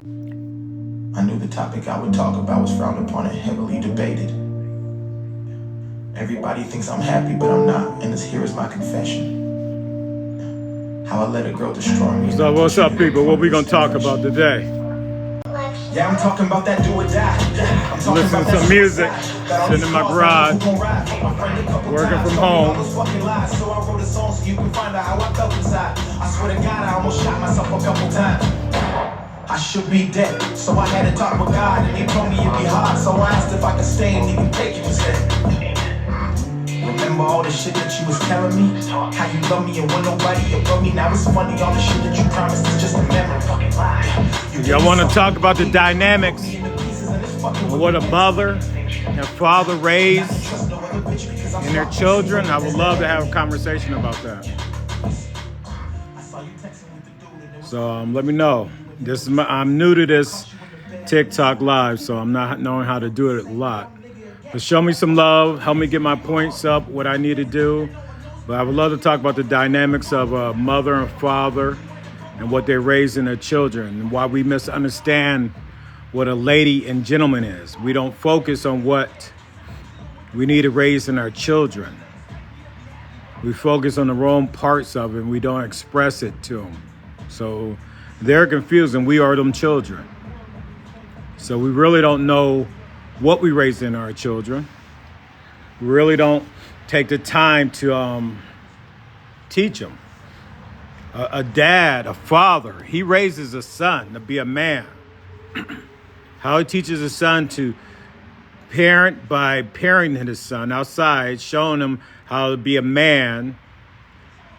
I knew the topic I would talk about was frowned upon and heavily debated. Everybody thinks I'm happy, but I'm not, and here is my confession. How I let a girl destroy me. So what's up, people? What we gonna talk about today? Yeah, I'm talking about that do or die. I'm listening to some music, sitting in my garage, working from home. So I wrote a song so you can find out how I felt inside. I swear to God, I almost shot myself a couple times. I should be dead, so I had to talk with God, and he told me it'd be hard, so I asked if I could stay and even take you instead. Remember all the shit that you was telling me? How you love me and when nobody above me. Now it's funny, all the shit that you promised is just a memory. Y'all want to talk about the dynamics of what a mother and father raise in their children? I would love to have a conversation about that. So let me know. I'm new to this TikTok live, so I'm not knowing how to do it a lot. But show me some love, help me get my points up, what I need to do. But I would love to talk about the dynamics of a mother and father and what they're raising their children and why we misunderstand what a lady and gentleman is. We don't focus on what we need to raise in our children. We focus on the wrong parts of it and we don't express it to them. So they're confused and we are them children. So we really don't know what we raise in our children. We really don't take the time to teach them. A dad, a father, he raises a son to be a man. How he teaches a son to parent by parenting his son outside, showing him how to be a man,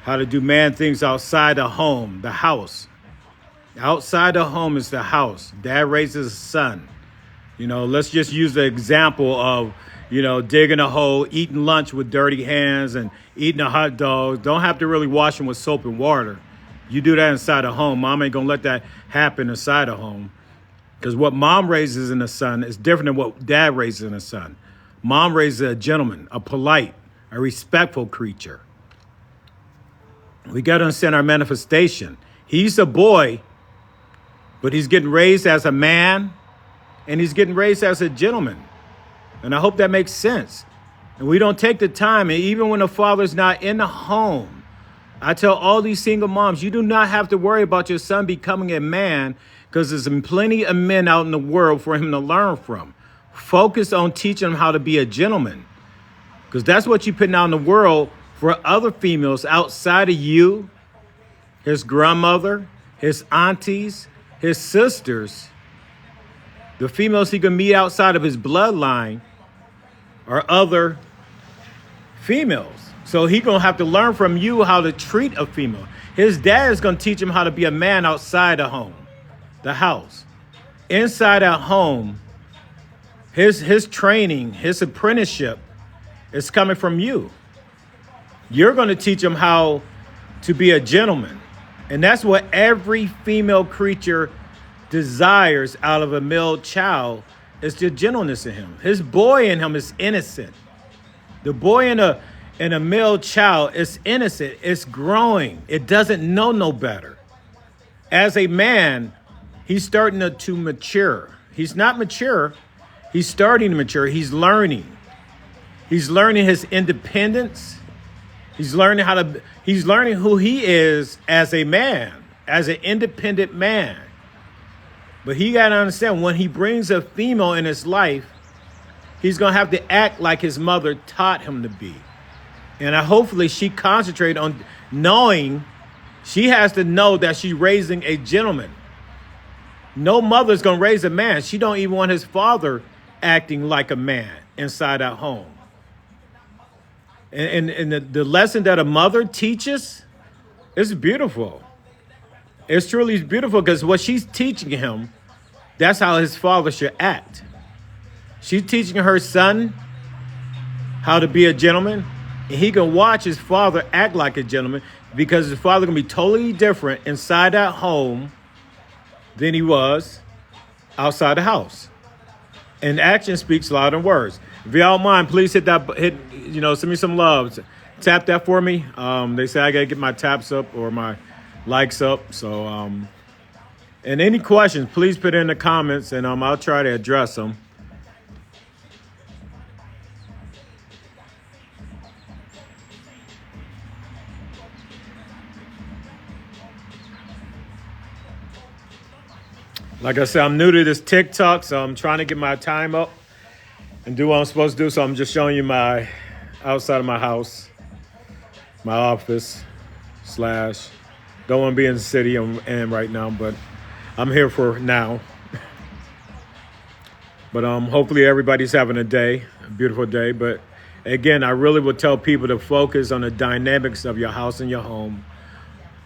how to do man things outside the home, the house. Outside the home is the house. Dad raises a son. You know, let's just use the example of, digging a hole, eating lunch with dirty hands and eating a hot dog. Don't have to really wash them with soap and water. You do that inside a home. Mom ain't going to let that happen inside a home. Because what mom raises in a son is different than what dad raises in a son. Mom raises a gentleman, a polite, a respectful creature. We got to understand our manifestation. He's a boy, but he's getting raised as a man. And he's getting raised as a gentleman. And I hope that makes sense. And we don't take the time. And even when the father's not in the home, I tell all these single moms, you do not have to worry about your son becoming a man because there's plenty of men out in the world for him to learn from. Focus on teaching him how to be a gentleman. Because that's what you're putting out in the world for other females outside of you, his grandmother, his aunties, his sisters. The females he can meet outside of his bloodline are other females. So he going to have to learn from you how to treat a female. His dad is going to teach him how to be a man outside the home, the house. Inside that home, his training, his apprenticeship is coming from you. You're going to teach him how to be a gentleman. And that's what every female creature desires out of a male child is the gentleness in him. His boy in him is innocent. The boy in a male child is innocent. It's growing. It doesn't know no better. As a man, he's starting to mature. He's not mature. He's starting to mature. He's learning. He's learning his independence. He's learning who he is as a man, as an independent man. But he got to understand when he brings a female in his life, he's going to have to act like his mother taught him to be. And hopefully she concentrated on knowing she has to know that she's raising a gentleman. No mother's going to raise a man. She don't even want his father acting like a man inside that home. And the lesson that a mother teaches is beautiful. It's truly beautiful because what she's teaching him, that's how his father should act. She's teaching her son how to be a gentleman, and he can watch his father act like a gentleman because his father can be totally different inside that home than he was outside the house. And action speaks louder than words. If y'all don't mind, please send me some love. Tap that for me. They say I gotta get my taps up or my likes up. So And any questions, please put in the comments, and I'll try to address them. Like I said, I'm new to this TikTok, so I'm trying to get my time up and do what I'm supposed to do. So I'm just showing you my outside of my house, my office / don't want to be in the city I'm in right now, but I'm here for now. But hopefully everybody's having a beautiful day. But again, I really would tell people to focus on the dynamics of your house and your home.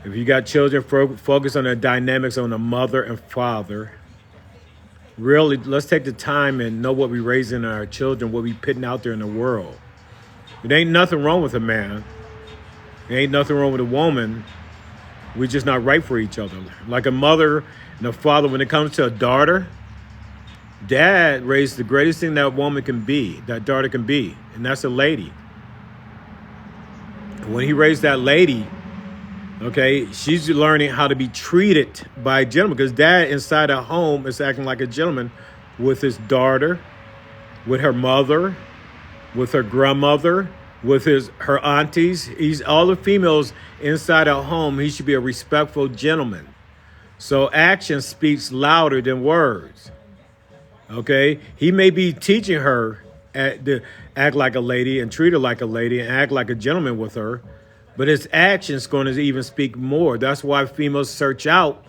If you got children, focus on the dynamics on the mother and father. Really, let's take the time and know what we're raising our children, what we're putting out there in the world. It ain't nothing wrong with a man. There ain't nothing wrong with a woman. We're just not right for each other. Like a mother and a father, when it comes to a daughter, dad raised the greatest thing that woman can be, that daughter can be, and that's a lady. When he raised that lady, okay, she's learning how to be treated by a gentleman, because dad inside a home is acting like a gentleman with his daughter, with her mother, with her grandmother, with her aunties. He's all the females inside a home. He should be a respectful gentleman. So action speaks louder than words. Okay, he may be teaching her to act like a lady and treat her like a lady and act like a gentleman with her, but his action's going to even speak more. That's why females search out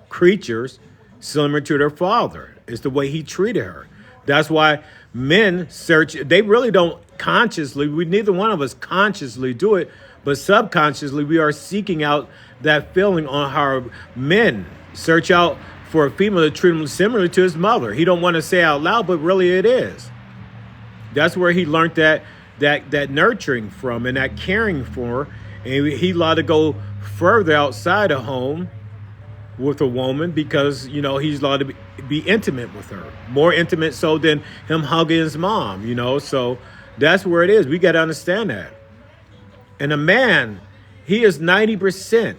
creatures similar to their father. It's the way he treated her. That's why men search. They really don't consciously. Neither one of us consciously do it, but subconsciously we are seeking out that feeling on how men search out for a female to treat him similar to his mother. He don't want to say out loud, but really it is. That's where he learned that nurturing from and that caring for. And he allowed to go further outside of home with a woman because, he's allowed to be intimate with her. More intimate so than him hugging his mom, So that's where it is. We got to understand that. And a man, he is 90%.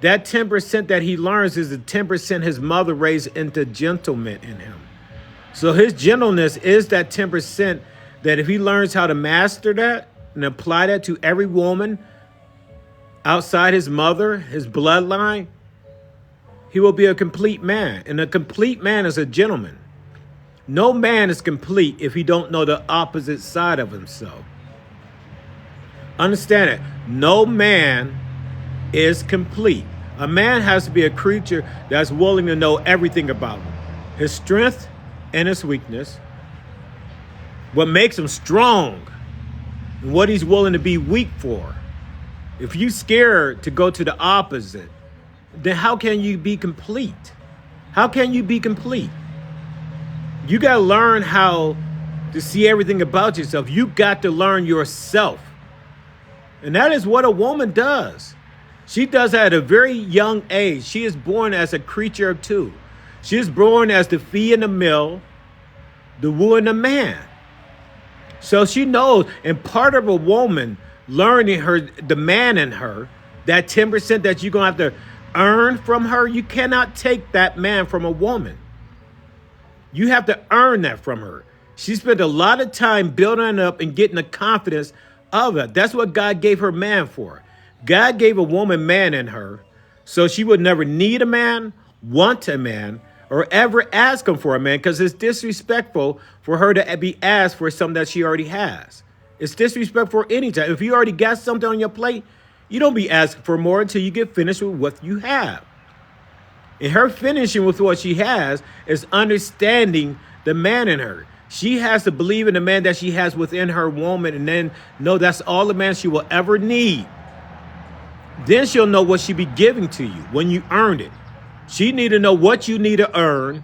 That 10% that he learns is the 10% his mother raised into gentleman in him. So his gentleness is that 10% that if he learns how to master that and apply that to every woman outside his mother, his bloodline, he will be a complete man. And a complete man is a gentleman. No man is complete if he don't know the opposite side of himself. Understand it. No man is complete. A man has to be a creature that's willing to know everything about him. His strength and his weakness. What makes him strong. And what he's willing to be weak for. If you're scared to go to the opposite, then how can you be complete? How can you be complete? You got to learn how to see everything about yourself. You got to learn yourself. And that is what a woman does. She does that at a very young age. She is born as a creature of two. She is born as the fee and the male, the woo and the man. So she knows, and part of a woman learning the man in her, that 10% that you're going to have to earn from her, you cannot take that man from a woman. You have to earn that from her. She spent a lot of time building up and getting the confidence of it. That's what God gave her man for. God gave a woman man in her so she would never need a man, want a man, or ever ask him for a man, because it's disrespectful for her to be asked for something that she already has. It's disrespectful any time. If you already got something on your plate, you don't be asking for more until you get finished with what you have. And her finishing with what she has is understanding the man in her. She has to believe in the man that she has within her woman and then know that's all the man she will ever need. Then she'll know what she be giving to you when you earned it. She need to know what you need to earn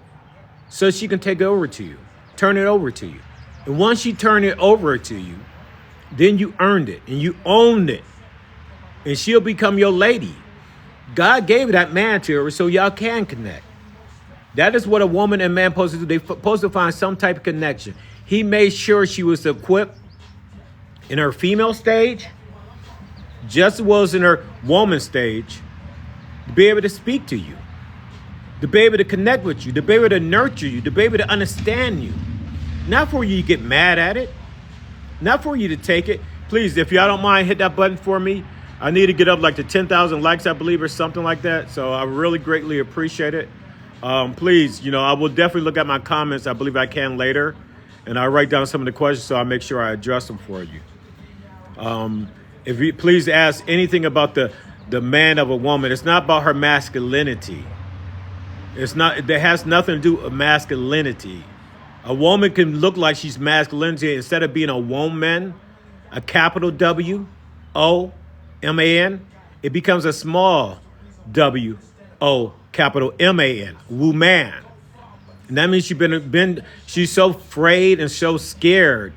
so she can take it over to you, turn it over to you. And once she turn it over to you, then you earned it and you owned it. And she'll become your lady. God gave that man to her so y'all can connect. That is what a woman and man supposed to do. They're supposed to find some type of connection. He made sure she was equipped in her female stage, just as well as in her woman stage, to be able to speak to you. to be able to connect with you, to be able to nurture you, to be able to understand you. Not for you to get mad at it, not for you to take it. Please, if y'all don't mind, hit that button for me. I need to get up like to 10,000 likes, I believe, or something like that. So I really greatly appreciate it. Please, I will definitely look at my comments. I believe I can later. And I'll write down some of the questions so I'll make sure I address them for you. If you please ask anything about the man of a woman, it's not about her masculinity. It has nothing to do with masculinity. A woman can look like she's masculinity instead of being a woman, a capital W-O-M-A-N, it becomes a small W-O capital M-A-N, woman. And that means she's so afraid and so scared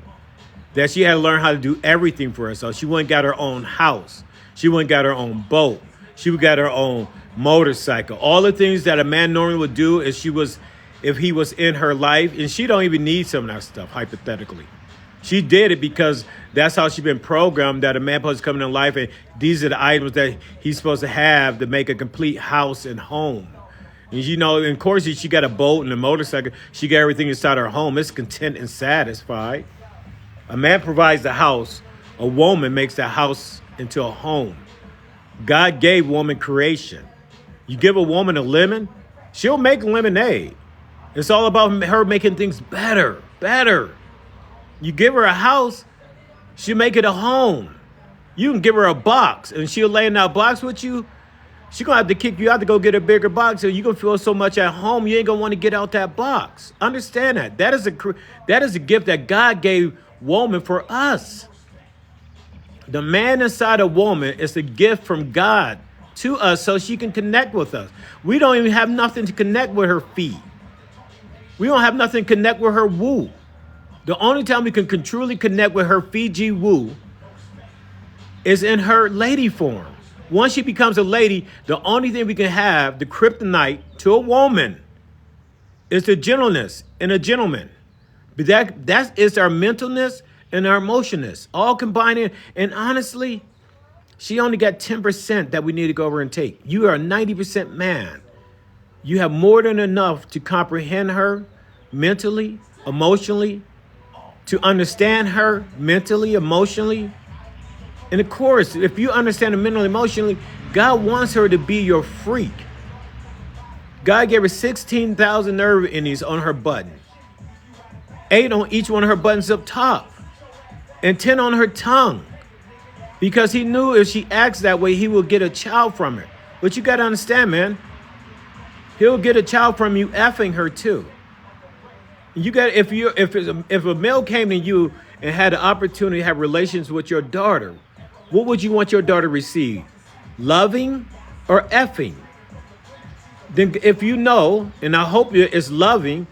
that she had to learn how to do everything for herself. She went and got her own house. She went and got her own boat. She got her own motorcycle. All the things that a man normally would do if he was in her life, and she don't even need some of that stuff, hypothetically. She did it because that's how she's been programmed, that a man supposed to come in life, and these are the items that he's supposed to have to make a complete house and home. And and of course, she got a boat and a motorcycle. She got everything inside her home. It's content and satisfied. A man provides the house. A woman makes the house into a home. God gave woman creation. You give a woman a lemon, she'll make lemonade. It's all about her making things better. You give her a house, she'll make it a home. You can give her a box, and she'll lay in that box with you. She's going to have to kick you out to go get a bigger box, so you're going to feel so much at home, you ain't going to want to get out that box. Understand that. That is a gift that God gave woman for us. The man inside a woman is a gift from God to us so she can connect with us. We don't even have nothing to connect with her feet. We don't have nothing to connect with her woo. The only time we can truly connect with her Fiji woo is in her lady form. Once she becomes a lady, the only thing we can have, the kryptonite to a woman, is the gentleness in a gentleman. But that is our mentalness and our emotionness, all combined in. And honestly, she only got 10% that we need to go over and take. You are a 90% man. You have more than enough to comprehend her mentally, emotionally, to understand her mentally, emotionally. And of course, if you understand her mentally, emotionally, God wants her to be your freak. God gave her 16,000 nerve endings on her button. 8 on each one of her buttons up top. And 10 on her tongue. Because he knew if she acts that way, he will get a child from her. But you got to understand, man. He'll get a child from you effing her too. You got if a male came to you and had the opportunity to have relations with your daughter, what would you want your daughter to receive? Loving or effing? Then if you know, and I hope it's loving,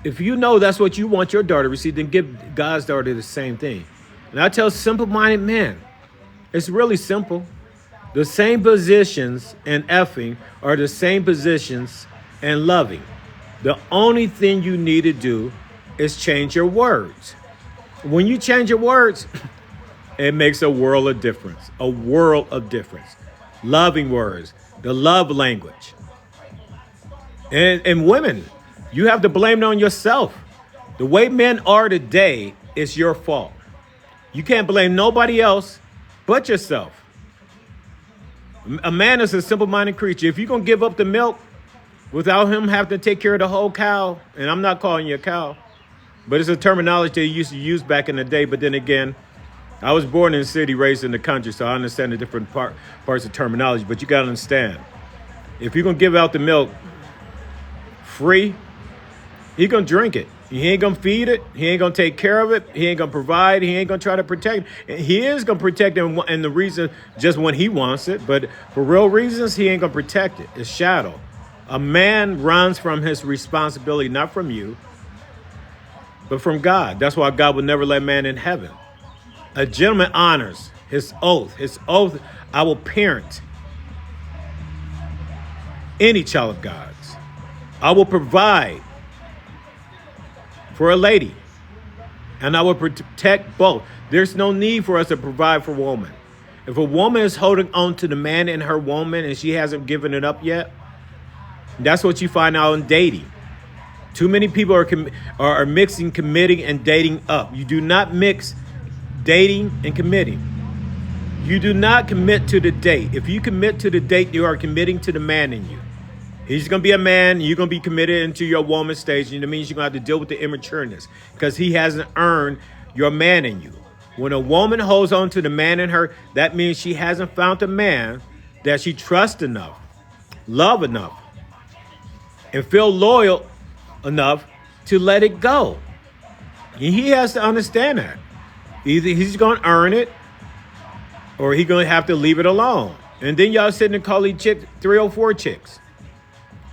if you know that's what you want your daughter to receive, then give God's daughter the same thing. And I tell simple-minded men, it's really simple. The same positions in effing are the same positions in loving. The only thing you need to do is change your words. When you change your words, it makes a world of difference. A world of difference. Loving words, the love language. And women, you have to blame it on yourself. The way men are today is your fault. You can't blame nobody else but yourself. A man is a simple-minded creature. If you're going to give up the milk without him having to take care of the whole cow, and I'm not calling you a cow, but it's a terminology they used to use back in the day. But then again, I was born in the city, raised in the country, so I understand the different parts of terminology. But you got to understand, if you're going to give out the milk free, he's going to drink it. He ain't going to feed it. He ain't going to take care of it. He ain't going to provide. He ain't going to try to protect it. He is going to protect it, and the reason just when he wants it. But for real reasons, he ain't going to protect it. It's shadow. A man runs from his responsibility, not from you, but from God. That's why God will never let man in heaven. A gentleman honors his oath. His oath, I will parent any child of God's. I will provide for a lady, and I will protect both. There's no need for us to provide for a woman. If a woman is holding on to the man in her woman and she hasn't given it up yet, That's what you find out in dating. Too many people are mixing committing and dating up. You do not mix dating and committing. You do not commit to the date. If you commit to the date, you are committing to the man in you. He's going to be a man. You're going to be committed into your woman stage. And it means you're going to have to deal with the immatureness because he hasn't earned your man in you. When a woman holds on to the man in her, that means she hasn't found a man that she trusts enough, love enough, and feel loyal enough to let it go. And he has to understand that. Either he's going to earn it or he's going to have to leave it alone. And then y'all sitting and call each chick 304 chicks.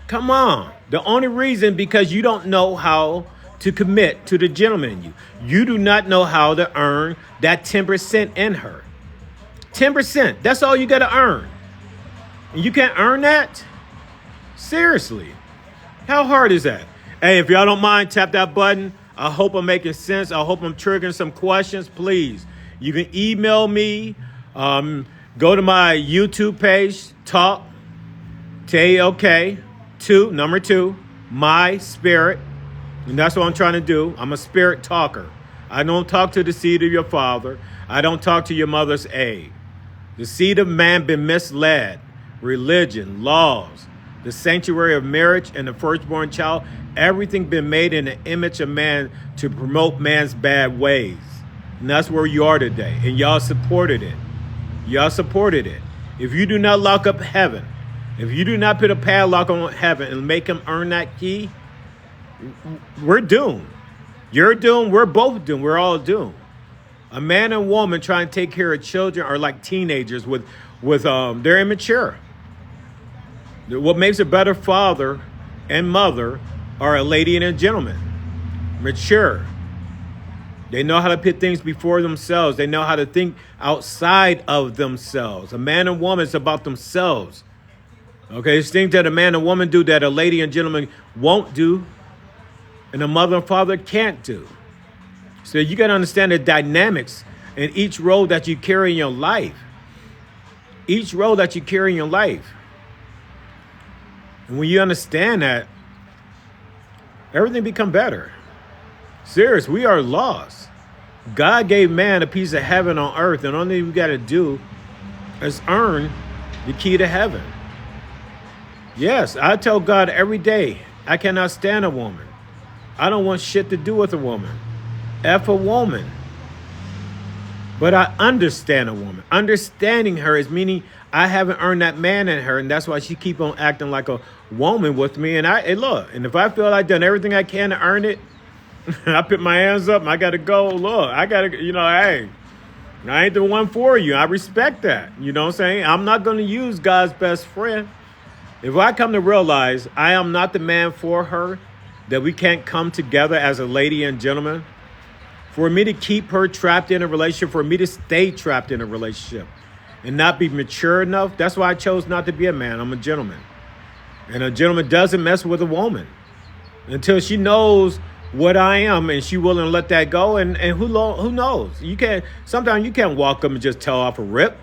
Come on. The only reason because you don't know how to commit to the gentleman in you. You do not know how to earn that 10% in her. 10%. That's all you got to earn. And you can't earn that? Seriously. How hard is that? Hey, if y'all don't mind, tap that button. I hope I'm making sense. I hope I'm triggering some questions. Please, you can email me. Go to my YouTube page, talk, TALK, number 2, my spirit. And that's what I'm trying to do. I'm a spirit talker. I don't talk to the seed of your father. I don't talk to your mother's egg. The seed of man been misled. Religion, laws, the sanctuary of marriage and the firstborn child, everything been made in the image of man to promote man's bad ways. And that's where you are today. And y'all supported it. Y'all supported it. If you do not lock up heaven, if you do not put a padlock on heaven and make him earn that key, we're doomed. You're doomed. We're both doomed. We're all doomed. A man and woman trying to take care of children are like teenagers with they're immature. What makes a better father and mother are a lady and a gentleman. Mature. They know how to put things before themselves. They know how to think outside of themselves. A man and woman is about themselves. Okay, it's things that a man and woman do that a lady and gentleman won't do and a mother and father can't do. So you got to understand the dynamics in each role that you carry in your life. Each role that you carry in your life. And when you understand that, everything become better. Serious, we are lost. God gave man a piece of heaven on earth, and the only thing we got to do is earn the key to heaven. Yes, I tell God every day, I cannot stand a woman. I don't want shit to do with a woman. F a woman. But I understand a woman. Understanding her is meaning I haven't earned that man in her, and that's why she keep on acting like a woman with me. And and if I feel I've done everything I can to earn it, I put my hands up and I got to go. Look, I got to, hey, I ain't the one for you. I respect that. You know what I'm saying? I'm not going to use God's best friend. If I come to realize I am not the man for her, that we can't come together as a lady and gentleman, for me to keep her trapped in a relationship, for me to stay trapped in a relationship and not be mature enough, that's why I chose not to be a man. I'm a gentleman. And a gentleman doesn't mess with a woman until she knows what I am and she willing to let that go. And who knows? Sometimes you can't walk up and just tell off a rip.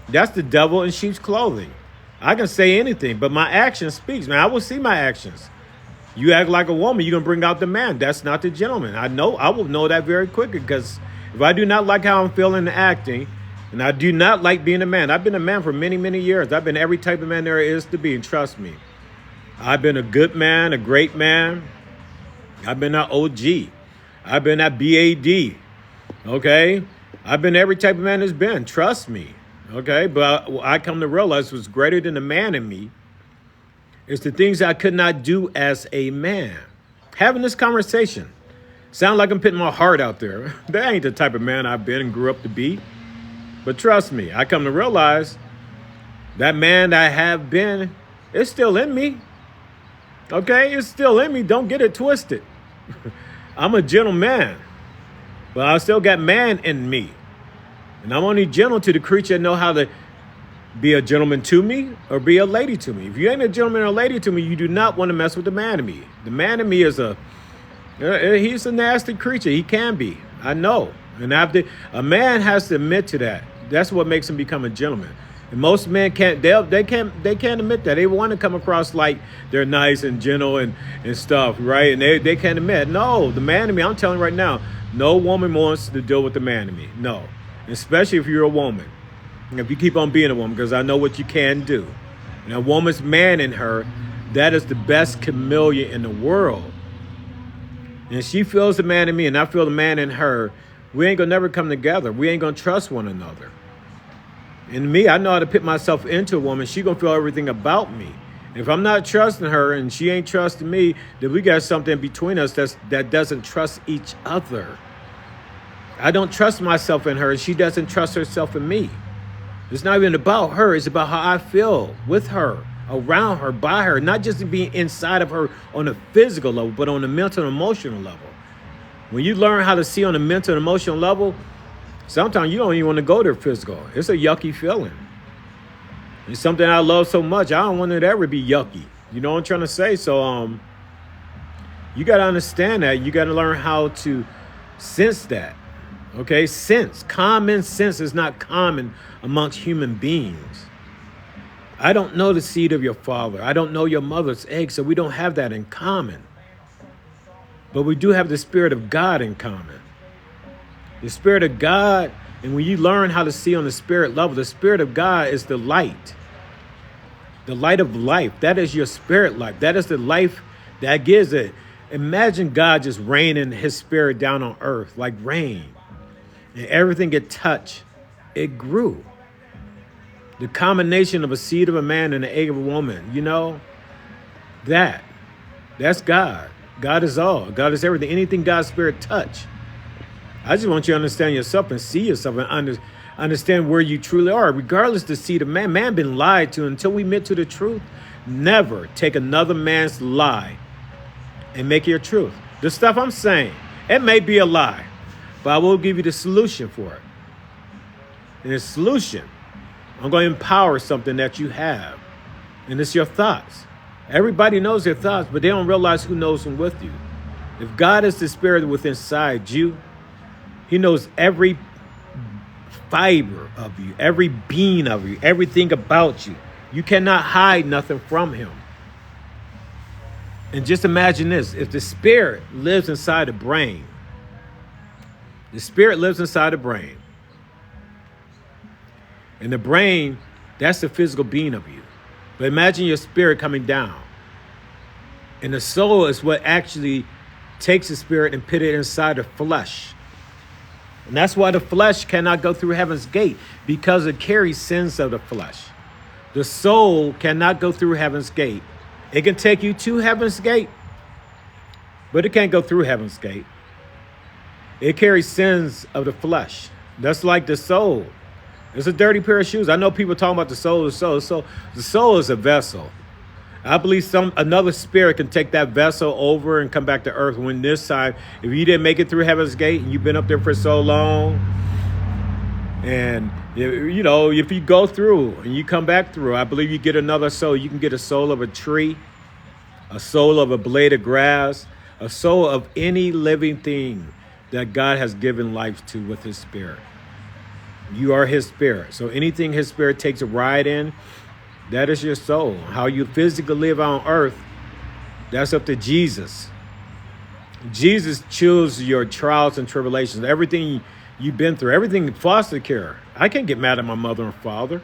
That's the devil in sheep's clothing. I can say anything, but my action speaks, man. I will see my actions. You act like a woman, you're going to bring out the man. That's not the gentleman. I will know that very quickly, because if I do not like how I'm feeling and acting, and I do not like being a man. I've been a man for many, many years. I've been every type of man there is to be, and trust me. I've been a good man, a great man. I've been an OG. I've been at BAD. Okay? I've been every type of man there's been. Trust me. Okay? But I come to realize what's greater than the man in me is the things I could not do as a man. Having this conversation. Sound like I'm putting my heart out there. That ain't the type of man I've been and grew up to be. But trust me, I come to realize that man that I have been is still in me. Okay? It's still in me. Don't get it twisted. I'm a gentleman, but I still got man in me. And I'm only gentle to the creature that know how to be a gentleman to me or be a lady to me. If you ain't a gentleman or a lady to me, you do not want to mess with the man in me. The man in me is he's a nasty creature. He can be. I know. And a man has to admit to that. That's what makes him become a gentleman. And most men they can't admit that. They want to come across like they're nice and gentle and stuff, right? And they can't admit, no, the man in me, I'm telling you right now, no woman wants to deal with the man in me. No. Especially if you're a woman. If you keep on being a woman, because I know what you can do. And a woman's man in her, that is the best chameleon in the world. And she feels the man in me and I feel the man in her. We ain't gonna never come together. We ain't gonna trust one another. And me, I know how to put myself into a woman. She gonna feel everything about me. If I'm not trusting her and she ain't trusting me, then we got something between us that doesn't trust each other. I don't trust myself in her and she doesn't trust herself in me. It's not even about her. It's about how I feel with her, around her, by her, not just being inside of her on a physical level, but on a mental and emotional level. When you learn how to see on a mental and emotional level, sometimes you don't even want to go there physical. It's a yucky feeling. It's something I love so much. I don't want it to ever be yucky. You know what I'm trying to say? So you got to understand that. You got to learn how to sense that. Okay? Sense. Common sense is not common amongst human beings. I don't know the seed of your father. I don't know your mother's egg, so we don't have that in common. But we do have the Spirit of God in common. The Spirit of God, and when you learn how to see on the spirit level, the Spirit of God is the light of life. That is your spirit life. That is the life that gives it. Imagine God just raining his spirit down on earth like rain. And everything it touched, it grew. The combination of a seed of a man and an egg of a woman, you know, that's God. God is all. God is everything. Anything God's spirit touch. I just want you to understand yourself and see yourself and understand where you truly are, regardless of the seed of man. Man been lied to. Until we admit to the truth, never take another man's lie and make it your truth. The stuff I'm saying, it may be a lie, but I will give you the solution for it. And the solution, I'm going to empower something that you have, and it's your thoughts. Everybody knows their thoughts, but they don't realize who knows them with you. If God is the spirit within inside you, he knows every fiber of you, every being of you, everything about you. You cannot hide nothing from him. And just imagine this. If the spirit lives inside the brain, the spirit lives inside the brain. And the brain, that's the physical being of you. But imagine your spirit coming down. And the soul is what actually takes the spirit and put it inside the flesh. And that's why the flesh cannot go through heaven's gate, because it carries sins of the flesh. The soul cannot go through heaven's gate. It can take you to heaven's gate, but it can't go through heaven's gate. It carries sins of the flesh. That's like the soul. It's a dirty pair of shoes. I know people talking about the soul. The soul is a vessel. I believe another spirit can take that vessel over and come back to earth. When this time, if you didn't make it through heaven's gate and you've been up there for so long, and you know, if you go through and you come back through, I believe you get another soul. You can get a soul of a tree, a soul of a blade of grass, a soul of any living thing that God has given life to with his spirit. You are his spirit. So anything his spirit takes a ride in, that is your soul. How you physically live on earth, that's up to Jesus. Jesus chose your trials and tribulations, everything you've been through, everything in foster care. I can't get mad at my mother and father.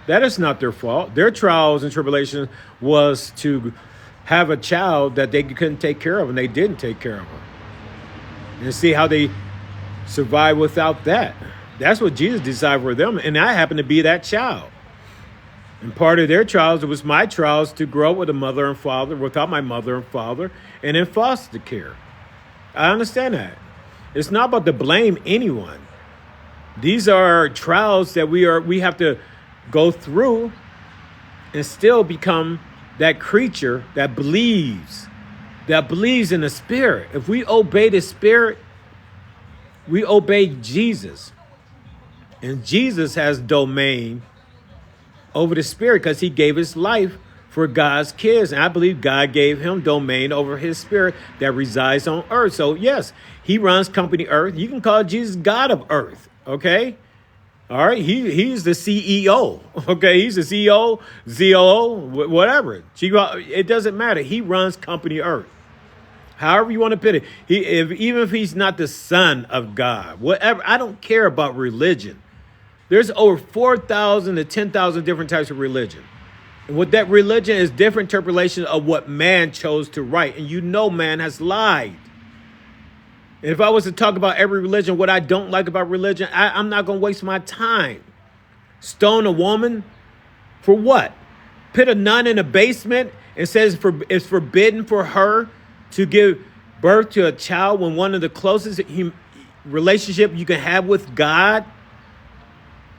That is not their fault. Their trials and tribulations was to have a child that they couldn't take care of, and they didn't take care of her. And see how they survived without that. That's what Jesus desired for them, and I happen to be that child. And part of their trials, it was my trials to grow up with a mother and father, without my mother and father, and in foster care. I understand that. It's not about to blame anyone. These are trials that we have to go through and still become that creature that believes in the spirit. If we obey the spirit, we obey Jesus. And Jesus has domain over the spirit because he gave his life for God's kids. And I believe God gave him domain over his spirit that resides on earth. So yes, he runs company earth. You can call Jesus God of earth, okay? All right, he's the CEO. Okay, he's the CEO, ZOO, whatever. It doesn't matter. He runs company Earth. However you want to put it. Even if he's not the son of God, whatever. I don't care about religion. There's over 4,000 to 10,000 different types of religion. And what that religion is different interpretations of what man chose to write. And you know man has lied. And if I was to talk about every religion, what I don't like about religion, I'm not going to waste my time. Stone a woman for what? Put a nun in a basement and says it's forbidden for her to give birth to a child when one of the closest relationship you can have with God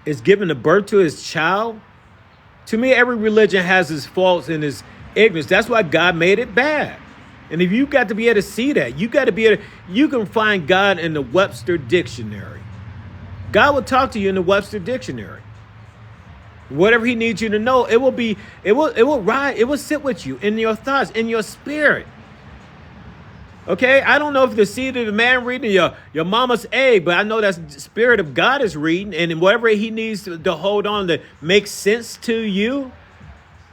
is giving a birth to his child. To me, every religion has its faults and its ignorance. That's why God made it bad. And if you got to be able to see that, you got to be able to, you can find God in the Webster Dictionary. God will talk to you in the Webster Dictionary. Whatever he needs you to know, it will sit with you in your thoughts, in your spirit. Okay, I don't know if the seed of the man reading your mama's egg, but I know that the Spirit of God is reading, and whatever he needs to hold on to make sense to you,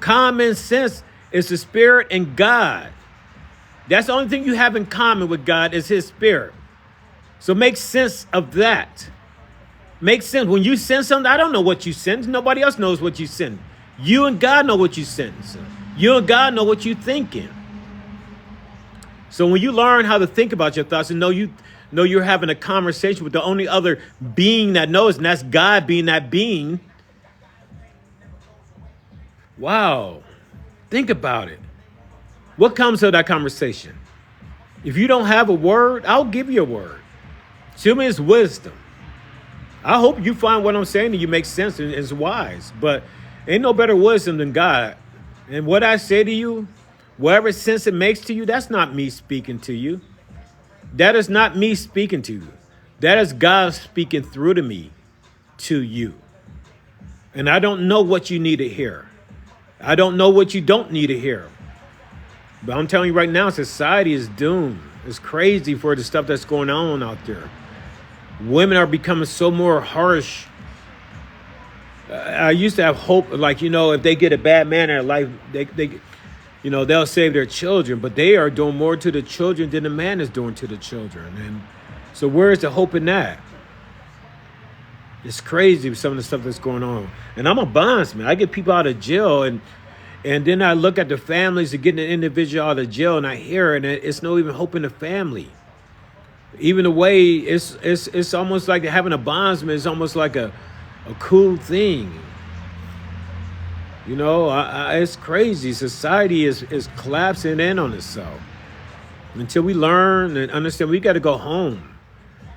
common sense is the Spirit and God. That's the only thing you have in common with God is his Spirit. So make sense of that. Make sense. When you send something, I don't know what you send. Nobody else knows what you send. You and God know what you send. You and God know what you're thinking. So when you learn how to think about your thoughts and know you're having a conversation with the only other being that knows, and that's God being that being. Wow. Think about it. What comes of that conversation? If you don't have a word, I'll give you a word. Show me his wisdom. I hope you find what I'm saying to you makes sense and is wise. But ain't no better wisdom than God. And what I say to you, whatever sense it makes to you, that's not me speaking to you. That is not me speaking to you. That is God speaking through to me, to you. And I don't know what you need to hear. I don't know what you don't need to hear. But I'm telling you right now, society is doomed. It's crazy for the stuff that's going on out there. Women are becoming so more harsh. I used to have hope, like, if they get a bad man in their life, they'll save their children. But they are doing more to the children than the man is doing to the children. And so where is the hope in that? It's crazy with some of the stuff that's going on. And I'm a bondsman. I get people out of jail, and then I look at the families of getting an individual out of jail, and I hear it, and it's no even hope in the family. Even the way it's almost like having a bondsman is almost like a cool thing. It's crazy. Society is collapsing in on itself. Until we learn and understand, we got to go home.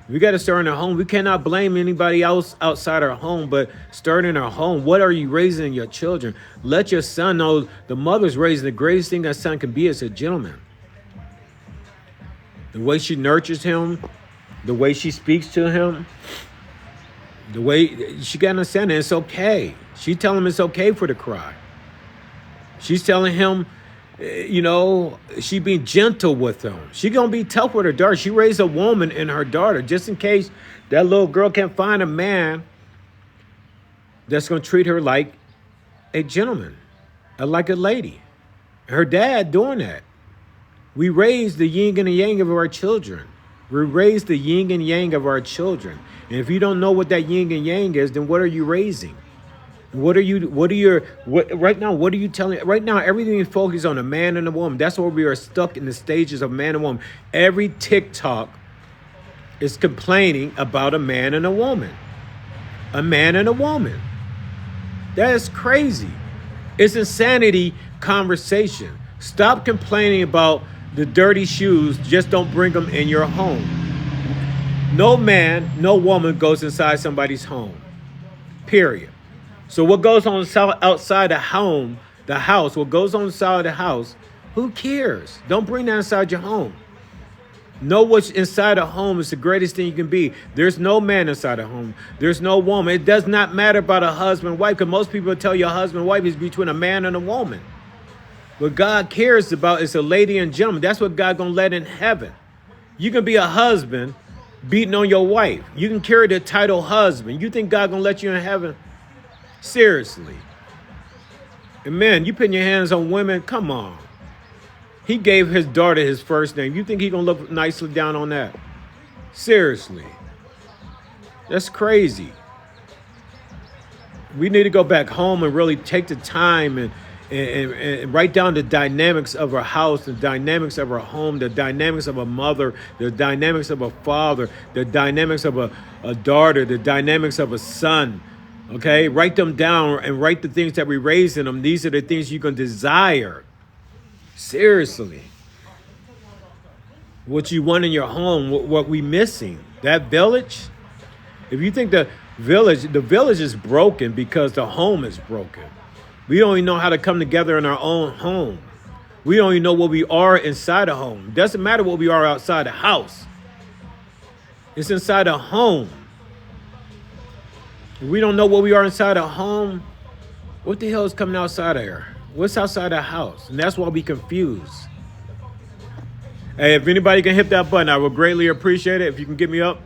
We got to start in our home. We cannot blame anybody else outside our home, but start in our home. What are you raising your children? Let your son know the mother's raising the greatest thing that son can be as a gentleman. The way she nurtures him, the way she speaks to him, the way she got to understand that it's okay. She's telling him it's okay for to cry. She's telling him, she being gentle with him. She gonna be tough with her daughter. She raised a woman in her daughter just in case that little girl can't find a man that's gonna treat her like a gentleman, like a lady. Her dad doing that. We raise the yin and the yang of our children. We raise the yin and yang of our children. And if you don't know what that yin and yang is, then what are you raising? Right now, what are you telling? Right now, everything is focused on a man and a woman. That's where we are stuck in the stages of man and woman. Every TikTok is complaining about a man and a woman. A man and a woman. That is crazy. It's insanity conversation. Stop complaining about the dirty shoes. Just don't bring them in your home. No man, no woman goes inside somebody's home. Period. So what goes on outside the house, what goes on inside the house, who cares? Don't bring that inside your home. Know what's inside a home is the greatest thing you can be. There's no man inside a home. There's no woman. It does not matter about a husband and wife, because most people tell you a husband and wife is between a man and a woman. What God cares about is a lady and gentleman. That's what God gonna let in heaven. You can be a husband, beating on your wife. You can carry the title husband. You think God gonna let you in heaven? Seriously. And man, you putting your hands on women, come on. He gave his daughter his first name. You think he gonna look nicely down on that? Seriously. That's crazy. We need to go back home and really take the time and write down the dynamics of our house, the dynamics of our home, the dynamics of a mother, the dynamics of a father, the dynamics of a daughter, the dynamics of a son. Okay? Write them down and write the things that we raise in them. These are the things you can desire. Seriously. What you want in your home, what we missing. That village. If you think the village is broken because the home is broken. We don't even know how to come together in our own home. We don't even know what we are inside a home. It doesn't matter what we are outside the house. It's inside a home. If we don't know what we are inside a home, what the hell is coming outside of here? What's outside the house? And that's why we confused. Hey, if anybody can hit that button, I would greatly appreciate it if you can get me up.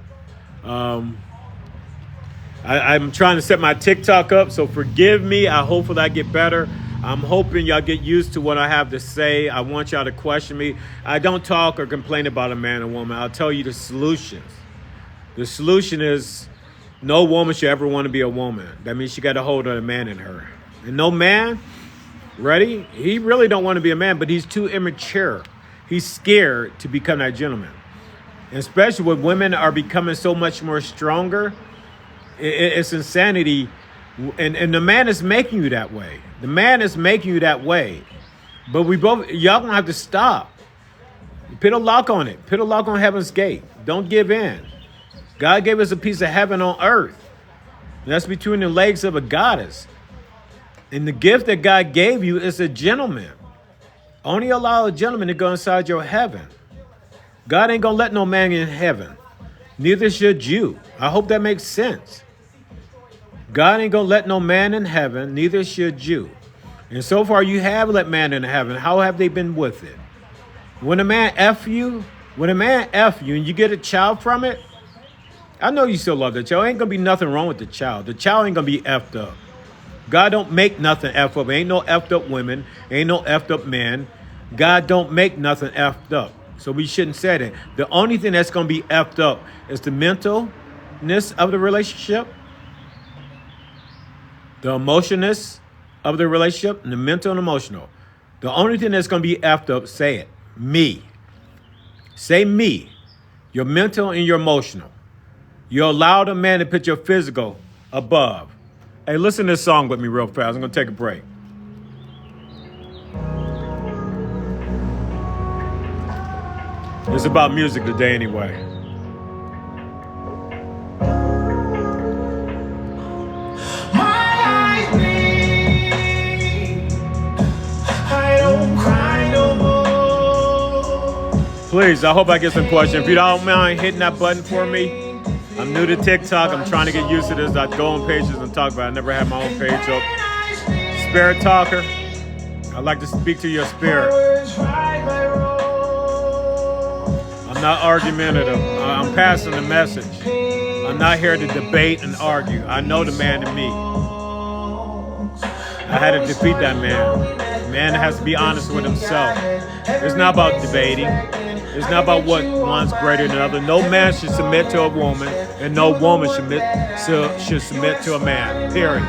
I'm trying to set my TikTok up, so forgive me. Hopefully I get better. I'm hoping y'all get used to what I have to say. I want y'all to question me. I don't talk or complain about a man or woman. I'll tell you the solutions. The solution is no woman should ever want to be a woman. That means she got a hold of a man in her. And no man, ready? He really don't want to be a man, but he's too immature. He's scared to become that gentleman. And especially when women are becoming so much more stronger, it's insanity. And the man is making you that way. The man is making you that way. But y'all gonna have to stop. Put a lock on it. Put a lock on heaven's gate. Don't give in. God gave us a piece of heaven on earth. And that's between the legs of a goddess. And the gift that God gave you is a gentleman. Only allow a gentleman to go inside your heaven. God ain't gonna let no man in heaven. Neither should you. I hope that makes sense. God ain't gonna let no man in heaven, neither should you. And so far you have let man in heaven. How have they been with it? When a man F you and you get a child from it, I know you still love the child. Ain't gonna be nothing wrong with the child. The child ain't gonna be effed up. God don't make nothing effed up. Ain't no effed up women. Ain't no effed up men. God don't make nothing effed up. So we shouldn't say that. The only thing that's gonna be effed up is the mentalness of the relationship, the emotionalness of the relationship, and the mental and emotional. The only thing that's going to be effed up, say it, me. Say me, your mental and your emotional. You allow the man to put your physical above. Hey, listen to this song with me real fast. I'm going to take a break. It's about music today anyway. Please, I hope I get some questions. If you don't mind hitting that button for me. I'm new to TikTok. I'm trying to get used to this. I go on pages and talk about it. I never had my own page up. Spirit talker. I like to speak to your spirit. I'm not argumentative. I'm passing the message. I'm not here to debate and argue. I know the man in me. I had to defeat that man. Man has to be honest with himself. It's not about debating. It's not about what one's greater than the other. No man should submit to a woman, and no woman should submit to a man. Period.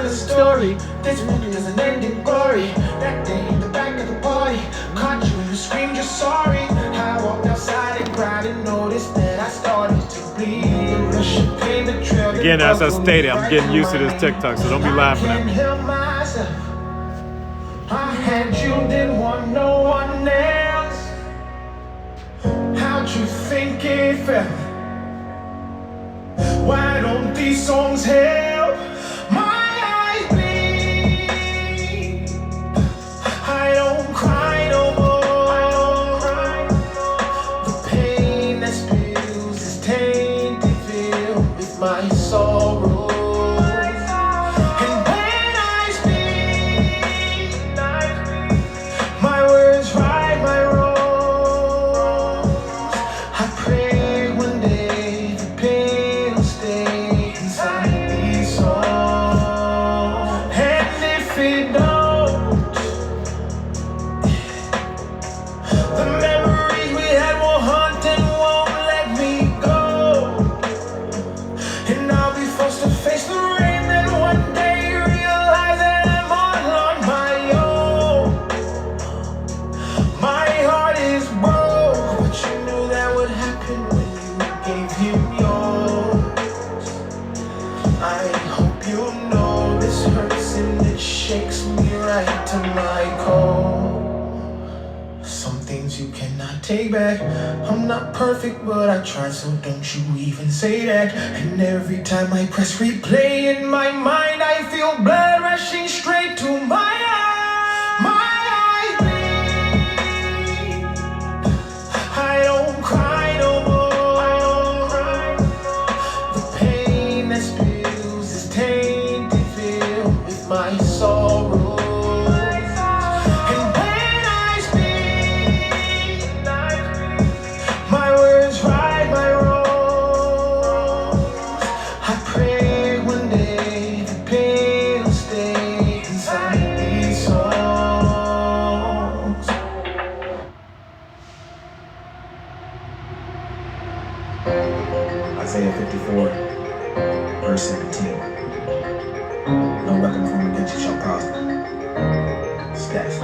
Story. This doesn't end in glory. That day in the back of the party, caught you and you screamed you're sorry. I walked outside and cried and noticed that I started to bleed. Again, as I stated, I'm getting used to this TikTok, so don't be laughing at me. I had you, didn't want no one else. How'd you think it felt? Why don't these songs help? My eyes bleed. I don't cry no more. The pain that spills is tainted, filled with my sorrow. might go. Some things you cannot take back. I'm not perfect, but I tried, so don't you even say that. And every time I press replay in my mind, I feel blood rushing straight to my eyes. My eyes bleed. I don't cry no more. The pain that spills is tainted, filled with my sorrow. Isaiah 54, verse 17. No weapon formed against you shall prosper. Stats.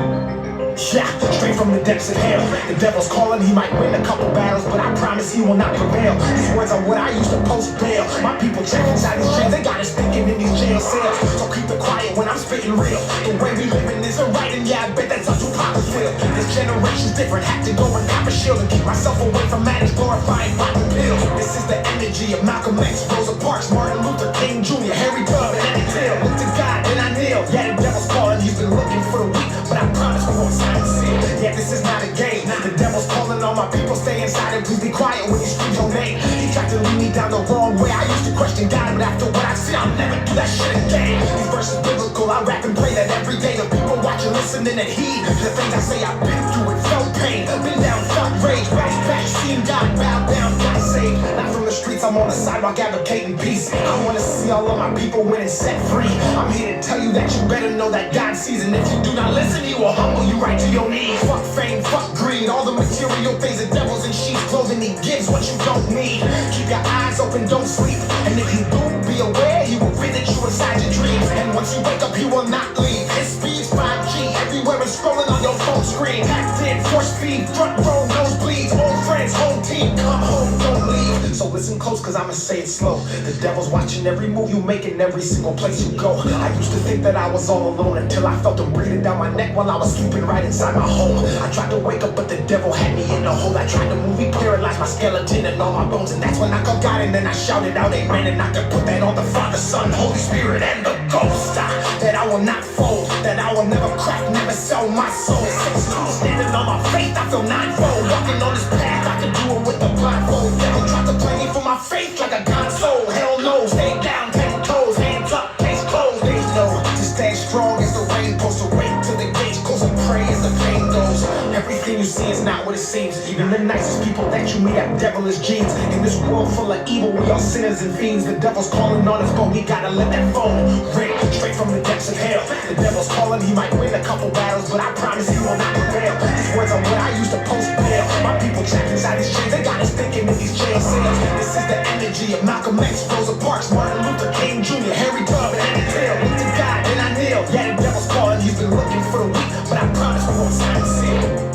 Yeah, straight from the depths of hell. The devil's calling, he might win a couple battles, but I promise he will not prevail. These words are what I used to post bail. My people trapped inside these chains, they got us thinking in these jail cells. So keep it quiet when I'm spitting real. The way we living isn't right, and yeah, I bet that's how Tupac feel. This generation's different, have to go and cop a shield and keep myself away from managed glorifying popping pills. This is the energy of Malcolm X, Rosa Parks, Martin Luther King Jr., Harry Dub, and Emmett Till. Look to God, and I kneel. Yeah, the devil's calling, he's been looking for the weak, but I promise we won't sign and seal. Yeah, this is not a game. The devil's calling on my people, stay inside and please be quiet when he screams your name. He tried to lead me down the wrong way. I used to question God, but after what I've seen, I'll never do that shit again. These verses biblical, I rap and pray that every day. The people watching, listening, and heed the things I say. I've been through it, felt pain, been down, felt rage, bounce back, seen God, bow down, got saved. Not from the streets, I'm on the sidewalk advocating peace. I wanna see all of my people win and set free. I'm here to tell you that you better know that God sees, and if you do not listen, he will humble you right to your knees. Fuck fame, fuck greed, all the material things, the devil's in sheep's clothing, he gives what you don't need. Keep your eyes open, don't sleep, and if you do, be aware, he will visit you inside your dreams. And once you wake up, he will not leave. His speed's 5G, everywhere and scrolling on your phone screen. Packed in, force feed, front row, nosebleeds, old friends, home team, come home, don't leave. So listen close, cause I'ma say it slow. The devil's watching every move you make in every single place you go. I used to think that I was all alone until I felt him breathing down my neck while I was sleeping right inside my home. I tried to wake up, but the devil had me in a hole. I tried to move, he paralyzed my skeleton and all my bones. And that's when I called God, and then I shouted out amen. And I could put that on the Father, Son, Holy Spirit, and the Ghost. That I will not fold, that I will never crack, never sell my soul. 6 2, standing on my faith, I feel ninefold. Walking on this path, I can do it with the blindfold. Devil tried to play me for my faith like a console. Hell no, stay down, 10 toes, hands up, case closed. They know to stand strong as the rain post, to wait till the gates close and pray as the pain goes. Everything you see is not what it seems. Even the nicest people that you meet have devilish genes. In this world full of evil, we are sinners and fiends. The devil's calling on us, but we gotta let that phone ring straight from the depths of hell. The devil's calling, he might win a couple battles, but I promise he will not prevail. These words are what I used to post bail. My people trapped inside these chains, they got us thinking in these jail cells. This is the energy of Malcolm X, Rosa Parks, Martin Luther King Jr., Harry Dub, and Emmett Till. Look to God, and I kneel. Yeah, the devil's calling, he's been looking for the weak, but I promise we won't sign and seal.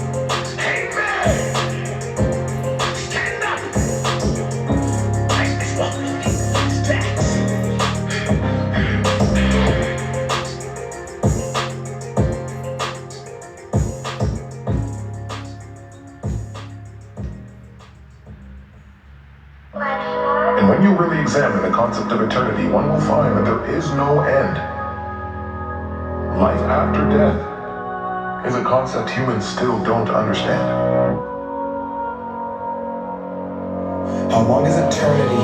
And when you really examine the concept of eternity, one will find that there is no end. Life after death is a concept humans still don't understand. How long is eternity?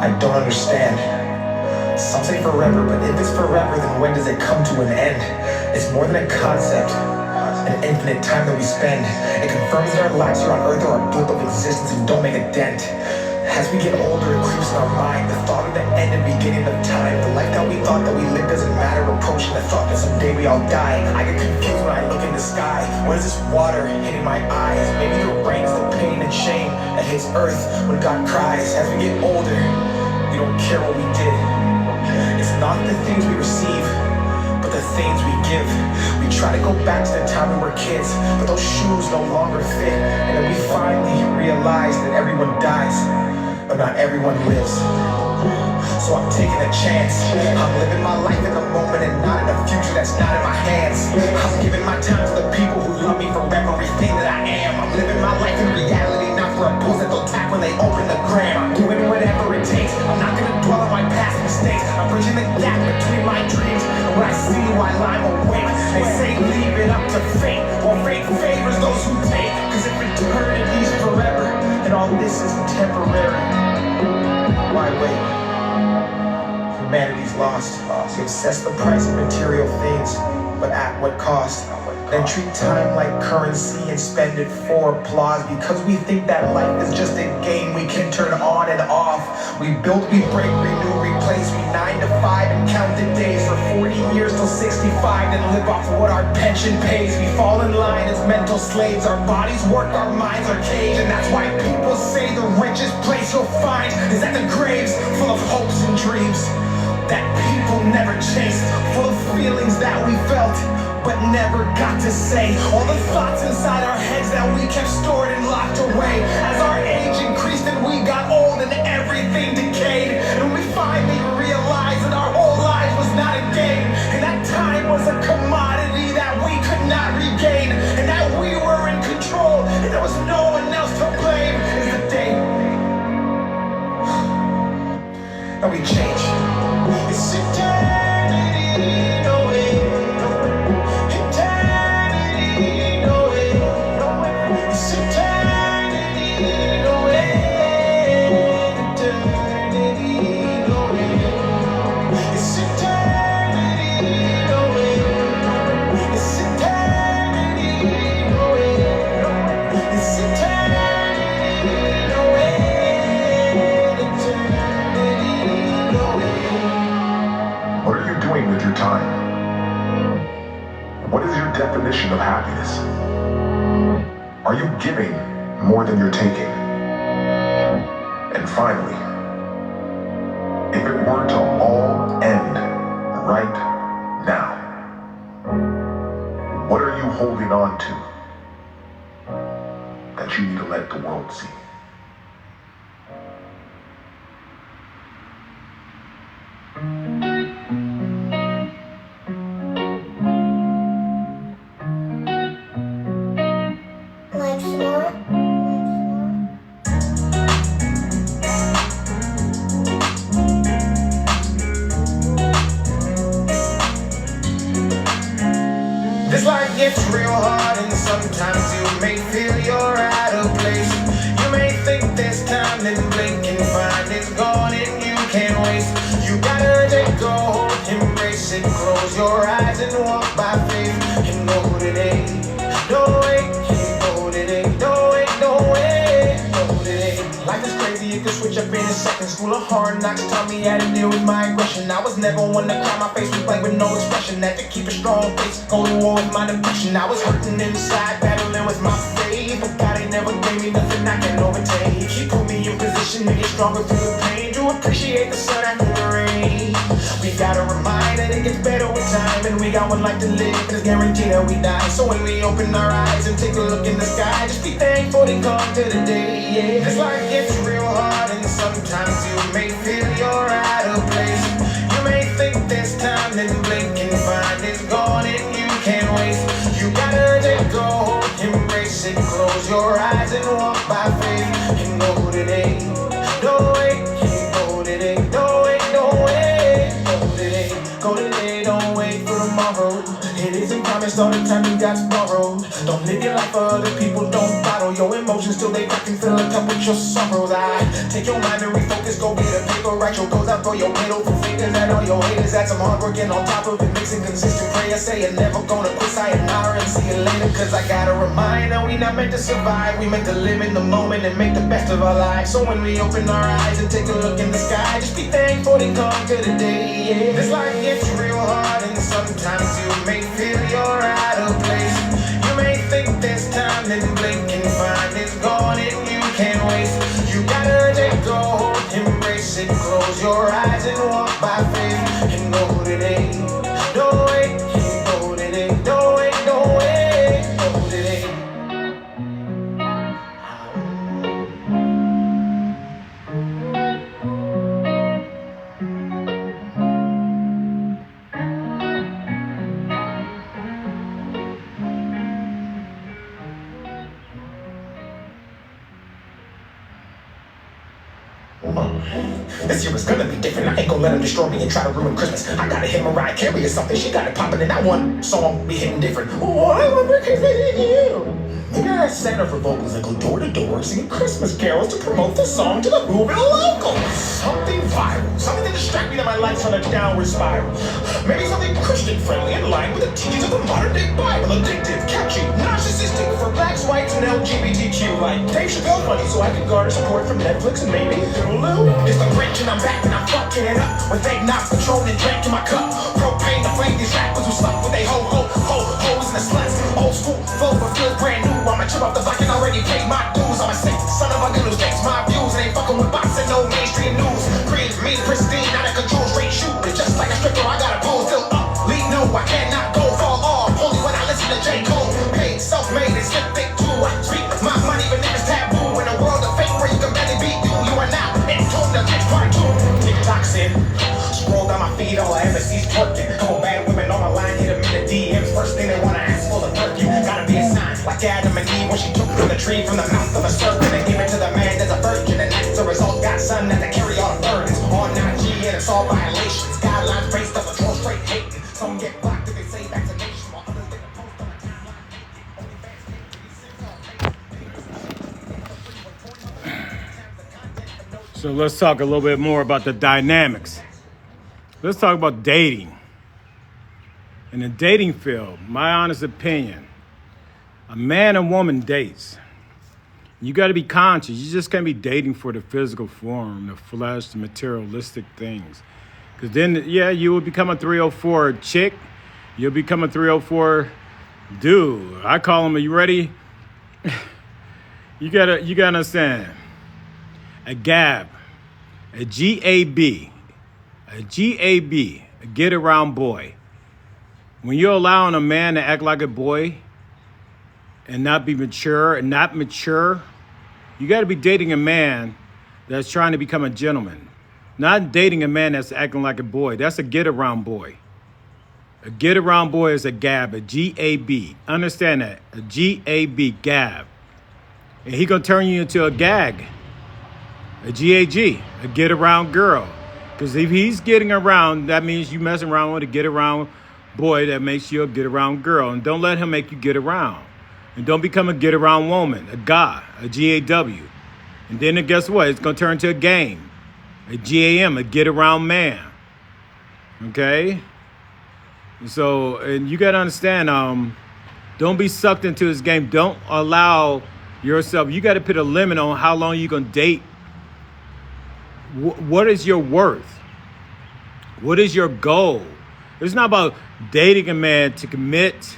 I don't understand. Some say forever, but if it's forever, then when does it come to an end? It's more than a concept, an infinite time that we spend. It confirms that our lives here on earth are a blip of existence and don't make a dent. As we get older, it creeps in our mind, the thought of the end and beginning of time. The life that we thought that we lived doesn't matter, approaching the thought that someday we all die. I get confused when I look in the sky. What is this water hitting my eyes? Maybe the rain is the pain and shame that hits earth when God cries. As we get older, we don't care what we did. It's not the things we receive, but the things we give. We try to go back to the time we were kids, but those shoes no longer fit. And then we finally realize that everyone dies, but not everyone lives. so I'm taking a chance. I'm living my life in the moment and not in a future that's not in my hands. I'm giving my time to the people who love me for everything that I am. I'm living my life in reality, not for a pose that they'll tap when they open the gram. I'm doing whatever it takes. I'm not gonna dwell on my past mistakes. I'm bridging the gap between my dreams and what I see while I'm awake. They say leave it up to fate, or fate favors those who take. Cause if eternity's forever, and all this is temporary, why wait? Humanity's lost. We obsess the price of material things, but at what cost? Then treat time like currency and spend it for applause, because we think that life is just a game we can turn on and off. We build, we break, renew, replace. We 9 to 5 and count the days for 40 years till 65, then live off what our pension pays. We fall in line as mental slaves. Our bodies work, our minds are caged, and that's why people say the richest place you'll find is at the graves, full of hopes and dreams that people never chased, full of feelings that we felt but never got to say. All the thoughts inside our heads that we kept stored and locked away. As our age increased and we got old and everything decayed, and we finally realized that our whole lives was not a game, and that time was a commodity that we could not regain, and that we were in control and there was no one else to blame. Is the day that we change. It's eternity, no way. Eternity, no way. It's eternity, no way. Eternity, no way. It's eternity, no way. It's eternity, no way. It's eternity, no way. Eternity, no way. What are you doing with your time? What is your definition of happiness? Are you giving more than you're taking? And finally, if it were to all end right now, what are you holding on to that you need to let the world see? This life gets real hard and sometimes you may feel you're out of place. You may think this time, then blink and find it's gone and you can't waste. You gotta let go, embrace it, close your eyes and walk by faith. And go today, no way, go today, no way, no way, go today. Life is crazy, you can switch up in a second. School of hard knocks taught me how to deal with my aggression. I was never one to cry, my face was blank with no expression. Had to keep a strong face, go to war with my depression. I was hurting inside, battling with my faith, but God ain't never gave me nothing I can overtake. He put me in position to get stronger through the pain, to appreciate the sun after the rain. We gotta remind that it gets better with time, and we got one life to live, and it's guaranteed that we die. So when we open our eyes and take a look in the sky, just be thankful to come to the day, yeah. This life gets real hard and sometimes you may feel you're out of place. You may think this time, then blink and find it's gone and you can't waste. You gotta let go, embrace it, close your eyes and walk by faith. And go today, no way, go today, no way, no way, go today, go today, don't wait for tomorrow. It isn't promised all the time, you got borrowed. Don't live your life for other people, don't bottle your emotions till they fucking fill it up with your sorrows. I take your mind and refocus, go get a paper, write your goals out for your middle fingers at all your haters. Add some hard work and on top of it, mixing consistent prayer. Say you're never gonna quit, sayonara and see you later. Cause I gotta remind that we not meant to survive, we meant to live in the moment and make the best of our lives. So when we open our eyes and take a look in the sky, just be thankful to come to the day, yeah. This life gets real hard and sometimes you may feel you're out of place. You may think this time, then blink and find it's gone and you can't waste. You gotta let go, embrace it, close your eyes and walk by faith. And go today, no way, go today, no way, no way, go today. This year is gonna be different. I ain't gonna let him destroy me and try to ruin Christmas. I gotta hit Mariah Carey or something. She got it popping in that one song be hitting different. Oh, I love you. Maybe I asked Santa for vocals that go door to door singing Christmas carols to promote the song to the Whoville local. Something viral, something to distract me that my life's on a downward spiral. Maybe something Christian friendly in line with the teachings of the modern day Bible. Addictive, catchy, narcissistic for blacks, whites, and LGBTQ. Like Dave Chappelle funny, so I can garner support from Netflix and maybe Hulu. It's the Grinch and I'm back and I'm fucking it up with eggnog, Patron, and drink in my cup. Propane to flame these rappers who suck with they hoes and the sluts. Old school flow but feels brand new. I'ma chip off the block and already paid my dues. I'm a saint, son of a gun who takes my views. And ain't fucking with bots and no mainstream news. Green, mean, pristine, out of control, straight shooting. Just like a stripper, I got a pole still up. Lead no, I cannot go fall off. Only when I listen to J. Cole. Paid, self-made, and slip thick too. I speak my money, even if it's taboo. In a world of fake where you can barely beat you are now in tune to next part two. TikTok's in. Scroll down my feed, all I ever see is twerking. Couple bad women on my line, hit them in the DMs. First thing they wanna ask for the turkey. Gotta be a sign, like Adam and Eve when she took from the tree from the mouth of a serpent and gave it to the man as a virgin. And as a result, got son that to carry all the burdens. On IG and it's all violations. Guidelines based on the straight hating. Some get blocked if they say vaccination, while others get a post on the timeline. So let's talk a little bit more about the dynamics. Let's talk about dating. In the dating field, my honest opinion, a man and woman dates. You got to be conscious. You just can't be dating for the physical form, the flesh, the materialistic things. Because then, yeah, you will become a 304 chick. You'll become a 304 dude. I call them, are you ready? You gotta understand. A GAB, a GAB, a GAB, a get around boy. When you're allowing a man to act like a boy and not be mature and not mature, you got to be dating a man that's trying to become a gentleman. Not dating a man that's acting like a boy. That's a get around boy. A get around boy is a GAB, a GAB. Understand that. A GAB, GAB. And he going to turn you into a GAG. A GAG, a get around girl. Because if he's getting around, that means you messing around with a get around boy that makes you a get around girl. And don't let him make you get around. And don't become a get around woman, a guy, a GAW. And then guess what? It's going to turn into a game. A GAM, a get around man. Okay? So, and you got to understand, don't be sucked into this game. Don't allow yourself, you got to put a limit on how long you're going to date. What is your worth? What is your goal? It's not about dating a man to commit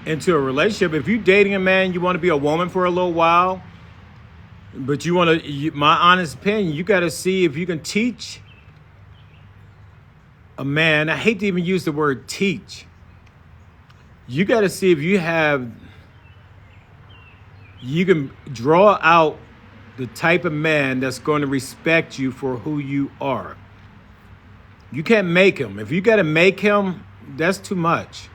into a relationship. If you're dating a man, you want to be a woman for a little while, but you want to, my honest opinion, you got to see if you can teach a man. I hate to even use the word teach. You got to see if you can draw out the type of man that's going to respect you for who you are. You can't make him. If you got to make him, that's too much.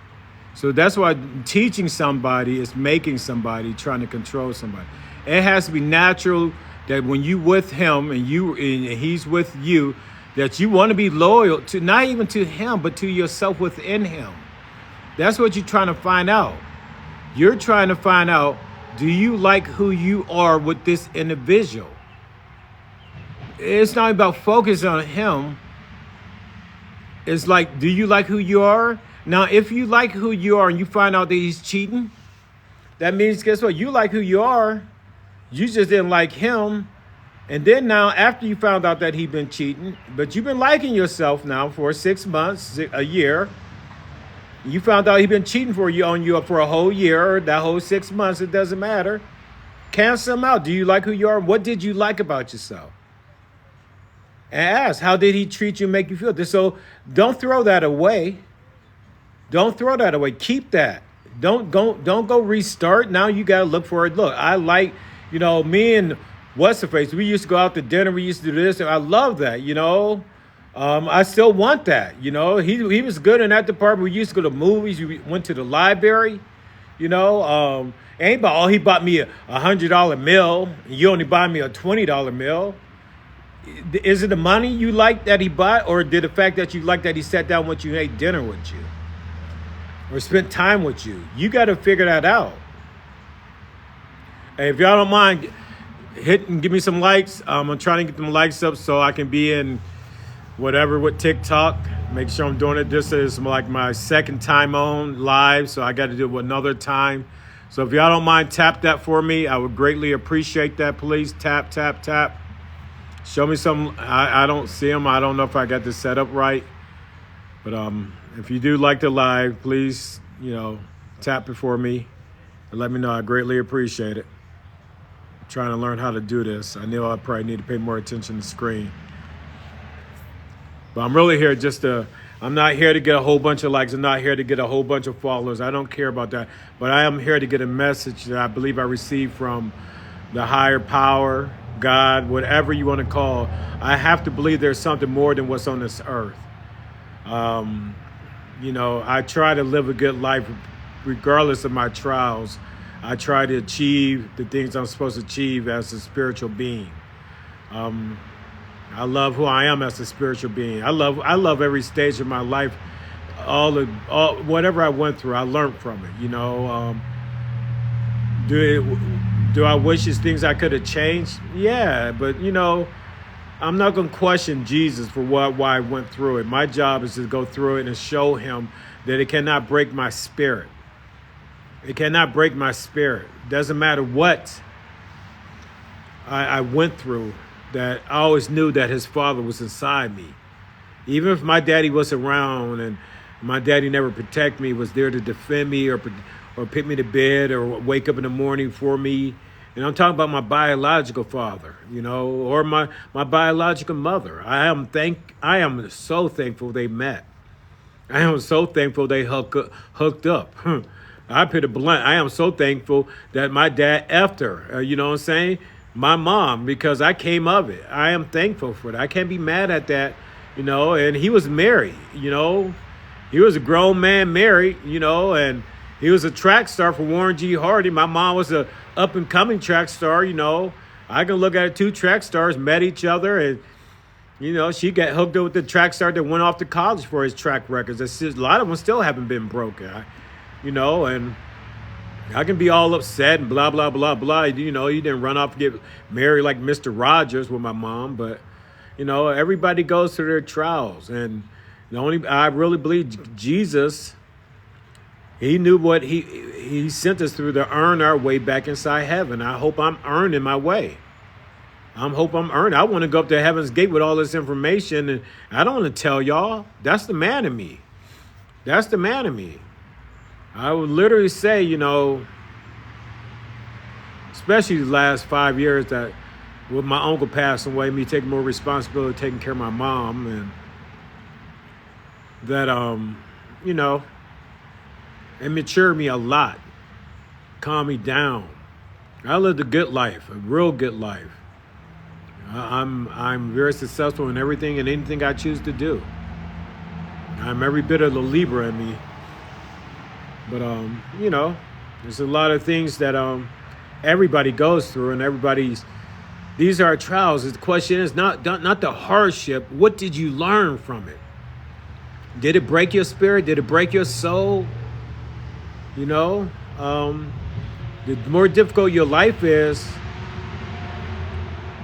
So that's why teaching somebody is making somebody, trying to control somebody. It has to be natural that when you with him and he's with you, that you want to be loyal to, not even to him, but to yourself within him. That's what you're trying to find out. You're trying to find out, do you like who you are with this individual? It's not about focus on him. It's like, do you like who you are? Now, if you like who you are and you find out that he's cheating, that means, guess what? You like who you are. You just didn't like him. And then now, after you found out that he'd been cheating, but you've been liking yourself now for 6 months, a year. You found out he'd been cheating on you for a whole year, that whole 6 months, it doesn't matter. Cancel him out. Do you like who you are? What did you like about yourself? And ask, how did he treat you and make you feel? So don't throw that away. Don't throw that away. Keep that. Don't go restart. Now you got to look for it. Look, I like, me and what's the face? We used to go out to dinner. We used to do this. And I love that, I still want that. He was good in that department. We used to go to movies. We went to the library, ain't about, he bought me a $100 meal. And you only buy me a $20 meal. Is it the money you like that he bought, or did the fact that you like that he sat down with you and ate dinner with you or spent time with you? You got to figure that out. Hey, if y'all don't mind, hit and give me some likes. I'm trying to get them likes up so I can be in whatever with TikTok. Make sure I'm doing it. This is like my second time on live, so I got to do it another time. So if y'all don't mind, tap that for me. I would greatly appreciate that. Please tap, tap, tap. Show me some. I don't see them. I don't know if I got this set up right. But if you do like the live, please, tap it for me and let me know. I greatly appreciate it. I'm trying to learn how to do this. I know I probably need to pay more attention to the screen. But I'm really here I'm not here to get a whole bunch of likes. I'm not here to get a whole bunch of followers. I don't care about that. But I am here to get a message that I believe I received from the higher power, God, whatever you want to call. I have to believe there's something more than what's on this earth. I try to live a good life regardless of my trials. I try to achieve the things I'm supposed to achieve as a spiritual being. I love who I am as a spiritual being. I love every stage of my life. All whatever I went through, I learned from it. Do I wish there's things I could have changed? Yeah, but I'm not going to question Jesus for why I went through it. My job is to go through it and show him that it cannot break my spirit. It cannot break my spirit. Doesn't matter what I went through, that I always knew that his father was inside me. Even if my daddy was around and my daddy never protected me, was there to defend me or pick me to bed or wake up in the morning for me. And I'm talking about my biological father, or my biological mother. I am so thankful they met. I am so thankful they hooked up. I put it blunt. I am so thankful that my dad effed her. You know what I'm saying? My mom, because I came of it. I am thankful for that. I can't be mad at that, and he was married, he was a grown man married, and he was a track star for Warren G. Harding. My mom was a up and coming track star, I can look at it, two track stars met each other and, she got hooked up with the track star that went off to college for his track records. A lot of them still haven't been broken, and I can be all upset and blah, blah, blah, blah. You didn't run off and get married like Mr. Rogers with my mom. But, everybody goes through their trials. And I really believe Jesus, he knew what he sent us through to earn our way back inside heaven. I hope I'm earning my way. I want to go up to heaven's gate with all this information. And I don't want to tell y'all. That's the man in me. I would literally say, especially the last 5 years that with my uncle passing away, me taking more responsibility, taking care of my mom, and that, it matured me a lot, calmed me down. I lived a good life, a real good life. I'm very successful in everything and anything I choose to do. I'm every bit of the Libra in me. But, there's a lot of things that everybody goes through, and these are trials. The question is not the hardship. What did you learn from it? Did it break your spirit? Did it break your soul? The more difficult your life is,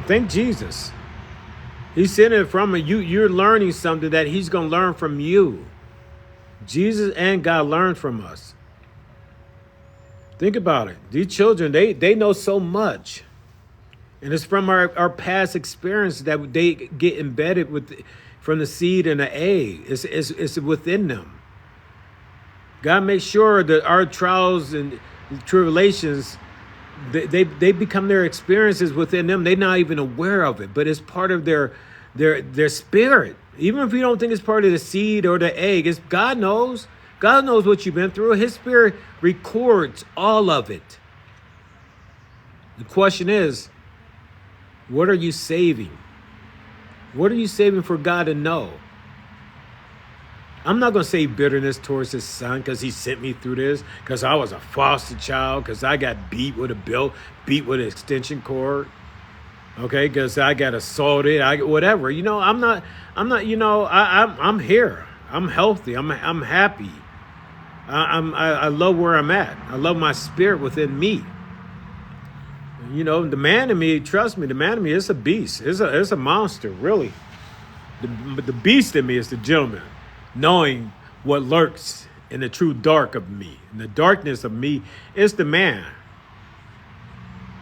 thank Jesus. He's sitting in front of you. You're learning something that he's going to learn from you. Jesus and God learned from us. Think about it. These children, they know so much. And it's from our past experience that they get embedded from the seed and the egg. It's within them. God makes sure that our trials and tribulations, they become their experiences within them. They're not even aware of it, but it's part of their spirit. Even if you don't think it's part of the seed or the egg, God knows. God knows what you've been through. His spirit records all of it. The question is, what are you saving? What are you saving for God to know? I'm not going to say bitterness towards his son because he sent me through this, because I was a foster child, because I got beat with a belt, beat with an extension cord. Okay, because I got assaulted, whatever. I'm here. I'm healthy. I'm happy. I love where I'm at. I love my spirit within me. The man in me, trust me, the man in me is a beast. It's a monster, really. The beast in me is the gentleman, knowing what lurks in the true dark of me. And the darkness of me is the man.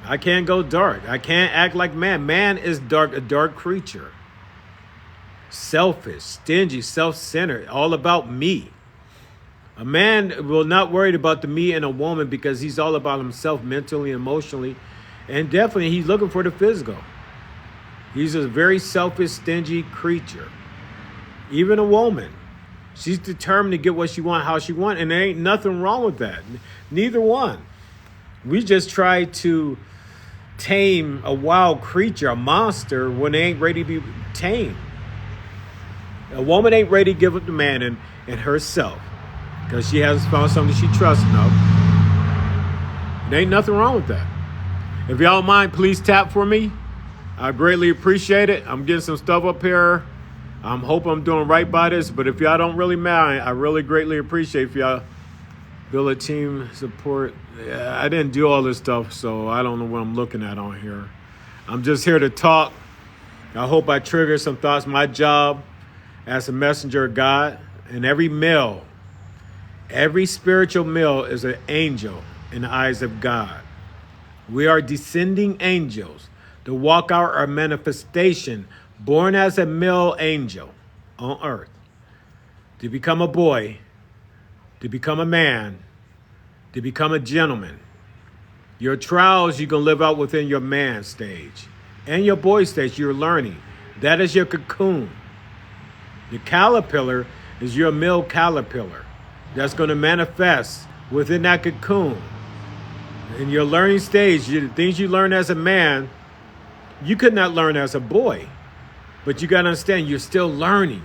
I can't go dark. I can't act like man. Man is dark, a dark creature. Selfish, stingy, self-centered, all about me. A man will not worry about the me in a woman because he's all about himself mentally, emotionally, and definitely he's looking for the physical. He's a very selfish, stingy creature. Even a woman. She's determined to get what she wants, how she wants, and there ain't nothing wrong with that. Neither one. We just try to tame a wild creature, a monster, when they ain't ready to be tamed. A woman ain't ready to give up the man and herself because she hasn't found something she trusts enough. There ain't nothing wrong with that. If y'all don't mind, please tap for me. I greatly appreciate it. I'm getting some stuff up here. I hope I'm doing right by this, but if y'all don't really mind, I really greatly appreciate if y'all build a team support. Yeah, I didn't do all this stuff, so I don't know what I'm looking at on here. I'm just here to talk. I hope I trigger some thoughts. My job as a messenger of God, and every male, every spiritual male is an angel in the eyes of God. We are descending angels to walk out our manifestation, born as a male angel on earth, to become a boy, to become a man, to become a gentleman. Your trials you can live out within your man stage and your boy stage. You're learning. That is your cocoon. The caterpillar is your male caterpillar that's going to manifest within that cocoon. In your learning stage, the things you learn as a man, you could not learn as a boy. But you got to understand, you're still learning.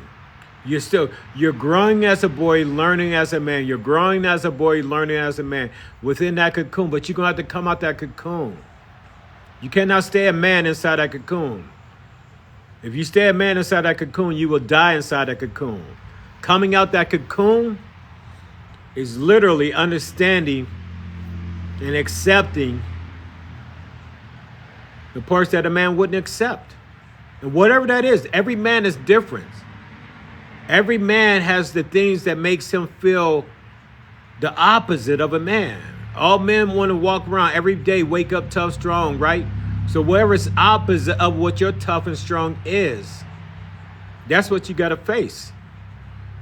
You're growing as a boy, learning as a man. You're growing as a boy, learning as a man within that cocoon. But you're going to have to come out that cocoon. You cannot stay a man inside that cocoon. If you stay a man inside that cocoon, you will die inside that cocoon. Coming out that cocoon is literally understanding and accepting the parts that a man wouldn't accept. And whatever that is, every man is different. Every man has the things that makes him feel the opposite of a man. All men want to walk around every day, wake up tough, strong, right? So whatever's opposite of what your tough and strong is, that's what you got to face.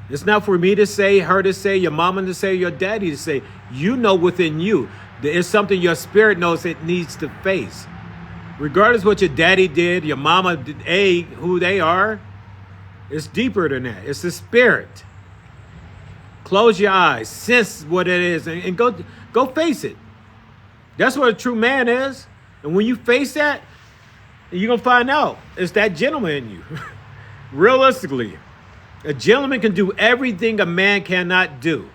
It's not for me to say, her to say, your mama to say, your daddy to say. You know within you, there is something your spirit knows it needs to face. Regardless what your daddy did, your mama did, who they are, it's deeper than that. It's the spirit. Close your eyes, sense what it is, and go face it. That's what a true man is. And when you face that, you're going to find out it's that gentleman in you. Realistically, a gentleman can do everything a man cannot do.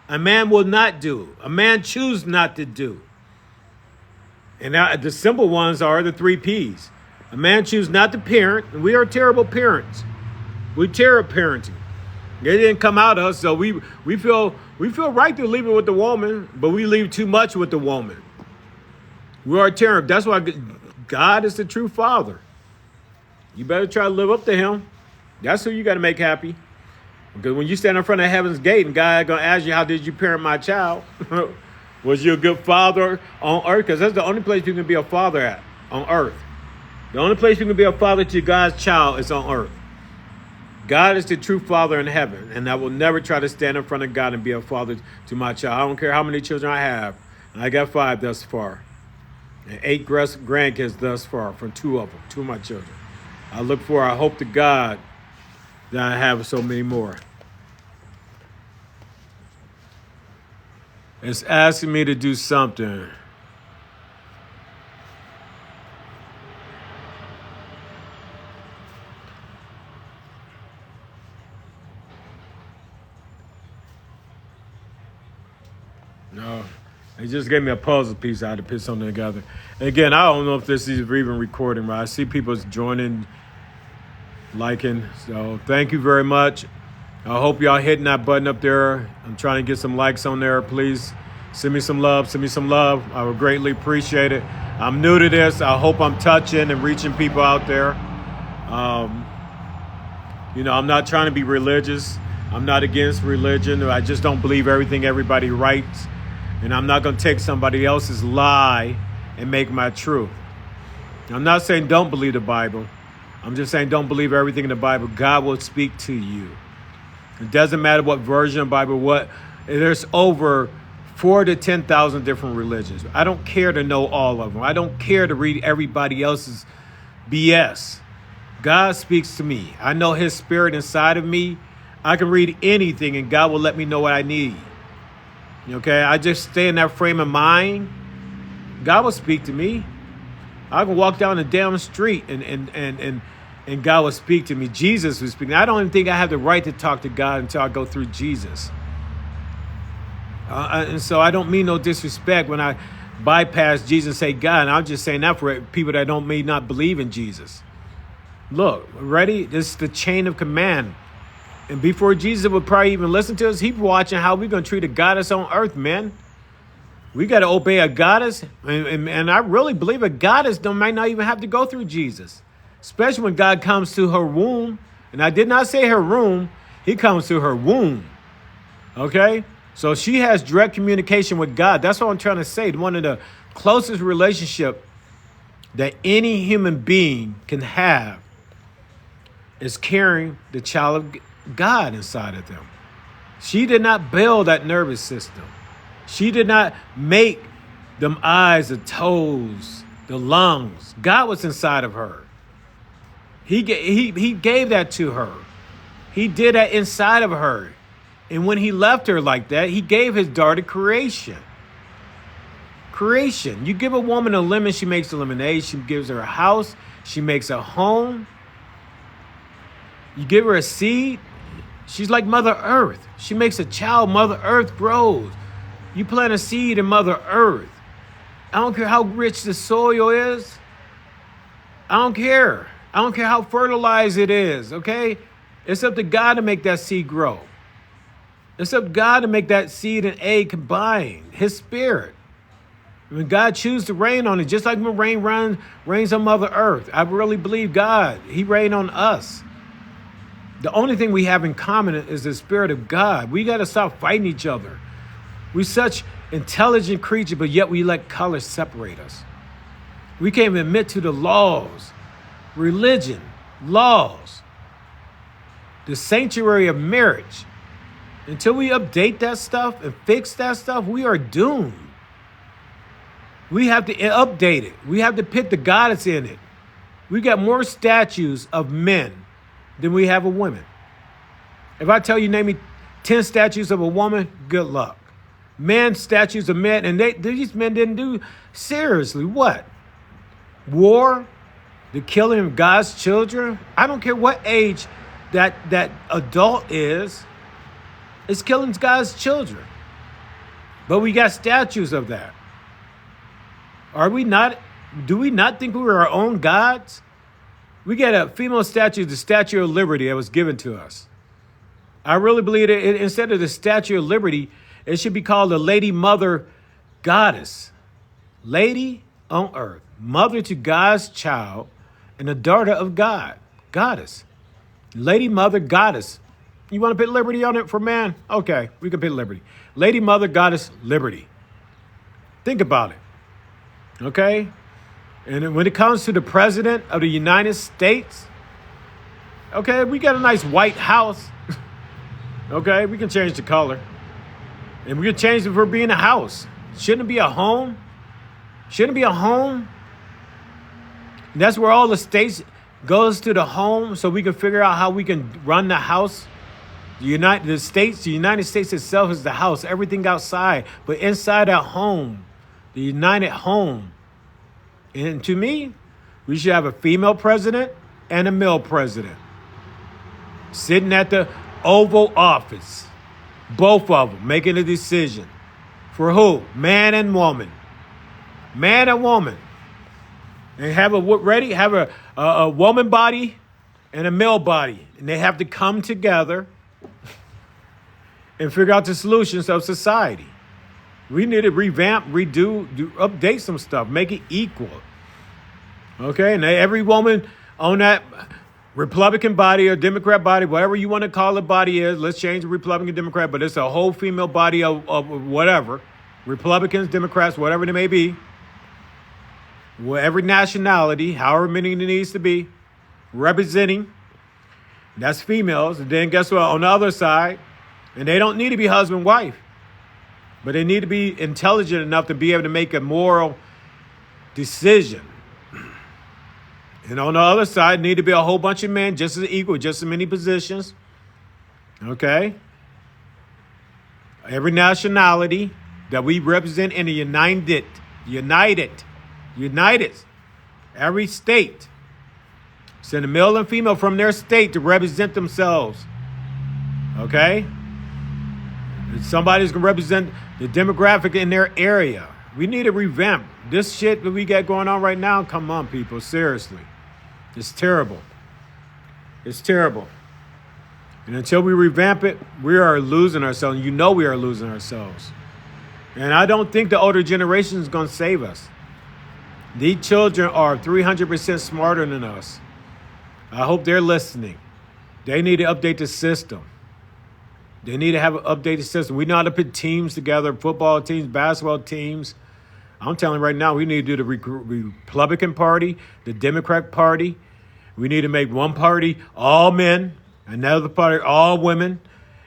A man will not do. A man chooses not to do. And now the simple ones are the 3 Ps. A man chooses not to parent, and we are terrible parents. We're terrible parenting. They didn't come out of us, so we feel right to leave it with the woman, but we leave too much with the woman. We are terrible. That's why God is the true father. You better try to live up to him. That's who you got to make happy. Because when you stand in front of heaven's gate and God going to ask you, how did you parent my child? Was you a good father on earth? Because that's the only place you can be a father at, on earth. The only place you can be a father to God's child is on earth. God is the true father in heaven, and I will never try to stand in front of God and be a father to my child. I don't care how many children I have. I got 5 thus far, and 8 grandkids thus far from 2 of them, 2 of my children. I hope to God that I have so many more. It's asking me to do something. No, it's just gave me a puzzle piece. I had to put something together. And again, I don't know if this is even recording, right? I see people joining, liking. So thank you very much. I hope y'all hitting that button up there. I'm trying to get some likes on there. Please send me some love. Send me some love. I would greatly appreciate it. I'm new to this. I hope I'm touching and reaching people out there. I'm not trying to be religious. I'm not against religion. I just don't believe everything everybody writes. And I'm not going to take somebody else's lie and make my truth. I'm not saying don't believe the Bible. I'm just saying don't believe everything in the Bible. God will speak to you. It doesn't matter what version of the Bible, there's over 4,000 to 10,000 different religions. I don't care to know all of them. I don't care to read everybody else's BS. God speaks to me. I know his spirit inside of me. I can read anything and God will let me know what I need. Okay, I just stay in that frame of mind. God will speak to me. I can walk down the damn street and God will speak to me. Jesus will speak. I don't even think I have the right to talk to God until I go through Jesus. And so I don't mean no disrespect when I bypass Jesus and say God. And I'm just saying that for people that may not believe in Jesus. Look, ready? This is the chain of command. And before Jesus would probably even listen to us, he's watching how we're going to treat a goddess on earth, man. We got to obey a goddess. And I really believe a goddess might not even have to go through Jesus. Especially when God comes to her womb. And I did not say her room. He comes to her womb. Okay? So she has direct communication with God. That's what I'm trying to say. One of the closest relationship that any human being can have is carrying the child of God inside of them. She did not build that nervous system. She did not make them eyes, the toes, the lungs. God was inside of her. He gave that to her. He did that inside of her. And when he left her like that, he gave his daughter creation. Creation. You give a woman a lemon, she makes a lemonade. She gives her a house. She makes a home. You give her a seed. She's like Mother Earth. She makes a child. Mother Earth grows. You plant a seed in Mother Earth. I don't care how rich the soil is. I don't care. I don't care how fertilized it is, okay? It's up to God to make that seed grow. It's up to God to make that seed and egg combine, his spirit. When God chooses to rain on it, just like when rain rains on Mother Earth, I really believe God, he rained on us. The only thing we have in common is the spirit of God. We got to stop fighting each other. We're such intelligent creatures, but yet we let color separate us. We can't even admit to the laws, religion, laws, the sanctuary of marriage. Until we update that stuff and fix that stuff, we are doomed. We have to update it. We have to put the goddess in it. We got more statues of men than we have of women. If I tell you, name me 10 statues of a woman, good luck. Men, statues of men, and these men didn't do seriously what? War, the killing of God's children. I don't care what age that adult is. It's killing God's children. But we got statues of that. Do we not think we were our own gods? We got a female statue, the Statue of Liberty that was given to us. I really believe that instead of the Statue of Liberty, it should be called the Lady Mother Goddess. Lady on earth, mother to God's child and a daughter of God. Goddess. Lady Mother Goddess. You want to put liberty on it for man? Okay, we can put liberty. Lady Mother Goddess Liberty. Think about it. Okay? And when it comes to the president of the United States, okay, we got a nice white house. Okay, we can change the color. And we can change it for being a house. Shouldn't it be a home? Shouldn't it be a home? And that's where all the states goes to the home so we can figure out how we can run the house. The United States itself is the house, everything outside. But inside that home, the united home. And to me, we should have a female president and a male president sitting at the Oval Office, both of them making a decision. For who? Man and woman. Man and woman. And have a woman body and a male body. And they have to come together and figure out the solutions of society. We need to revamp, update some stuff, make it equal. Okay, and every woman on that Republican body or Democrat body, whatever you want to call the body is, let's change the Republican Democrat, but it's a whole female body of whatever, Republicans, Democrats, whatever they may be, every nationality, however many there needs to be, representing, that's females. And then guess what, on the other side, and they don't need to be husband, wife, but they need to be intelligent enough to be able to make a moral decision. And on the other side, need to be a whole bunch of men, just as equal, just as many positions. Okay? Every nationality that we represent in the united, every state. Send a male and female from their state to represent themselves. Okay? And somebody's going to represent the demographic in their area. We need to revamp. This shit that we got going on right now, come on, people, seriously. It's terrible. It's terrible. And until we revamp it, we are losing ourselves. You know we are losing ourselves. And I don't think the older generation is going to save us. These children are 300% smarter than us. I hope they're listening. They need to update the system. They need to have an updated system. We know how to put teams together, football teams, basketball teams. I'm telling you right now, we need to do the Republican Party, the Democrat Party. We need to make one party all men, another party all women,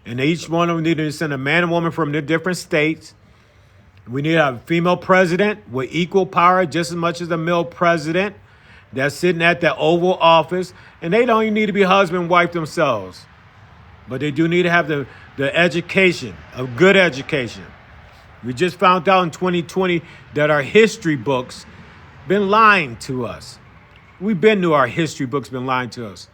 and each one of them need to send a man and woman from their different states. We need to have a female president with equal power, just as much as a male president that's sitting at the Oval Office, and they don't even need to be husband and wife themselves, but they do need to have the education, a good education. We just found out in 2020 that our history books been lying to us. We've been to our history books been lying to us.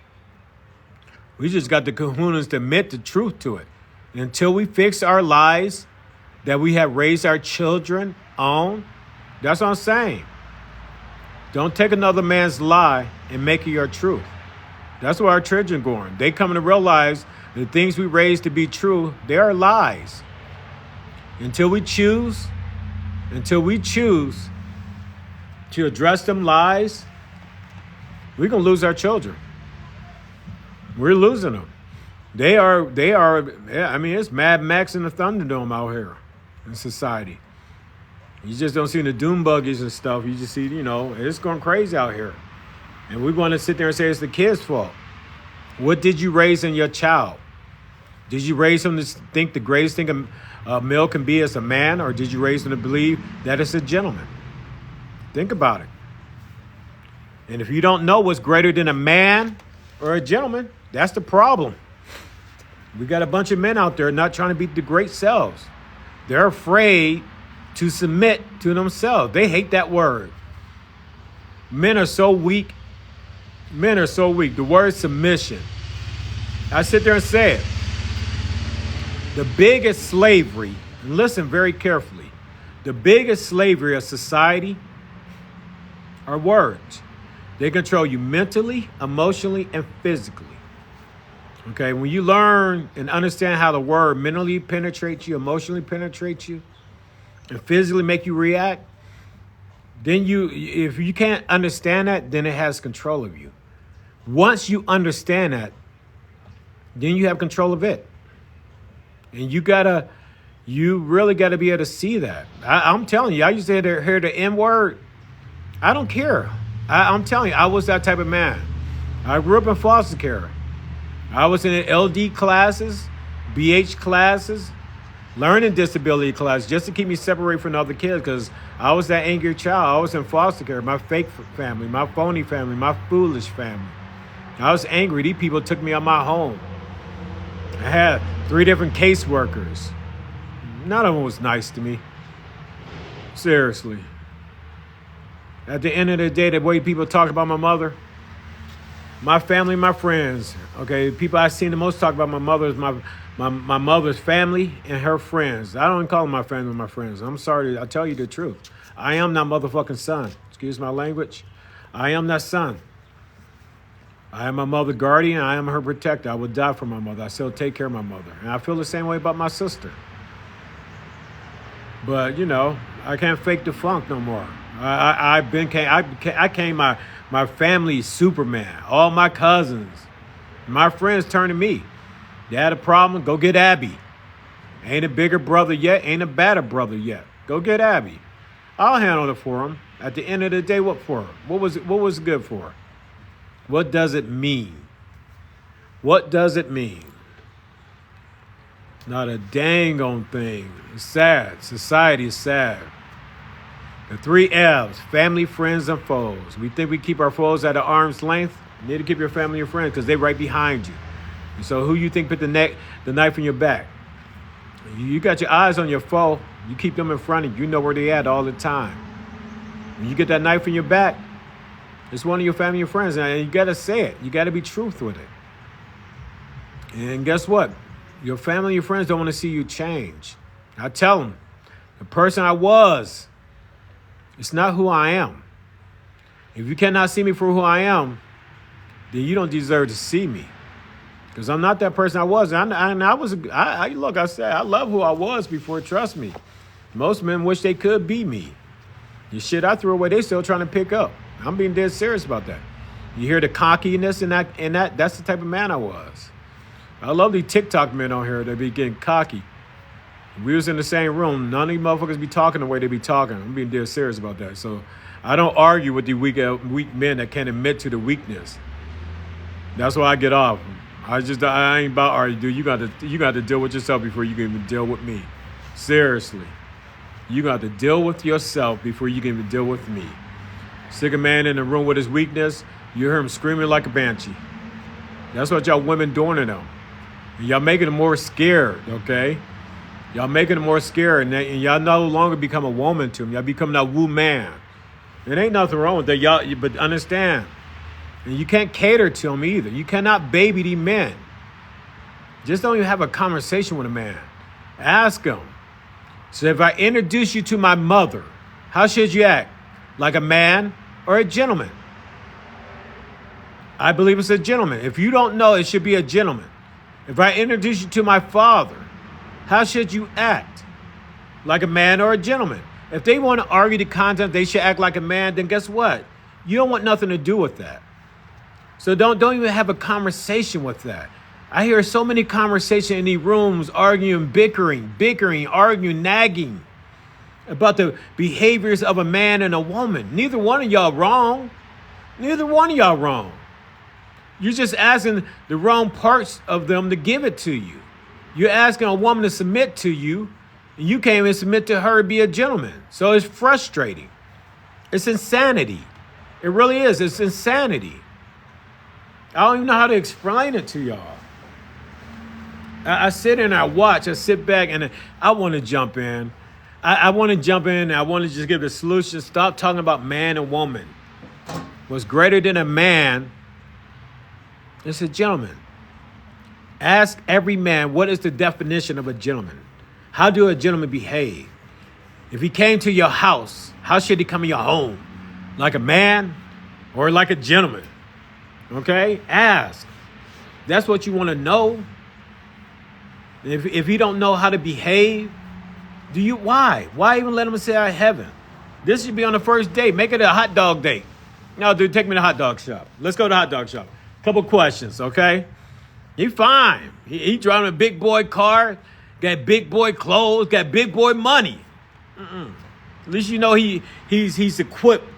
We just got the kahunas to admit the truth to it. And until we fix our lies that we have raised our children on, that's what I'm saying. Don't take another man's lie and make it your truth. That's where our children are going. They come to realize the things we raised to be true, they are lies. Until we choose to address them lies, we're going to lose our children. We're losing them. They are, I mean, it's Mad Max and the Thunderdome out here in society. You just don't see the doom buggies and stuff. You just see, it's going crazy out here. And we want to sit there and say it's the kid's fault. What did you raise in your child? Did you raise him to think the greatest thing a male can be as a man, or did you raise him to believe that it's a gentleman? Think about it. And if you don't know what's greater than a man or a gentleman, that's the problem. We got a bunch of men out there not trying to be the great selves. They're afraid to submit to themselves. They hate that word. Men are so weak. Men are so weak. The word submission. I sit there and say it. The biggest slavery, and listen very carefully, the biggest slavery of society are words. They control you mentally, emotionally, and physically. Okay, when you learn and understand how the word mentally penetrates you, emotionally penetrates you, and physically make you react, then if you can't understand that, then it has control of you. Once you understand that, then you have control of it. And you really got to be able to see that. I'm telling you, I used to hear the N word. I don't care. I'm telling you, I was that type of man. I grew up in foster care. I was in LD classes, BH classes, learning disability classes, just to keep me separated from other kids, because I was that angry child. I was in foster care, my fake family, my phony family, my foolish family. I was angry. These people took me out of my home. I had 3 different caseworkers. None of them was nice to me. Seriously. At the end of the day, the way people talk about my mother, my family, my friends, okay, people I seen the most talk about my mother is my mother's family and her friends. I don't call them my family, my friends. I'm sorry, I tell you the truth. I am that motherfucking son. Excuse my language. I am that son. I am my mother's guardian. I am her protector. I would die for my mother. I still take care of my mother. And I feel the same way about my sister. But, you know, I can't fake the funk no more. I came my family's Superman. All my cousins, my friends turned to me. They had a problem, go get Abby. Ain't a bigger brother yet, ain't a badder brother yet. Go get Abby. I'll handle it for him. At the end of the day, what for? What was it good for? What does it mean? What does it mean? Not a dang on thing. It's sad. Society is sad. The 3 F's, family, friends, and foes. We think we keep our foes at an arm's length. You need to keep your family and friends because they're right behind you. And so who you think put the knife in your back? You got your eyes on your foe. You keep them in front of you. You know where they at all the time. When you get that knife in your back, it's one of your family and friends. And you got to say it. You got to be truthful with it. And guess what? Your family and your friends don't want to see you change. I tell them, the person I was, it's not who I am. If you cannot see me for who I am, then you don't deserve to see me. Because I'm not that person I was. Look, I said, I love who I was before, trust me. Most men wish they could be me. The shit I threw away, they still trying to pick up. I'm being dead serious about that. You hear the cockiness and that's the type of man I was. I love these TikTok men on here that be getting cocky. If we was in the same room, none of these motherfuckers be talking the way they be talking. I'm being dead serious about that. So I don't argue with the weak men that can't admit to the weakness. That's why I get off. I ain't about arguing, dude. You got to deal with yourself before you can even deal with me. Seriously. You got to deal with yourself before you can even deal with me. Stick a man in the room with his weakness, you hear him screaming like a banshee. That's what y'all women doing to them. And y'all making them more scared, okay? Y'all making them more scared, and y'all no longer become a woman to them. Y'all become that woo man. There ain't nothing wrong with that, y'all. But understand, and you can't cater to them either. You cannot baby these men. Just don't even have a conversation with a man. Ask him. So if I introduce you to my mother, how should you act? Like a man or a gentleman? I believe it's a gentleman. If you don't know, it should be a gentleman. If I introduce you to my father, how should you act? Like a man or a gentleman? If they want to argue the content, they should act like a man, then guess what? You don't want nothing to do with that. So don't even have a conversation with that. I hear so many conversations in these rooms, arguing, bickering, arguing, nagging about the behaviors of a man and a woman. Neither one of y'all wrong. Neither one of y'all wrong. You're just asking the wrong parts of them to give it to you. You're asking a woman to submit to you, and you can't even submit to her to be a gentleman. So it's frustrating. It's insanity. It really is. It's insanity. I don't even know how to explain it to y'all. I sit and I watch. I sit back and I want to jump in. I want to jump in. I want to just give the solution. Stop talking about man and woman. What's greater than a man is a gentleman. Ask every man, what is the definition of a gentleman? How do a gentleman behave? If he came to your house, how should he come in your home? Like a man or like a gentleman? Okay? Ask. That's what you want to know. If you don't know how to behave, why? Why even let him say I haven't? This should be on the first date. Make it a hot dog date. No, dude, take me to the hot dog shop. Let's go to the hot dog shop. Couple questions, okay? He fine. He driving a big boy car, got big boy clothes, got big boy money. At least you know he's equipped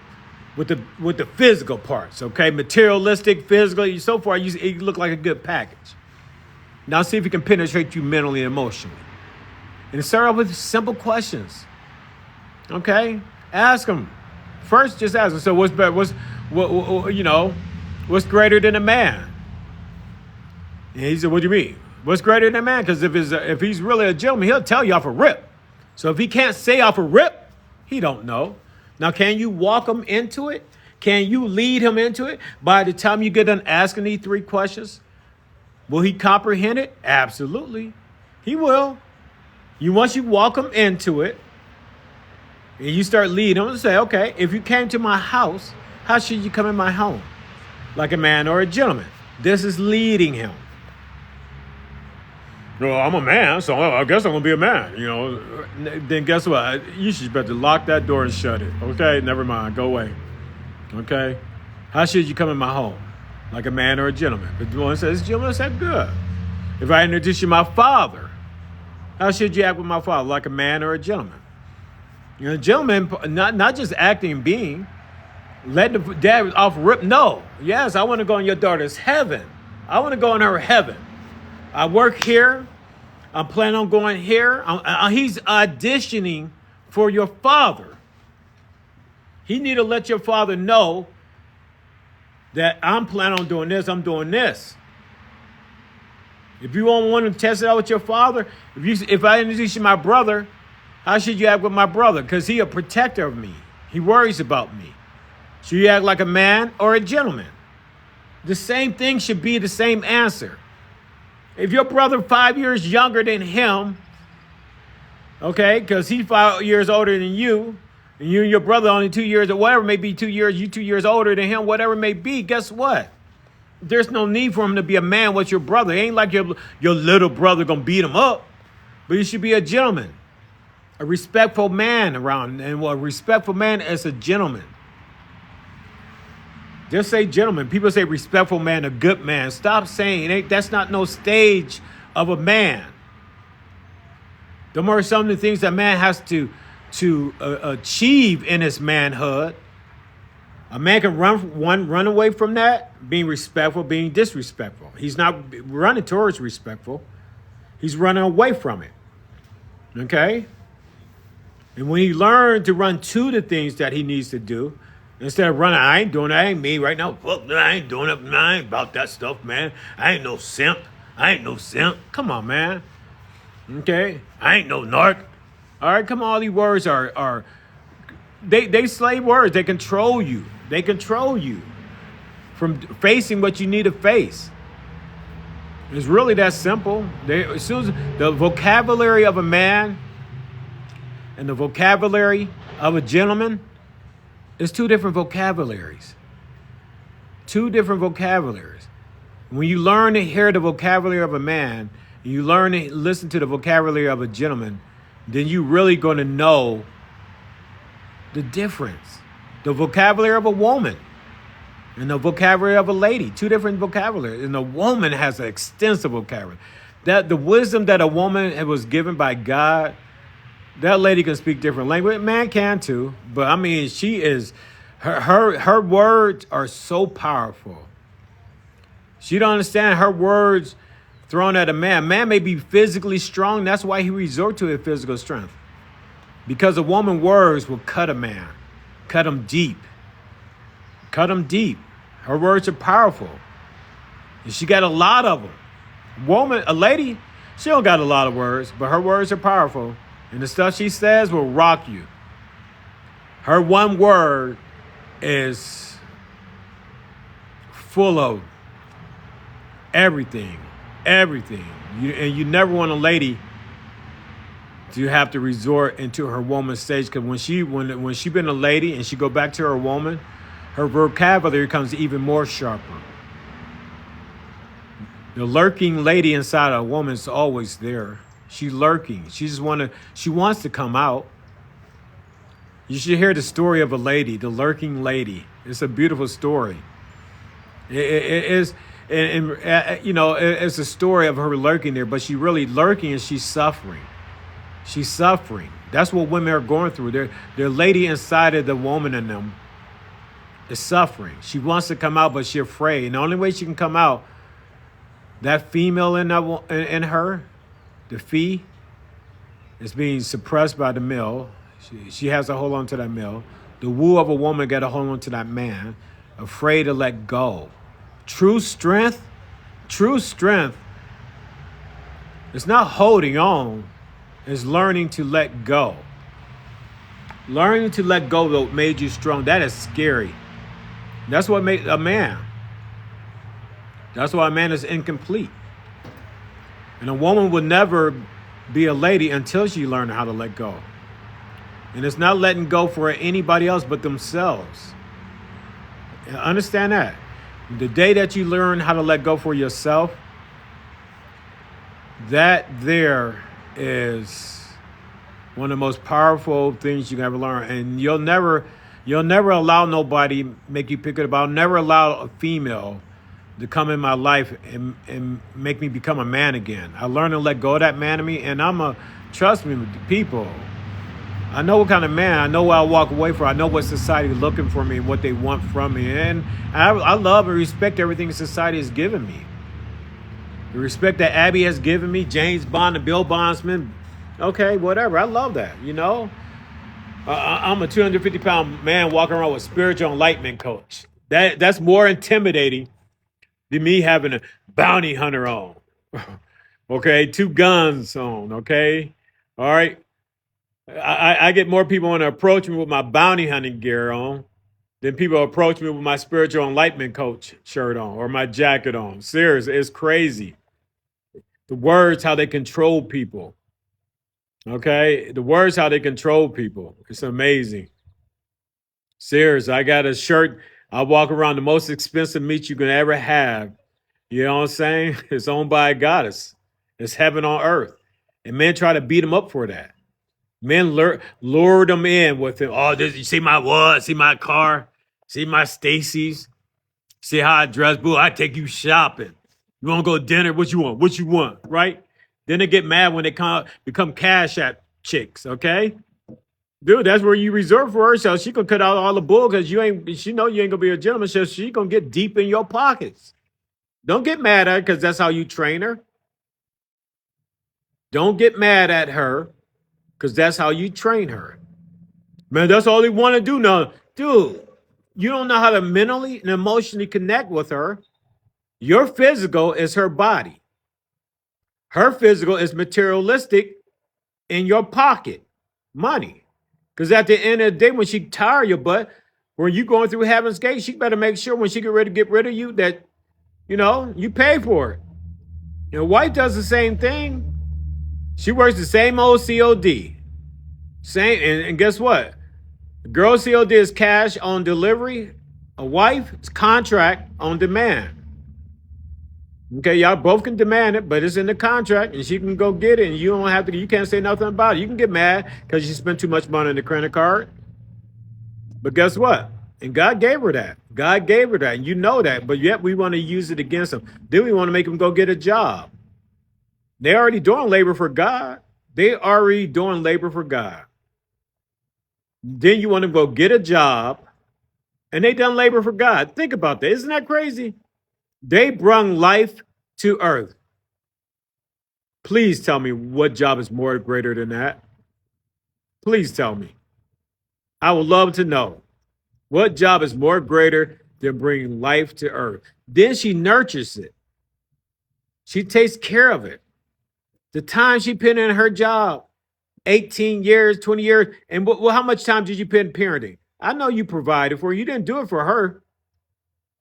with the physical parts, okay? Materialistic, physical, so far he look like a good package. Now see if he can penetrate you mentally and emotionally. And start off with simple questions, okay? Ask him. First, just ask him, so what's better? What's greater than a man? And he said, what do you mean? What's greater than a man? Because if he's really a gentleman, he'll tell you off a rip. So if he can't say off a rip, he don't know. Now, can you walk him into it? Can you lead him into it? By the time you get done asking these 3 questions, will he comprehend it? Absolutely. He will. Once you walk him into it, and you start leading him and say, okay, if you came to my house, how should you come in my home? Like a man or a gentleman. This is leading him. Well, I'm a man, so I guess I'm going to be a man, you know. Then guess what? You should better lock that door and shut it. Okay, never mind. Go away. Okay? How should you come in my home? Like a man or a gentleman? But the one says, gentleman, said good. If I introduce you to my father, how should you act with my father? Like a man or a gentleman? You know, gentlemen, not just acting and being, letting the dad off rip. No. Yes, I want to go in your daughter's heaven. I want to go in her heaven. I work here. I'm planning on going here. He's auditioning for your father. He need to let your father know that I'm planning on doing this. I'm doing this. If you don't want to test it out with your father, if I introduce you to my brother, how should you act with my brother? Because he a protector of me. He worries about me. Should you act like a man or a gentleman? The same thing should be the same answer. If your brother 5 years younger than him, okay, because he's 5 years older than you, and you and your brother only 2 years or whatever, maybe 2 years, you 2 years older than him, whatever it may be, guess what? There's no need for him to be a man with your brother. It ain't like your little brother gonna beat him up, but he should be a gentleman, a respectful man around, and a respectful man is a gentleman. Just say gentleman. People say respectful man, a good man. Stop saying that's not no stage of a man. Them are some of the things that man has to achieve in his manhood. A man can run away from that, being respectful, being disrespectful. He's not running towards respectful. He's running away from it. Okay? And when he learns to run to the things that he needs to do, instead of running, I ain't doing that, ain't me right now. Fuck, I ain't doing it. I ain't about that stuff, man. I ain't no simp. Come on, man. Okay? I ain't no narc. All right, come on. All these words are they slave words. They control you. They control you from facing what you need to face. It's really that simple. As soon as the vocabulary of a man and the vocabulary of a gentleman, it's two different vocabularies. Two different vocabularies. When you learn to hear the vocabulary of a man, and you learn to listen to the vocabulary of a gentleman, then you're really going to know the difference. The vocabulary of a woman and the vocabulary of a lady. Two different vocabularies. And a woman has an extensive vocabulary. That the wisdom that a woman was given by God, that lady can speak different language. Man can too. But I mean, she is, her words are so powerful. She don't understand her words thrown at a man. Man may be physically strong. That's why he resort to his physical strength. Because a woman's words will cut a man. Cut him deep. Cut him deep. Her words are powerful. And she got a lot of them. A lady, she don't got a lot of words, but her words are powerful. And the stuff she says will rock you. Her one word is full of everything. Everything. And you never want a lady to have to resort into her woman stage, because when she been a lady and she go back to her woman, her vocabulary becomes even more sharper. The lurking lady inside a woman is always there. She's lurking. She wants to come out. You should hear the story of a lady, the lurking lady. It's a beautiful story. It is, and you know, it's a story of her lurking there, but she really lurking and she's suffering. She's suffering. That's what women are going through. Their lady inside of the woman in them is suffering. She wants to come out, but she's afraid. And the only way she can come out, that female in her, the fee, is being suppressed by the male. She has to hold on to that male. The woo of a woman got to hold on to that man, afraid to let go. True strength, it's not holding on. Is learning to let go. Learning to let go that made you strong. That is scary. That's what made a man. That's why a man is incomplete. And a woman would never be a lady until she learned how to let go. And it's not letting go for anybody else but themselves. Understand that. The day that you learn how to let go for yourself, that there is one of the most powerful things you can ever learn. And you'll never allow nobody make you pick it up. I'll never allow a female to come in my life and make me become a man again. I learned to let go of that man in me, and trust me, people, I know what kind of man, I know what I'll walk away from. I know what society is looking for me and what they want from me. And I love and respect everything society has given me. The respect that Abby has given me, James Bond and Bill Bondsman, okay, whatever. I love that, you know. I'm a 250-pound man walking around with spiritual enlightenment coach. That's more intimidating than me having a bounty hunter on. Okay, 2 guns on, okay? All right. I get more people want to approach me with my bounty hunting gear on than people approach me with my spiritual enlightenment coach shirt on or my jacket on. Seriously, it's crazy. The words, how they control people. Okay? The words, how they control people. It's amazing. Seriously, I got a shirt. I walk around the most expensive meat you can ever have. You know what I'm saying? It's owned by a goddess. It's heaven on earth. And men try to beat them up for that. Men lure them in with it. Oh, you see my what? See my car? See my Stacy's? See how I dress? Boo, I take you shopping. You want to go to dinner? What you want? What you want? Right? Then they get mad when they become cash app chicks, okay? Dude, that's where you reserve for her. So she gonna cut out all the bull because she know you ain't gonna be a gentleman. So she gonna get deep in your pockets. Don't get mad at her because that's how you train her. Don't get mad at her because that's how you train her. Man, that's all they want to do now. Dude, you don't know how to mentally and emotionally connect with her. Your physical is her body. Her physical is materialistic in your pocket, money. Because at the end of the day, when she tire your butt, when you going through Heaven's Gate, she better make sure when she get rid of you that, you know, you pay for it. And a wife does the same thing. She works the same old COD. And guess what? The girl COD is cash on delivery. A wife is contract on demand. Okay, y'all both can demand it, but it's in the contract, and she can go get it, and you don't have to. You can't say nothing about it. You can get mad because you spent too much money on the credit card. But guess what? And God gave her that. God gave her that, and you know that. But yet we want to use it against them. Then we want to make them go get a job. They're already doing labor for God. They already doing labor for God. Then you want to go get a job, and they done labor for God. Think about that. Isn't that crazy? They brung life to earth. Please tell me what job is more greater than that. Please tell me. I would love to know. What job is more greater than bringing life to earth? Then she nurtures it. She takes care of it. The time she put in her job, 18 years, 20 years, and how much time did you put in parenting? I know you provided for her. You didn't do it for her.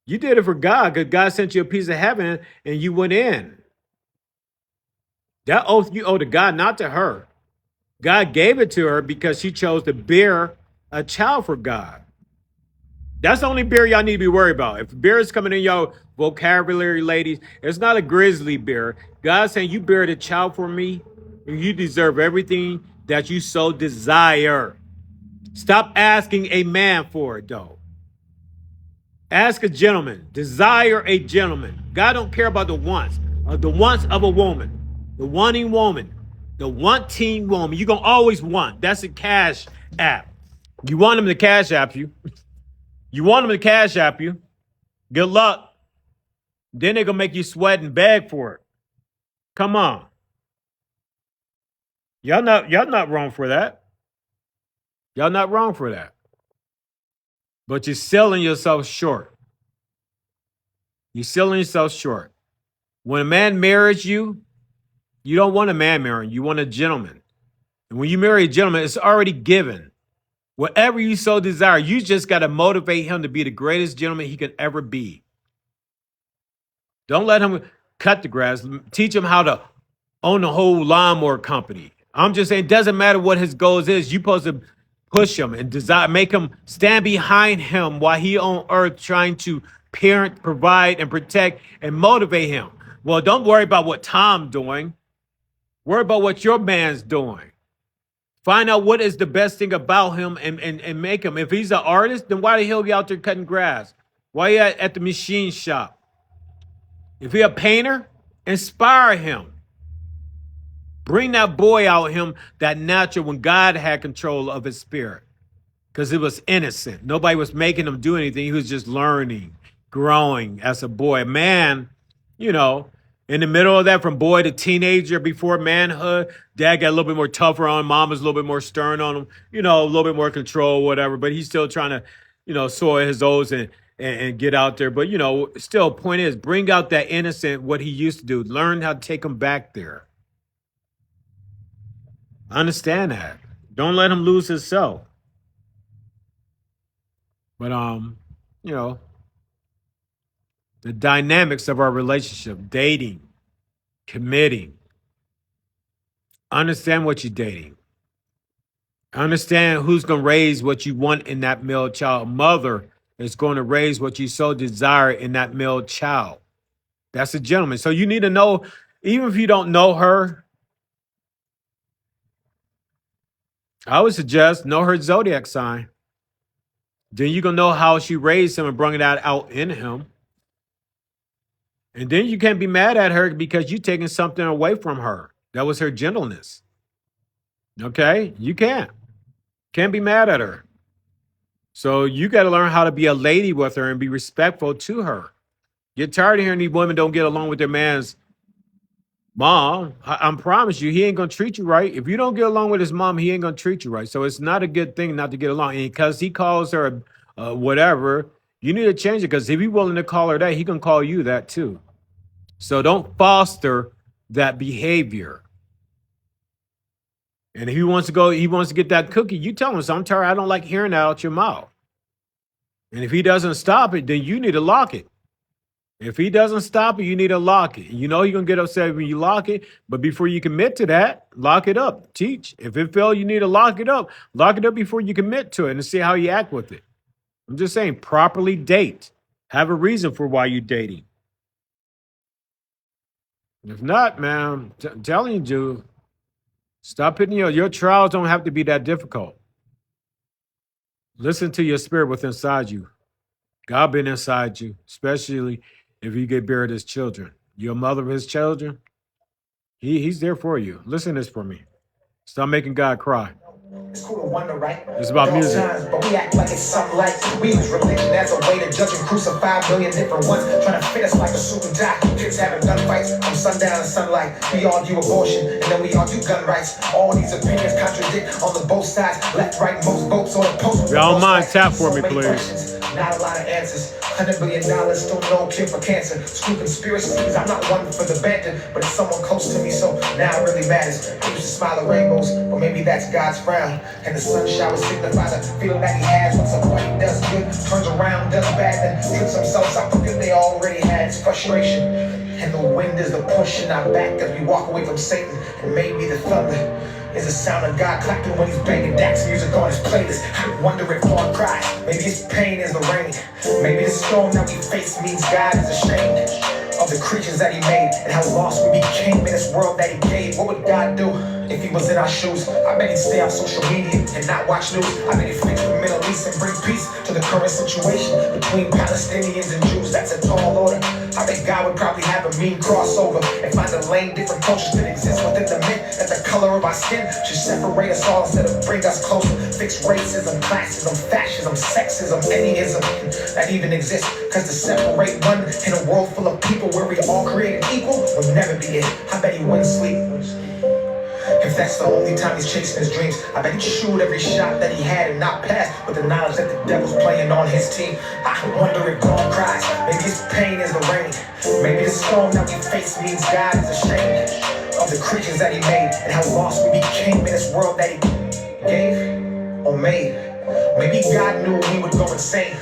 You did it for God because God sent you a piece of heaven and you went in. That oath you owe to God, not to her. God gave it to her because she chose to bear a child for God. That's the only bear y'all need to be worried about. If bear is coming in your vocabulary, ladies, it's not a grizzly bear. God's saying you bear the child for me and you deserve everything that you so desire. Stop asking a man for it, though. Ask a gentleman. Desire a gentleman. God don't care about the wants of a woman. The wanting woman. The wanting woman. You're going to always want. That's a cash app. You want them to cash app you. You want them to cash app you. Good luck. Then they're going to make you sweat and beg for it. Come on. Y'all not wrong for that. Y'all not wrong for that. But you're selling yourself short. You're selling yourself short. When a man marries you, you don't want a man marrying you. You want a gentleman. And when you marry a gentleman, it's already given. Whatever you so desire, you just got to motivate him to be the greatest gentleman he could ever be. Don't let him cut the grass. Teach him how to own the whole lawnmower company. I'm just saying, it doesn't matter what his goals is. You're supposed to push him and desire, make him stand behind him while he on earth trying to parent, provide, and protect and motivate him. Well, don't worry about what Tom's doing. Worry about what your man's doing. Find out what is the best thing about him and make him. If he's an artist, then why the hell he out there cutting grass? Why he at the machine shop? If he a painter, inspire him. Bring that boy out him, that natural, when God had control of his spirit. Because it was innocent. Nobody was making him do anything. He was just learning, growing as a boy. A man, you know, in the middle of that, from boy to teenager, before manhood, dad got a little bit more tougher on him. Mom was a little bit more stern on him, you know, a little bit more control, whatever. But he's still trying to, you know, soil his oats and get out there. But, you know, still, point is, bring out that innocent, what he used to do. Learn how to take him back there. Understand that. Don't let him lose himself. But, you know, the dynamics of our relationship, dating, committing. Understand what you're dating. Understand who's going to raise what you want in that male child. Mother is going to raise what you so desire in that male child. That's a gentleman. So you need to know, even if you don't know her, I would suggest know her zodiac sign. Then you're going to know how she raised him and bring that out in him. And then you can't be mad at her because you're taking something away from her. That was her gentleness. Okay? You can't. Can't be mad at her. So you got to learn how to be a lady with her and be respectful to her. Get tired of hearing these women don't get along with their man's mom. I promise you, he ain't going to treat you right. If you don't get along with his mom, he ain't going to treat you right. So it's not a good thing not to get along. And because he calls her whatever, you need to change it. Because if he's willing to call her that, he can call you that too. So don't foster that behavior. And if he wants to get that cookie, you tell him, so I'm tired, I don't like hearing that out your mouth. And if he doesn't stop it, then you need to lock it. If he doesn't stop it, you need to lock it. You know you're going to get upset when you lock it, but before you commit to that, lock it up. Teach. If it fails, you need to lock it up. Lock it up before you commit to it and see how you act with it. I'm just saying, properly date. Have a reason for why you're dating. If not, man, I'm telling you, Jude, stop hitting your trials don't have to be that difficult. Listen to your spirit within inside you. God been inside you, especially if you get buried as children. You're a mother of his children. He's there for you. Listen to this for me. Stop making God cry. It's cool to wonder, right? It's about music. Times, but we act like it's something like we use religion as a way to judge and crucify a million different ones, trying to fit us like a suit and tie. Kids having gunfights from sundown to sunlight. We argue abortion and then we argue gun rights. All these opinions contradict on the both sides. Left, right, most votes on the post. Y'all mind tap for me, please. Not a lot of answers. $100 billion, still no cure for cancer. Screw conspiracies, I'm not one for the banter, but it's someone close to me, so now it really matters. He used to smile at rainbows, but maybe that's God's frown. And the sun shower signifies a feeling that he has when somebody does good, turns around, does bad, then trips themselves out the good they already had. It's frustration, and the wind is the push in our back as we walk away from Satan, and maybe the thunder is the sound of God clapping when he's banging Dax music on his playlist. I wonder if God cries. Maybe his pain is the rain. Maybe the storm that we face means God is ashamed of the creatures that he made and how lost we became in this world that he gave. What would God do if he was in our shoes? I bet he'd stay off social media and not watch news. I bet he'd fix the Middle East and bring peace to the current situation between Palestinians and Jews. That's a tall order. I bet God would probably have a mean crossover and find a lane different cultures could exist within the myth that the color of our skin should separate us all instead of bring us closer. Fix racism, classism, fascism, sexism, anyism that even exists. Cause to separate one in a world full of people where we all created equal will never be it. I bet he wouldn't sleep. If that's the only time he's chasing his dreams, I bet he'd shoot every shot that he had and not pass with the knowledge that the devil's playing on his team. I wonder if God cries. Maybe his pain is the rain. Maybe the storm that we face means God is ashamed of the creatures that he made and how lost we became in this world that he gave or made. Maybe God knew we would go insane.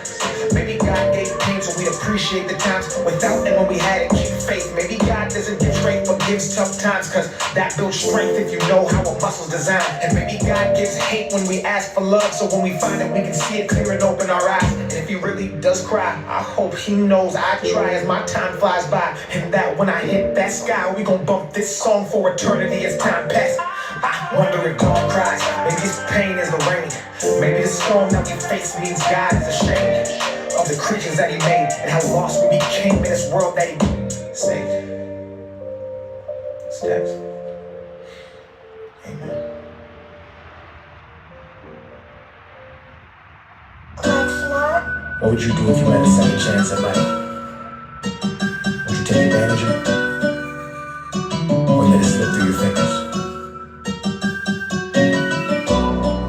Maybe God gave pain so we'd appreciate the times without, and when we had it, keep faith. Maybe God doesn't give straight but gives tough times, cause That builds strength if you know how a muscle's designed. And maybe God gives hate when we ask for love, so when we find it, we can see it clear and open our eyes. And if he really does cry, I hope he knows I try as my time flies by. And that when I hit that sky, we gon' bump this song for eternity as time passes. I wonder if God cries. Maybe his pain is the rain. Maybe the storm that we face means God is ashamed of the creatures that he made and how lost we became in this world that he saved. Steps. Amen. What would you do if you had a second chance at life? Would you take advantage of it? Or let it slip through your fingers?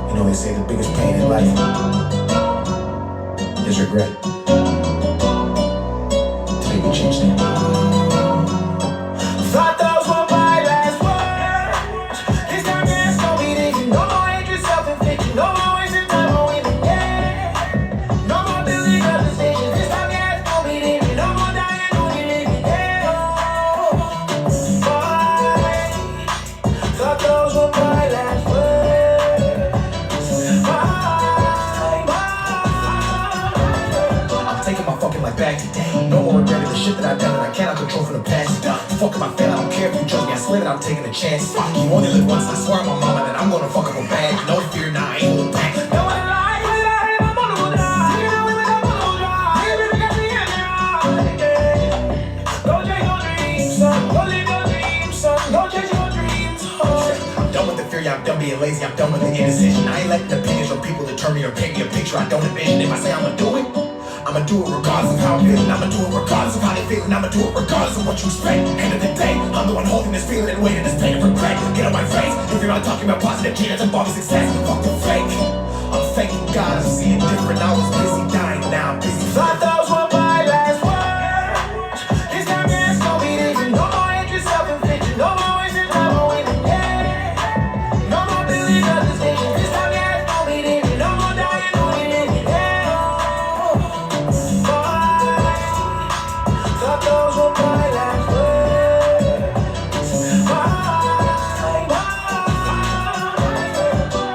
You know, they say the biggest pain in life is regret. Today we change that. Thought those were my last words. This time there's no beating. No more hatred, self-inflicted. No more wasting time on winning. Yeah. No more building up decisions. This time there's no beating. No more dying on you living. Yeah. Thought those were my last words. I'm taking my fucking life back today. No more regretting the shit that I've done and I cannot control from the past. Fuck if I fail, I don't care if you judge me, I swear that I'm taking a chance. Fuck, you only live once, I swear on my mama that I'm gonna fuck up a bag. No fear, nah, I ain't look back. No one alive, I'm gonna go die. Go chase your dreams, son. Go live your dreams, son. Go chase your dreams, I'm done with the fear, yeah, I'm done being lazy, I'm done with the indecision. I ain't letting opinions from people determine or paint me a picture I don't envision. If I say I'ma do it, I'ma do it regardless of how I'm feeling. I'ma do it regardless of how they feeling. I'ma do it regardless of what you expect. End of the day, I'm the one holding this feeling and waiting this pain and regret. Get on my face if you're not talking about positive change and body success. Fuck the fake. I'm faking God, I'm seeing different. I was busy dying, now I'm busy. Thought those were my last words. This time there's no beating. No more hatred, self-inflicted. No more wasting time on winning. Yeah. No more building up decisions. This time there's no beating. No more dying on you living. Yeah. Thought those were my last words.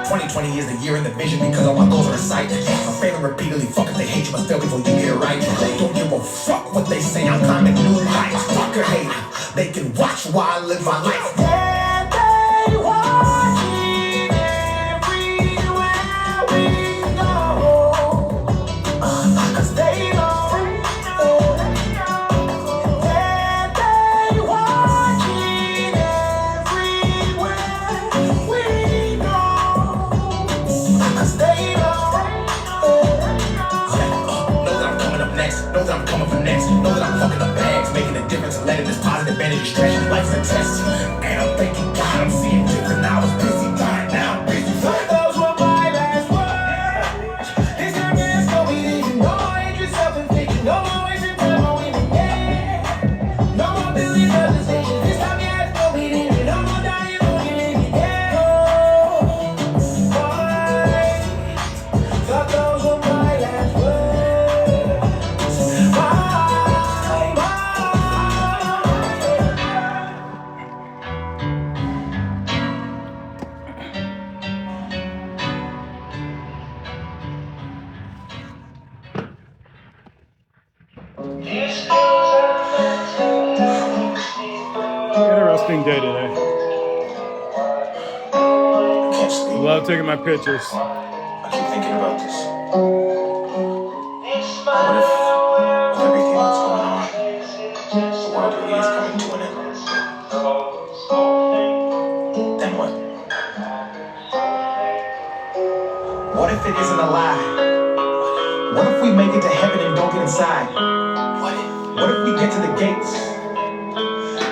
2020 is the year in the vision because all my goals are in sight. I'm failing repeatedly, fuck if they hate you must fail before you get it right. They don't give a fuck what they say, I'm climbing new heights. Fuck or hate, they can watch while I live my life. Yeah, they watching everywhere we go. 'Cause they know. Know that I'm coming for next. Know that I'm fucking up bags, making a difference and letting this positive energy stretch. Life's a test, and I'm thanking God I'm seeing different. I was busy dying, now I'm busy. Those were my last words. This time there's no beating. No more hatred, self-inflicted. No more wasting time on winning. Yeah. No more building up decisions. This time there's no beating. No more dying on you living. Yeah. Thought those were my last words. Interesting day today. Can't sleep. I love taking my pictures. I keep thinking about this. What if with everything that's going on, the world really is coming to an end? Then what? What if it isn't a lie? What if we make it to heaven and don't get inside? What if we get to the gates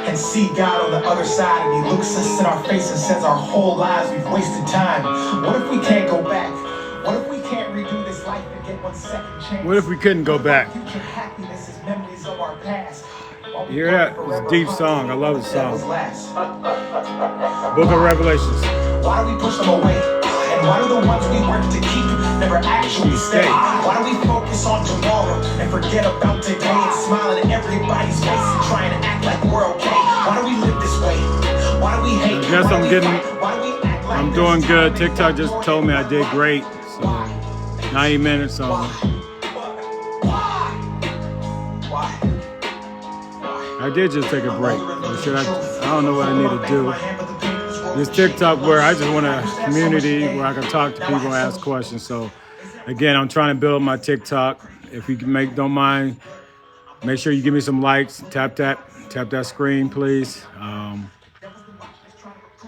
and see God on the other side and he looks us in our face and says our whole lives we've wasted time? What if we can't go back? What if we can't redo this life and get one second chance? What if we couldn't go back? Future happiness is memories of our past. You hear that? It's a deep song. I love the song. Book of Revelations. Why do we push them away? And why do the ones we work to keep never actually stay? Why do we focus on tomorrow and forget about today and smiling at everybody's face and trying to act like we're okay? Why do we live this way? Why do we hate guess I'm doing good. TikTok just told me I did great. So 90 minutes on. I did just take a break. Or should I don't know what I need to do. This TikTok where I just want a community where I can talk to people and ask questions. So again, I'm trying to build my TikTok. If you can don't mind, make sure you give me some likes. Tap that screen, please.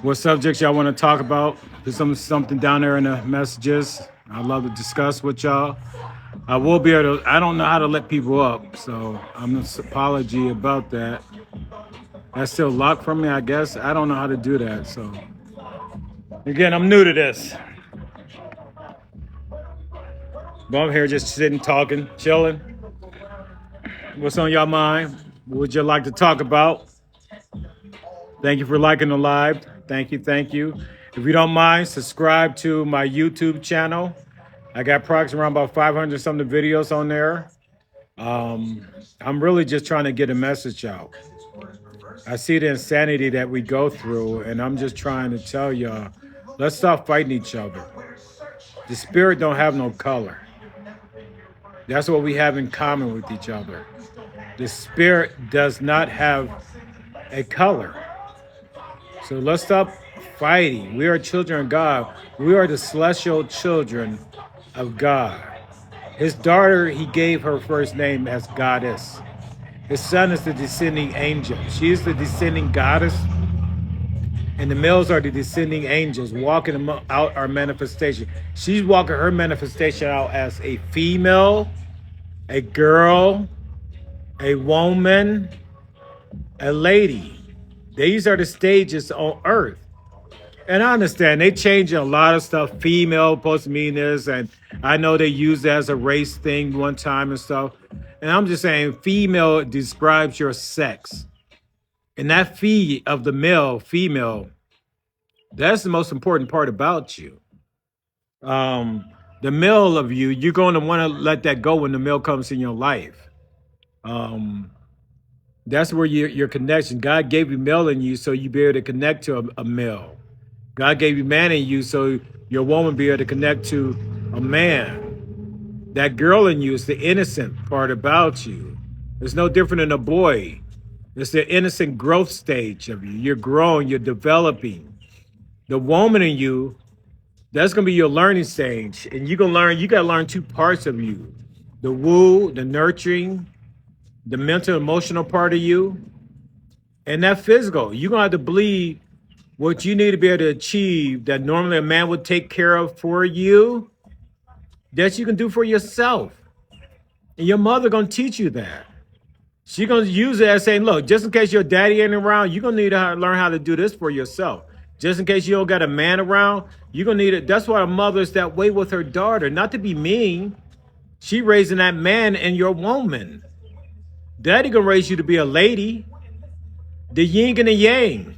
What subjects y'all want to talk about? There's something down there in the messages. I'd love to discuss with y'all. I will be able to, I don't know how to let people up, so I'm an apology about that. That's still locked from me, I guess. I don't know how to do that, so. Again, I'm new to this. But I'm here just sitting, talking, chilling. What's on y'all mind? What would you like to talk about? Thank you for liking the live. Thank you. If you don't mind, subscribe to my YouTube channel. I got approximately around about 500 something videos on there. I'm really just trying to get a message out. I see the insanity that we go through, and I'm just trying to tell y'all, let's stop fighting each other. The spirit don't have no color. That's what we have in common with each other. The spirit does not have a color. So let's stop fighting. We are children of God. We are the celestial children of God. His daughter, he gave her first name as goddess. His son is the descending angel. She is the descending goddess. And the males are the descending angels walking out our manifestation. She's walking her manifestation out as a female, a girl, a woman, a lady. These are the stages on earth. And I understand they change a lot of stuff. Female supposed to mean this, and I know they used it as a race thing one time and stuff. And I'm just saying female describes your sex. And that fee of the male, female, that's the most important part about you. The male of you, you're going to want to let that go when the male comes in your life. That's where your connection. God gave you male in you so you be able to connect to a male. God gave you man in you so your woman be able to connect to a man. That girl in you is the innocent part about you. It's no different than a boy. It's the innocent growth stage of you. You're growing, you're developing. The woman in you, that's going to be your learning stage. And you're going to learn, you got to learn two parts of you. The woo, the nurturing, the mental, emotional part of you, and that physical. You're going to have to believe what you need to be able to achieve that normally a man would take care of for you, that you can do for yourself. And your mother going to teach you that. She's going to use it as saying, look, just in case your daddy ain't around, you're going to need to learn how to do this for yourself. Just in case you don't got a man around, you're going to need it. That's why a mother's that way with her daughter, not to be mean. She raising that man and your woman. Daddy gonna raise you to be a lady, the yin and the yang.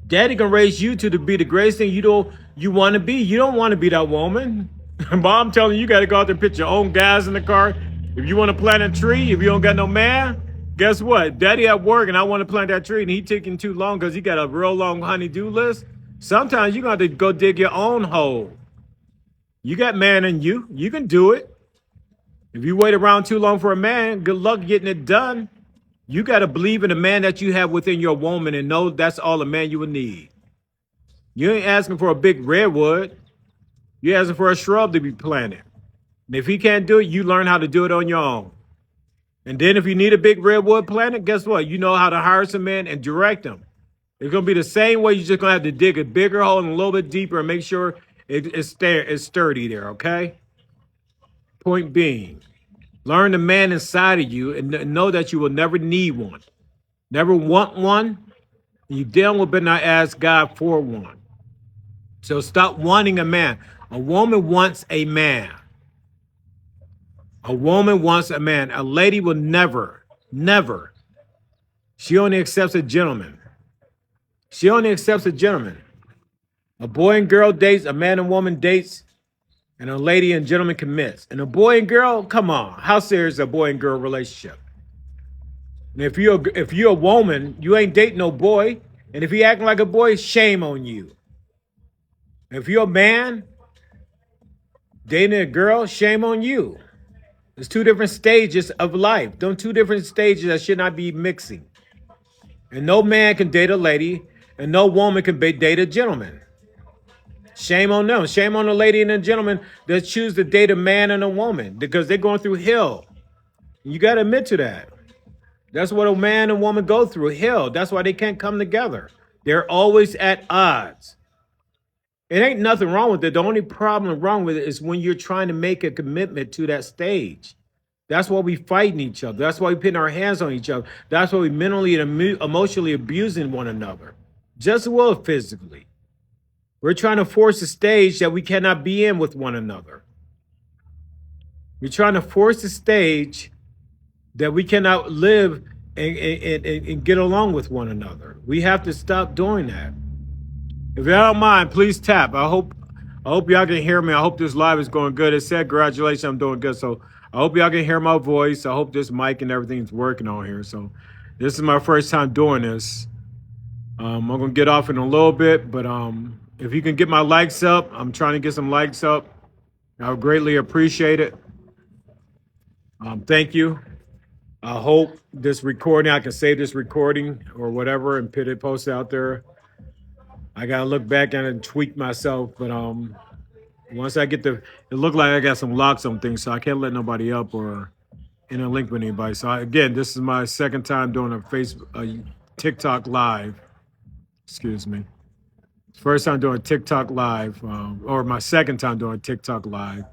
Daddy gonna raise you to be the greatest thing you want to be. You don't want to be that woman. Mom telling you got to go out there and put your own gas in the car. If you want to plant a tree, if you don't got no man, guess what? Daddy at work and I want to plant that tree and he taking too long because he got a real long honey-do list. Sometimes you're gonna have to go dig your own hole. You got man in you. You can do it. If you wait around too long for a man, good luck getting it done. You got to believe in the man that you have within your woman and know that's all a man you would need. You ain't asking for a big redwood. You're asking for a shrub to be planted. And if he can't do it, you learn how to do it on your own. And then if you need a big redwood planted, guess what? You know how to hire some men and direct them. It's going to be the same way. You're just going to have to dig a bigger hole and a little bit deeper and make sure it's sturdy there, okay? Point being, learn the man inside of you and know that you will never need one. Never want one. You damn well better not ask God for one. So stop wanting a man. A woman wants a man. A woman wants a man. A lady will never. She only accepts a gentleman. She only accepts a gentleman. A boy and girl dates, a man and woman dates, and a lady and gentleman commits. And a boy and girl, come on. How serious is a boy and girl relationship? And if you're a woman, you ain't dating no boy, And if you acting like a boy, shame on you. If you're a man dating a girl, shame on you. There's two different stages of life. Those two different stages that should not be mixing. And no man can date a lady, and no woman can date a gentleman. Shame on them. Shame on the lady and the gentleman that choose to date a man and a woman because they're going through hell. You got to admit to that. That's what a man and woman go through, hell. That's why they can't come together. They're always at odds. It ain't nothing wrong with it. The only problem wrong with it is when you're trying to make a commitment to that stage. That's why we fighting each other. That's why we putting our hands on each other. That's why we mentally and emotionally abusing one another, just as well as physically. We're trying to force a stage that we cannot be in with one another. We're trying to force a stage that we cannot live and get along with one another. We have to stop doing that. If you don't mind, please tap. I hope y'all can hear me. I hope this live is going good. It said congratulations, I'm doing good. So I hope y'all can hear my voice. I hope this mic and everything's working on here. So this is my first time doing this. I'm gonna get off in a little bit, but if you can get my likes up, I'm trying to get some likes up. I would greatly appreciate it. Thank you. I hope this recording, I can save this recording or whatever and post it out there. I gotta look back at it and tweak myself, but once I get it looked like I got some locks on things, so I can't let nobody up or interlink with anybody. So again, this is my second time doing a TikTok live. Excuse me. First time doing TikTok live, or my second time doing TikTok live.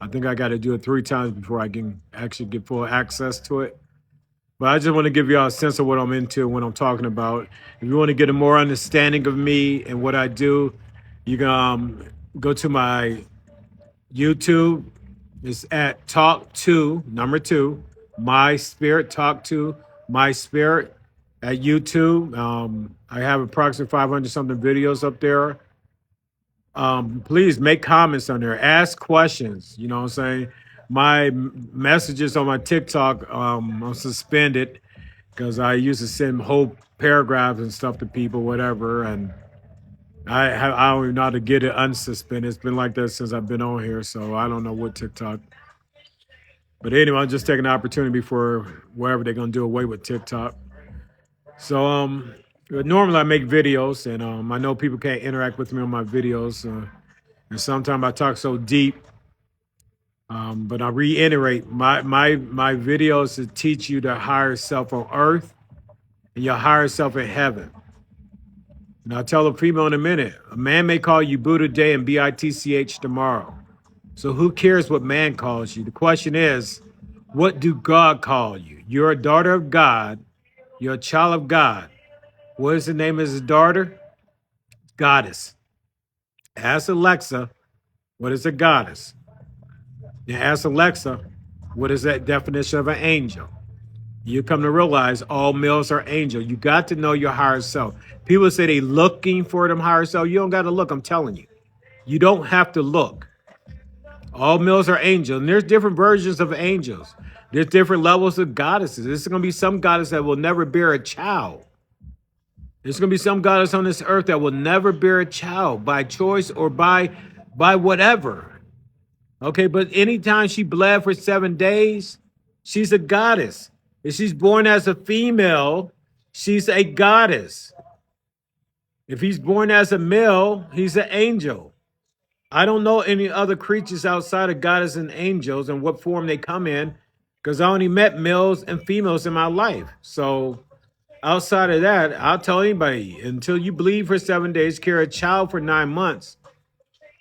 I think I got to do it 3 times before I can actually get full access to it. But I just want to give y'all a sense of what I'm into and what I'm talking about. If you want to get a more understanding of me and what I do, you can go to my YouTube. It's at Talk to, number 2, My Spirit, Talk to My Spirit at YouTube. I have approximately 500 something videos up there. Please make comments on there. Ask questions. You know what I'm saying? My messages on my TikTok, I'm suspended because I used to send whole paragraphs and stuff to people, whatever. And I don't even know how to get it unsuspended. It's been like that since I've been on here. So I don't know what TikTok. But anyway, I'm just taking the opportunity before wherever they're going to do away with TikTok. So normally I make videos, and I know people can't interact with me on my videos. And sometimes I talk so deep. But I reiterate, my videos to teach you the higher self on earth and your higher self in heaven. And I'll tell a female in a minute, a man may call you Buddha today and BITCH tomorrow. So who cares what man calls you? The question is, what do God call you? You're a daughter of God. You're a child of God. What is the name of his daughter? Goddess. Ask Alexa, what is a goddess? Then ask Alexa, what is that definition of an angel? You come to realize all males are angels. You got to know your higher self. People say they looking for them higher self. You don't got to look, I'm telling you. You don't have to look. All males are angels. And there's different versions of angels. There's different levels of goddesses. There's going to be some goddess that will never bear a child. There's going to be some goddess on this earth that will never bear a child by choice or by whatever. Okay, but anytime she bled for 7 days, she's a goddess. If she's born as a female, she's a goddess. If he's born as a male, he's an angel. I don't know any other creatures outside of goddess and angels and what form they come in, because I only met males and females in my life. So outside of that, I'll tell anybody, until you bleed for 7 days, carry a child for 9 months,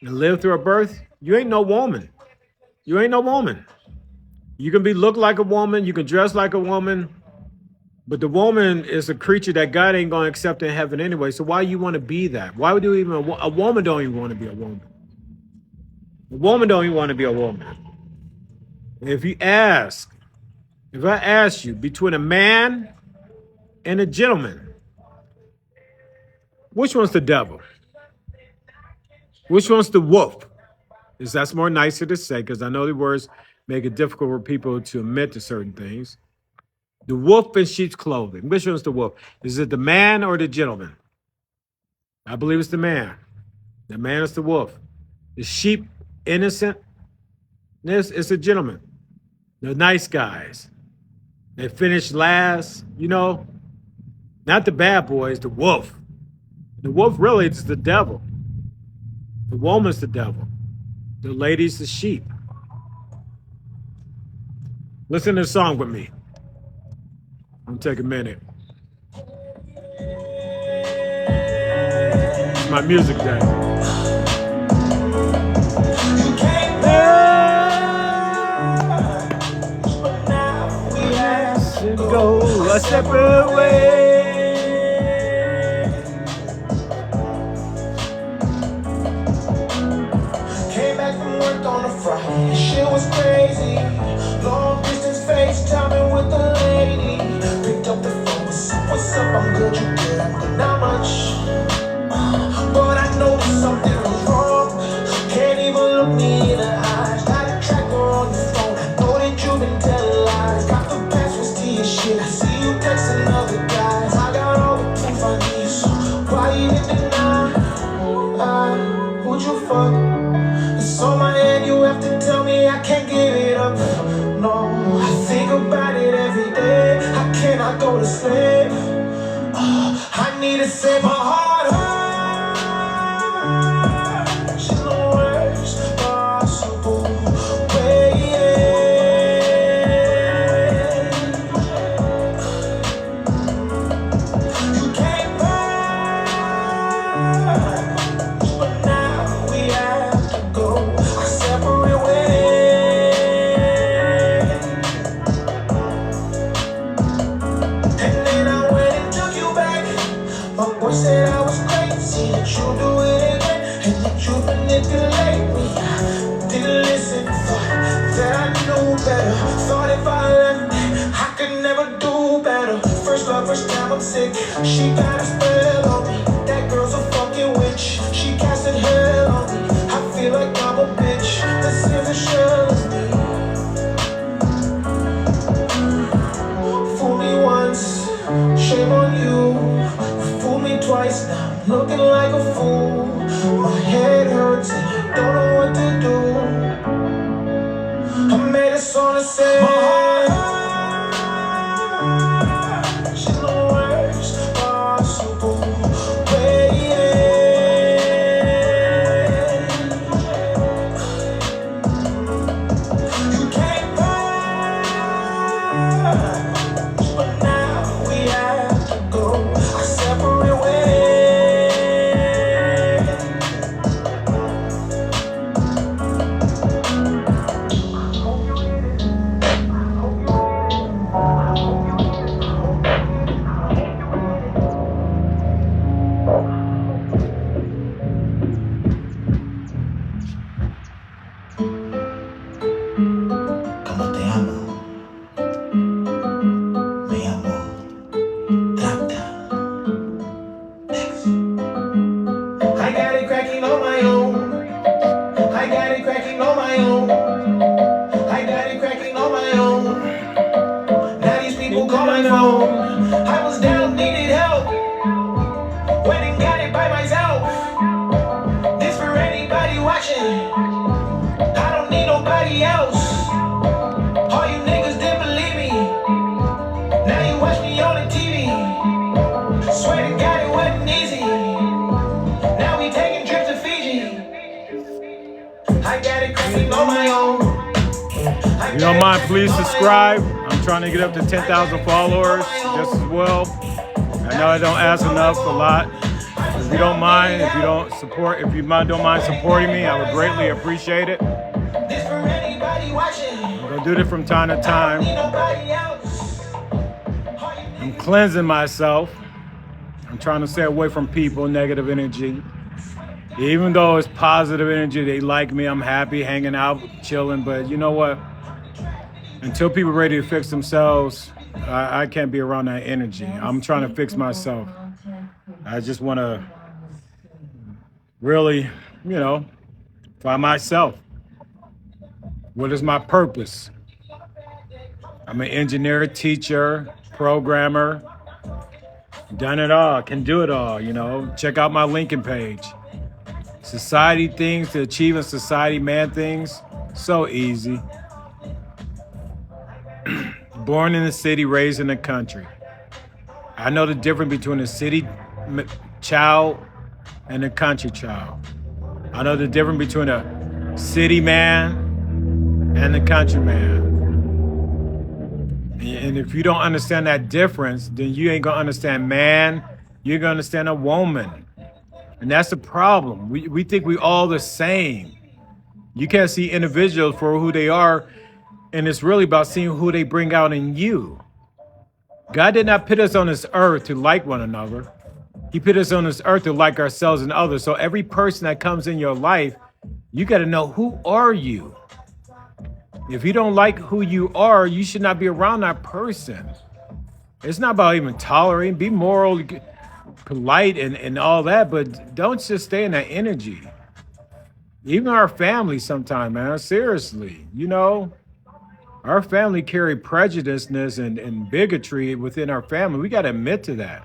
and live through a birth, you ain't no woman. You ain't no woman. You can look like a woman, you can dress like a woman, but the woman is a creature that God ain't going to accept in heaven anyway. So why you want to be that? Why would you even, a woman don't even want to be a woman. A woman don't even want to be a woman. If I ask you between a man and a gentleman, which one's the devil? Which one's the wolf? That's more nicer to say, because I know the words make it difficult for people to admit to certain things. The wolf in sheep's clothing. Which one's the wolf? Is it the man or the gentleman? I believe it's the man. The man is the wolf. The sheep, innocent. This is a gentleman. The nice guys. They finish last, you know. Not the bad boys, the wolf. The wolf really is the devil. The woman's the devil. The lady's the sheep. Listen to the song with me. I'm gonna take a minute. It's my music day. Go a separate way. Came back from work on a Friday, shit was crazy. Long distance FaceTiming with the lady. Picked up the phone, what's up, I'm good, you good, I'm good, not much. But I know something was wrong. Can't even look me in the eyes. Got a tracker on the phone, I know that you've been telling lies. Got the passwords to your shit, I see you texting other guys. I got all the proof I need, so why you didn't deny? Who'd you fuck? It's on my head, you have to tell me I can't give it up. No, I think about it every day. I cannot go to sleep. I need to save my heart. She's the worst possible way. You came back, but now we have to go our separate ways. And then I went and took you back. My boy said I was crazy, that you do it again, and that you manipulate me. Didn't listen, thought that I knew better. Thought if I left, I could never do better. First love, first time I'm sick. She got a spell on me. That girl's a fucking witch. She casted hell on me. I feel like I'm a bitch. This is a shell of me. Fool me once, shame on you. Fool me twice, now I'm looking like a fool. My head hurts and I don't know what to do. I made a song to say my heart, she's the worst possible way. You came back, but now we have to go our separate ways. Como te amo, me amo, trata. Next. I got it cracking on my own. I got it cracking on my own. I got it cracking on my own. Now these people call my phone. I was down, needed help. Went and got it by myself. This for anybody watching. I don't need nobody else. All you niggas didn't believe me. Now you watch me on the TV. Swear to God it wasn't easy. Now we taking trips to Fiji. I got it cracking on my own. If you don't mind, please subscribe. I'm trying to get up to 10,000 followers just as well. I know I don't ask enough, a lot. If you don't mind, if you don't mind supporting me, I would greatly appreciate it. This for anybody watching. I'm gonna do this from time to time. Nobody else. I'm cleansing myself. I'm trying to stay away from people, negative energy. Even though it's positive energy, they like me, I'm happy, hanging out, chilling. But you know what? Until people are ready to fix themselves, I can't be around that energy. I'm trying to fix myself. I just want to really, find myself. What is my purpose? I'm an engineer, teacher, programmer. Done it all, can do it all, you know. Check out my LinkedIn page. Society things to achieve in society, man things. So easy. Born in the city, raised in the country. I know the difference between a city child and a country child. I know the difference between a city man and a country man. And if you don't understand that difference, then you ain't gonna understand man, you're gonna understand a woman. And that's the problem. We think we all the same. You can't see individuals for who they are, and it's really about seeing who they bring out in you. God did not put us on this earth to like one another. He put us on this earth to like ourselves and others. So every person that comes in your life, you got to know, who are you? If you don't like who you are, you should not be around that person. It's not about even tolerating, be moral, polite and all that, but don't just stay in that energy. Even our family sometimes, man, seriously, you know, our family carry prejudiceness and bigotry within our family. We got to admit to that.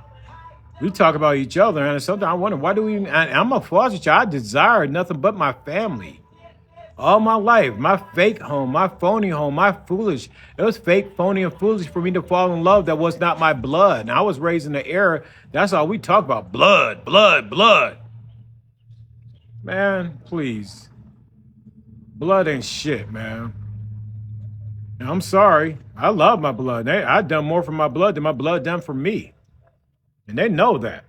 We talk about each other, and sometimes I wonder, why do we, I'm a foster child, I desire nothing but my family. All my life, my fake home, my phony home, my foolish. It was fake, phony, and foolish for me to fall in love that was not my blood. And I was raised in the era, that's all we talk about, blood, blood, blood. Man, please. Blood ain't shit, man. And I'm sorry. I love my blood. I done more for my blood than my blood done for me. And they know that.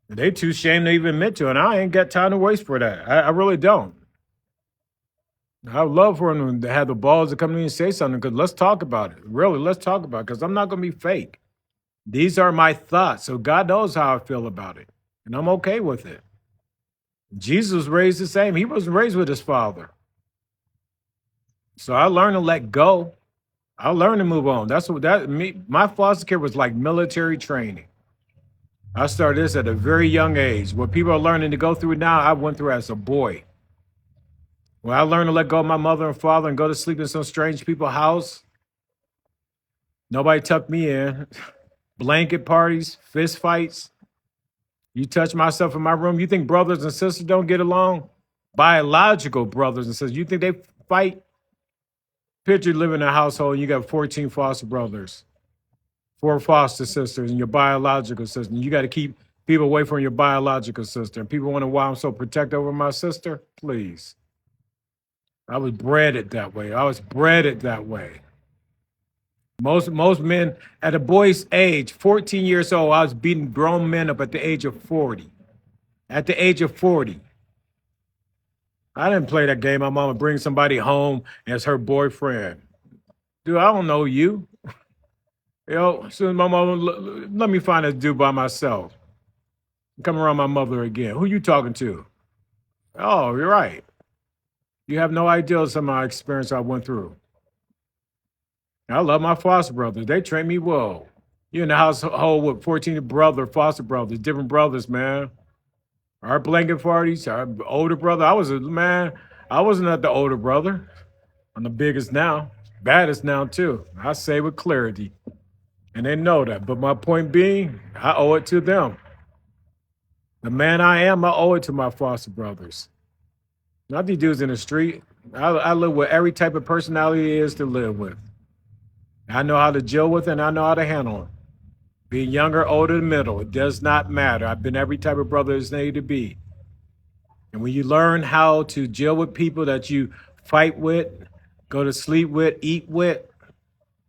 And they too ashamed to even admit to it. And I ain't got time to waste for that. I really don't. I would love for them to have the balls to come to me and say something, because let's talk about it. Really, let's talk about it, because I'm not going to be fake. These are my thoughts. So God knows how I feel about it. And I'm okay with it. Jesus was raised the same. He wasn't raised with his father. So I learned to let go. I learned to move on. That's what my foster care was like military training. I started this at a very young age. What people are learning to go through now, I went through as a boy. When I learned to let go of my mother and father and go to sleep in some strange people's house, nobody tucked me in. Blanket parties, fist fights. You touch myself in my room. You think brothers and sisters don't get along? Biological brothers and sisters. You think they fight? Picture living in a household and you got 14 foster brothers, 4 foster sisters, and your biological sister. You got to keep people away from your biological sister. And people wonder why I'm so protective over my sister. Please. I was bred it that way. Most men at a boy's age, 14 years old, I was beating grown men up at the age of 40. At the age of 40. I didn't play that game. My mama bring somebody home as her boyfriend. Dude, I don't know you. You know, soon my mama, let me find a dude by myself. Come around my mother again. Who you talking to? Oh, you're right. You have no idea some of my experience I went through. I love my foster brothers. They trained me well. You're in the household with 14 foster brothers, different brothers, man. Our blanket parties, our older brother. I wasn't the older brother. I'm the biggest now, baddest now too. I say with clarity. And they know that. But my point being, I owe it to them. The man I am, I owe it to my foster brothers. Not these dudes in the street. I live with every type of personality there is to live with. I know how to deal with it, and I know how to handle it. Being younger, older, middle, it does not matter. I've been every type of brother there's needed to be. And when you learn how to deal with people that you fight with, go to sleep with, eat with,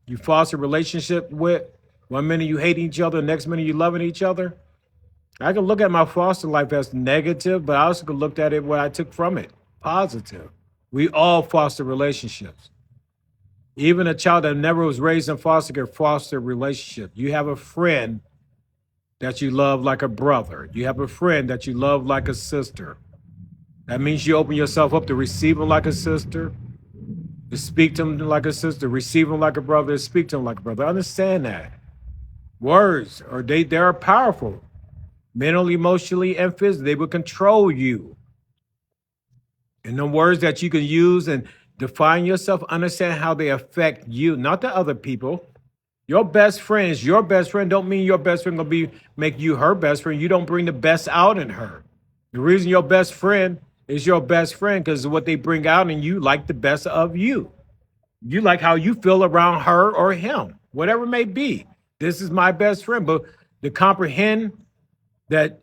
you foster a relationship with, one minute you hate each other, next minute you loving each other. I can look at my foster life as negative, but I also can look at it what I took from it, positive. We all foster relationships. Even a child that never was raised in foster care foster a relationship. You have a friend that you love like a brother. You have a friend that you love like a sister. That means you open yourself up to receive them like a sister, to speak to them like a sister, receive them like a brother, to speak to them like a brother. Understand that. Words, they are powerful. Mentally, emotionally, and physically. They will control you. And the words that you can use and define yourself, understand how they affect you, not the other people. Your best friend is your best friend. Don't mean your best friend gonna make you her best friend. You don't bring the best out in her. The reason your best friend is your best friend because what they bring out in you like the best of you. You like how you feel around her or him, whatever it may be. This is my best friend. But to comprehend that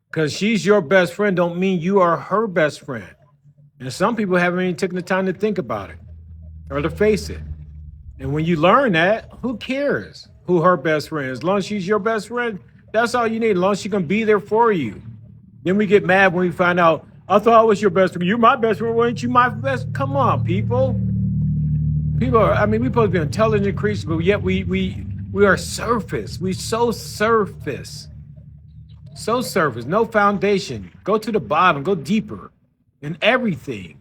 because she's your best friend don't mean you are her best friend. And some people haven't even taken the time to think about it or to face it. And when you learn that, who cares who her best friend is? As long as she's your best friend, that's all you need. As long as she can be there for you. Then we get mad when we find out, I thought I was your best friend. You're my best friend. Why ain't you my best? Come on, people. People are, I mean, we're supposed to be intelligent creatures, but yet we are surface. We so surface. So surface, no foundation. Go to the bottom, go deeper in everything.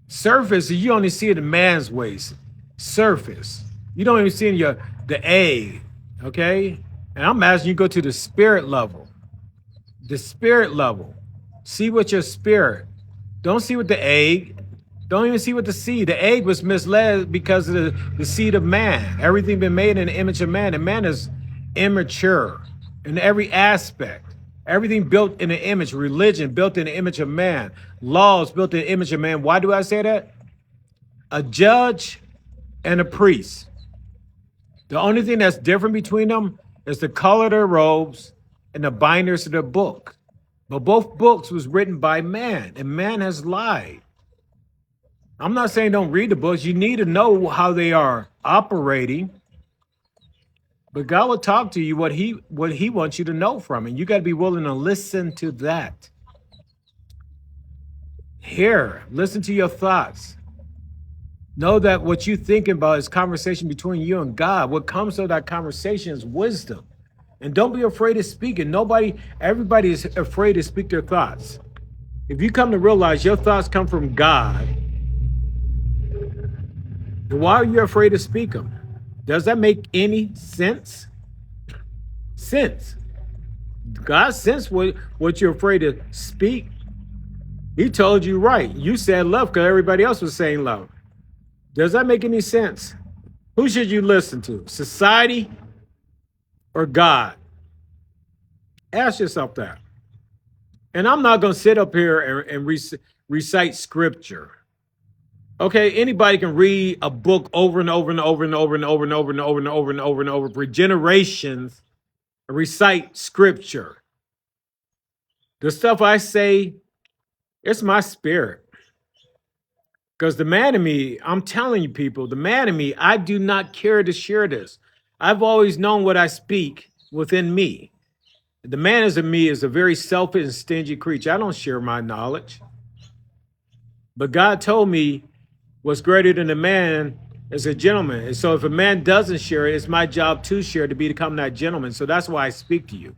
Surface, you only see it in man's ways. Surface. You don't even see in the egg, okay? And I'm asking you go to the spirit level. The spirit level. See what your spirit. Don't see what the egg. Don't even see what the seed. The egg was misled because of the seed of man. Everything been made in the image of man, and man is immature in every aspect. Everything built in the image, religion built in the image of man, laws built in the image of man. Why do I say that? A judge and a priest. The only thing that's different between them is the color of their robes and the binders of the book. But both books was written by man, and man has lied. I'm not saying don't read the books. You need to know how they are operating. But God will talk to you what he wants you to know from it. You got to be willing to listen to that. Hear, listen to your thoughts. Know that what you're thinking about is conversation between you and God. What comes of that conversation is wisdom. And don't be afraid to speak it. Everybody is afraid to speak their thoughts. If you come to realize your thoughts come from God, then why are you afraid to speak them? Does that make any sense? Sense. God sense what you're afraid to speak. He told you right. You said love because everybody else was saying love. Does that make any sense? Who should you listen to? Society or God? Ask yourself that. And I'm not going to sit up here and recite scripture. Okay, anybody can read a book over and over and over and over and over and over and over and over and over and over for generations and recite scripture. The stuff I say, it's my spirit. Because the man in me, I'm telling you people, the man in me, I do not care to share this. I've always known what I speak within me. The man in me is a very selfish and stingy creature. I don't share my knowledge. But God told me what's greater than a man is a gentleman. And so if a man doesn't share it, it's my job to share, to become that gentleman. So that's why I speak to you.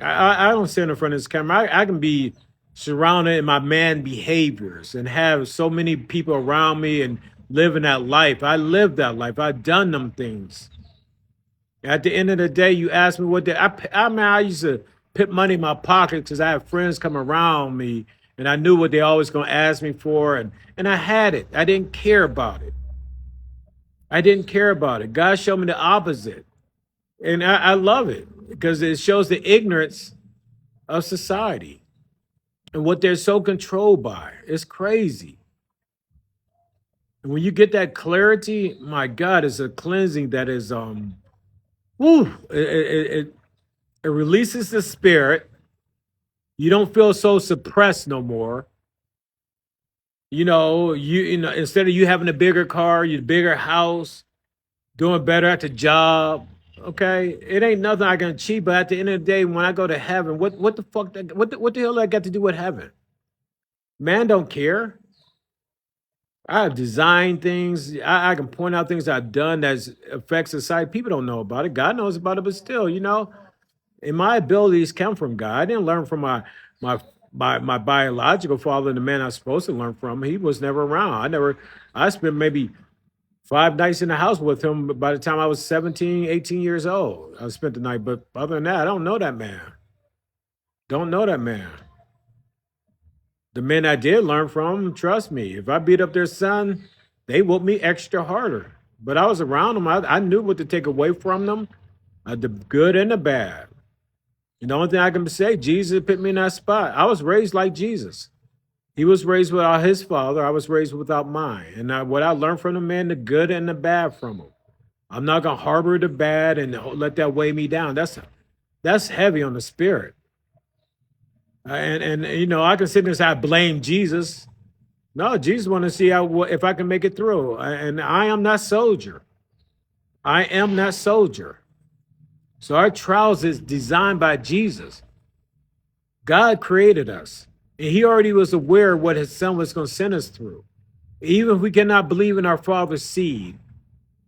I don't stand in front of this camera. I can be surrounded in my man behaviors and have so many people around me and living that life. I live that life. I've done them things. At the end of the day, you ask me what I used to put money in my pocket because I have friends come around me and I knew what they always going to ask me for. And I had it. I didn't care about it. I didn't care about it. God showed me the opposite. And I love it because it shows the ignorance of society and what they're so controlled by. It's crazy. And when you get that clarity, my God, it's a cleansing that is, it releases the spirit. You don't feel so suppressed no more. You know, instead of you having a bigger car, your bigger house, doing better at the job. Okay, it ain't nothing I can achieve. But at the end of the day, when I go to heaven, what the fuck? What the hell I got to do with heaven? Man don't care. I've designed things. I can point out things I've done that affects society. People don't know about it. God knows about it, but still, and my abilities come from God. I didn't learn from my biological father, the man I was supposed to learn from. He was never around. I spent maybe 5 nights in the house with him. By the time I was 17, 18 years old, I spent the night. But other than that, I don't know that man. Don't know that man. The men I did learn from, trust me, if I beat up their son, they whoop me extra harder. But I was around them. I knew what to take away from them, the good and the bad. And the only thing I can say, Jesus put me in that spot. I was raised like Jesus. He was raised without his father. I was raised without mine. And what I learned from the man, the good and the bad from him. I'm not going to harbor the bad and let that weigh me down. That's heavy on the spirit. And you know, I can sit there and say, I blame Jesus. No, Jesus want to see if I can make it through. And I am that soldier. I am that soldier. So our trials is designed by Jesus. God created us. And he already was aware of what his son was going to send us through. Even if we cannot believe in our father's seed,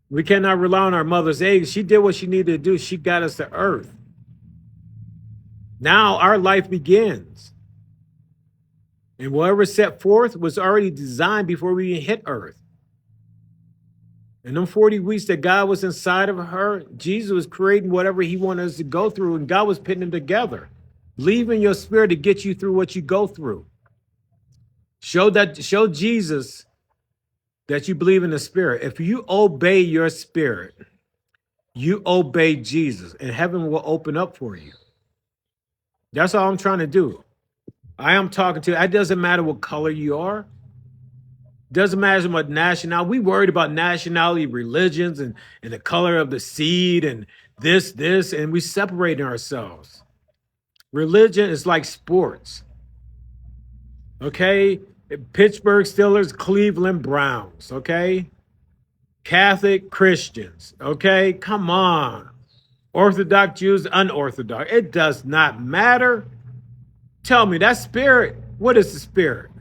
we cannot rely on our mother's eggs. She did what she needed to do. She got us to earth. Now our life begins. And whatever set forth was already designed before we even hit earth. In them 40 weeks that God was inside of her, Jesus was creating whatever he wanted us to go through, and God was putting them together. Believe in your spirit to get you through what you go through. Show Jesus that you believe in the spirit. If you obey your spirit, you obey Jesus, and heaven will open up for you. That's all I'm trying to do. I am talking to you. It doesn't matter what color you are. Doesn't matter what nationality. We worried about nationality, religions, and the color of the seed, and this, and we separating ourselves. Religion is like sports. Okay? Pittsburgh Steelers, Cleveland Browns. Okay? Catholic Christians. Okay? Come on. Orthodox Jews, unorthodox. It does not matter. Tell me, that spirit, what is the spirit?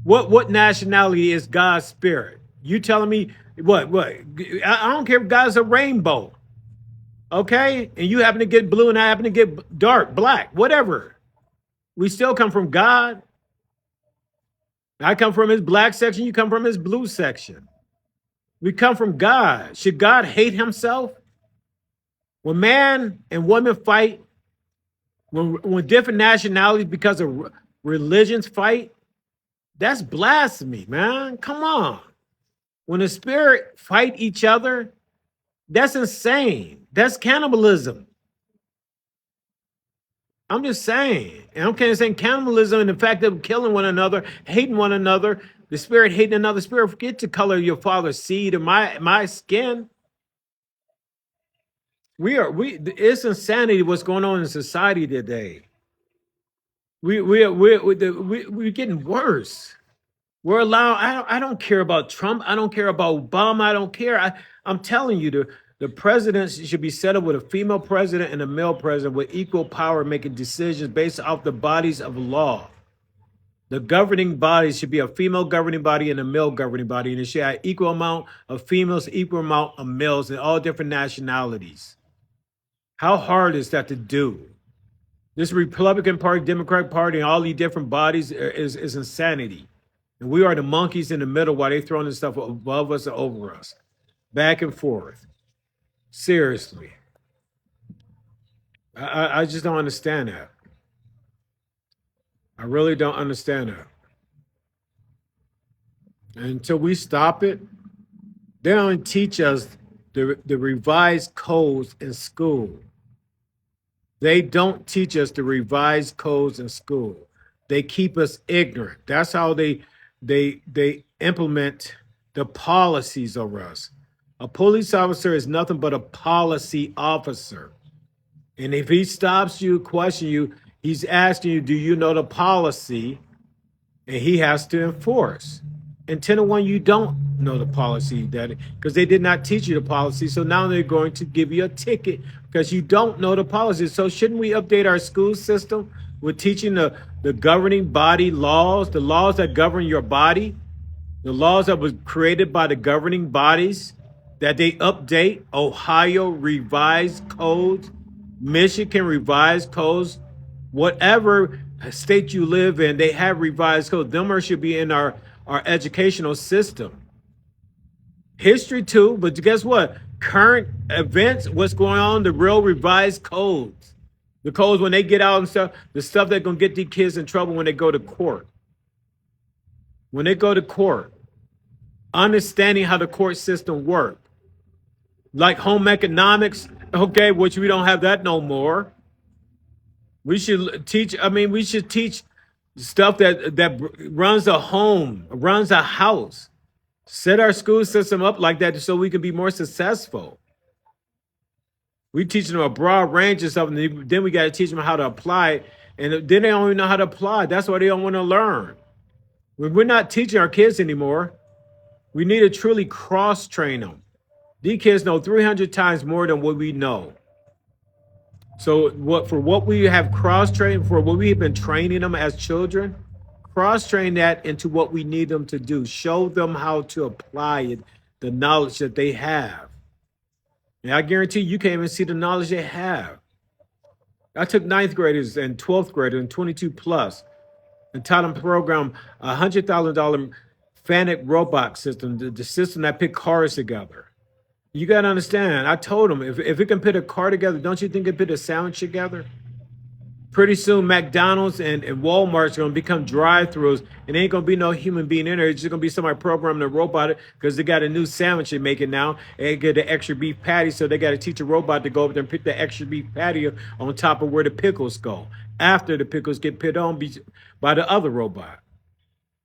What nationality is God's spirit? You telling me what? I don't care if God's a rainbow. Okay? And you happen to get blue and I happen to get dark, black, whatever. We still come from God. I come from his black section, you come from his blue section. We come from God. Should God hate himself? When man and woman fight, when different nationalities because of religions fight, that's blasphemy, man. Come on. When the spirit fight each other, that's insane. That's cannibalism. I'm just saying. And I'm kind of saying cannibalism and the fact of killing one another, hating one another, the spirit hating another spirit. Forget to color your father's seed or my skin. It's insanity what's going on in society today. We're getting worse. We're allowed. I don't care about Trump. I don't care about Obama. I don't care. I'm telling you, the president should be set up with a female president and a male president with equal power, making decisions based off the bodies of law. The governing body should be a female governing body and a male governing body, and it should have equal amount of females, equal amount of males, and all different nationalities. How hard is that to do? This Republican Party, Democratic Party, and all these different bodies is insanity. And we are the monkeys in the middle while they're throwing this stuff above us and over us. Back and forth. Seriously. I just don't understand that. I really don't understand that. And until we stop it, they don't teach us the revised codes in school. They don't teach us the revised codes in school. They keep us ignorant. That's how they implement the policies over us. A police officer is nothing but a policy officer. And if he stops you, question you, he's asking you, do you know the policy? And he has to enforce. And 10 to 1, you don't know the policy, Daddy, because they did not teach you the policy. So now they're going to give you a ticket because you don't know the policy. So shouldn't we update our school system with teaching the governing body laws, the laws that govern your body, the laws that was created by the governing bodies, that they update? Ohio revised codes, Michigan revised codes, whatever state you live in, they have revised codes. Them should be in our educational system. History too, but guess what? Current events, what's going on, the real revised codes. The codes when they get out and stuff, the stuff that's going to get these kids in trouble when they go to court. When they go to court. understanding how the court system works. Like home economics, okay, which we don't have that no more. We should teach, we should teach stuff that runs a home, runs a house. Set our school system up like that so we can be more successful. We teach them a broad range of stuff, and then we got to teach them how to apply it. And then they don't even know how to apply. That's why they don't want to learn. When we're not teaching our kids anymore, we need to truly cross-train them. These kids know 300 times more than what we know. So what we have cross-trained, for what we've been training them as children, cross-train that into what we need them to do. Show them how to apply it, the knowledge that they have. And I guarantee you can't even see the knowledge they have. I took 9th graders and 12th graders and 22 plus and taught them to program a $100,000 Fanuc robot system, the system that put cars together. You got to understand, I told them, if it can put a car together, don't you think it put a sandwich together? Pretty soon, McDonald's and Walmart's going to become drive-thrus, and ain't going to be no human being in there. It's just going to be somebody programming a robot because they got a new sandwich they're making now. They get an extra beef patty, so they got to teach a robot to go up there and pick the extra beef patty on top of where the pickles go, after the pickles get put on by the other robot.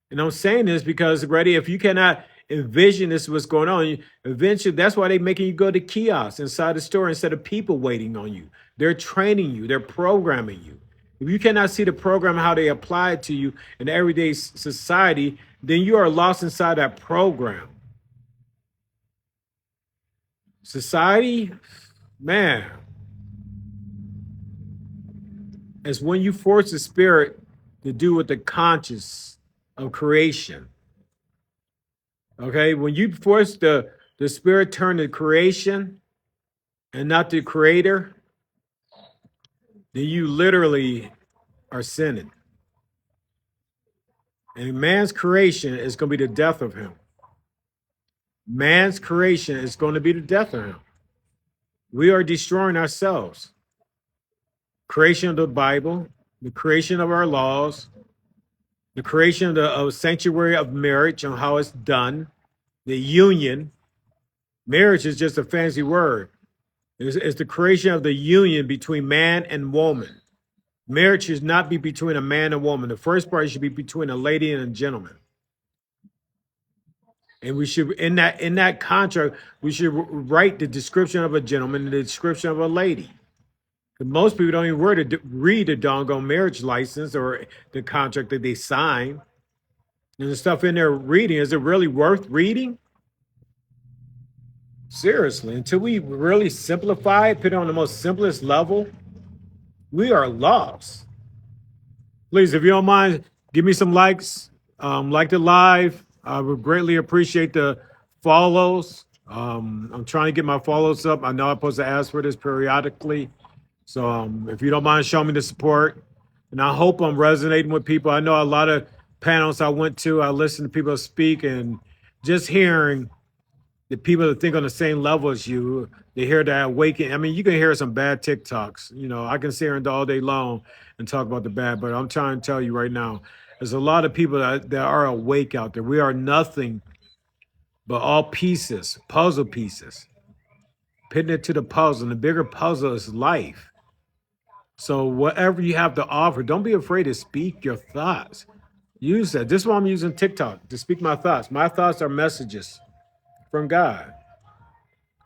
And I'm saying this because, ready, if you cannot envision this, what's going on, eventually, that's why they're making you go to kiosks inside the store instead of people waiting on you. They're training you. They're programming you. If you cannot see the program, how they apply it to you in everyday society, then you are lost inside that program. Society, man, is when you force the spirit to do with the conscious of creation. Okay, when you force the spirit turn to creation and not the creator, then you literally are sinning. And man's creation is going to be the death of him. Man's creation is going to be the death of him. We are destroying ourselves. Creation of the Bible, the creation of our laws, the creation of the sanctuary of marriage and how it's done, the union. Marriage is just a fancy word. It's the creation of the union between man and woman. Marriage should not be between a man and woman. The first part should be between a lady and a gentleman. And we should, in that contract, we should write the description of a gentleman and the description of a lady. Most people don't even read the doggone marriage license or the contract that they sign. And the stuff in there reading, is it really worth reading? Seriously, until we really simplify it, put it on the most simplest level, we are lost. Please, if you don't mind, give me some likes. Like the live. I would greatly appreciate the follows. I'm trying to get my follows up. I know I'm supposed to ask for this periodically. So if you don't mind showing me the support, and I hope I'm resonating with people. I know a lot of panels I went to, I listened to people speak, and just hearing the people that think on the same level as you, they hear that awakening. I mean, you can hear some bad TikToks. You know, I can sit here all day long and talk about the bad, but I'm trying to tell you right now, there's a lot of people that are awake out there. We are nothing but all pieces, puzzle pieces, putting it to the puzzle. And the bigger puzzle is life. So whatever you have to offer, don't be afraid to speak your thoughts. Use that. This is why I'm using TikTok, to speak my thoughts. My thoughts are messages from God.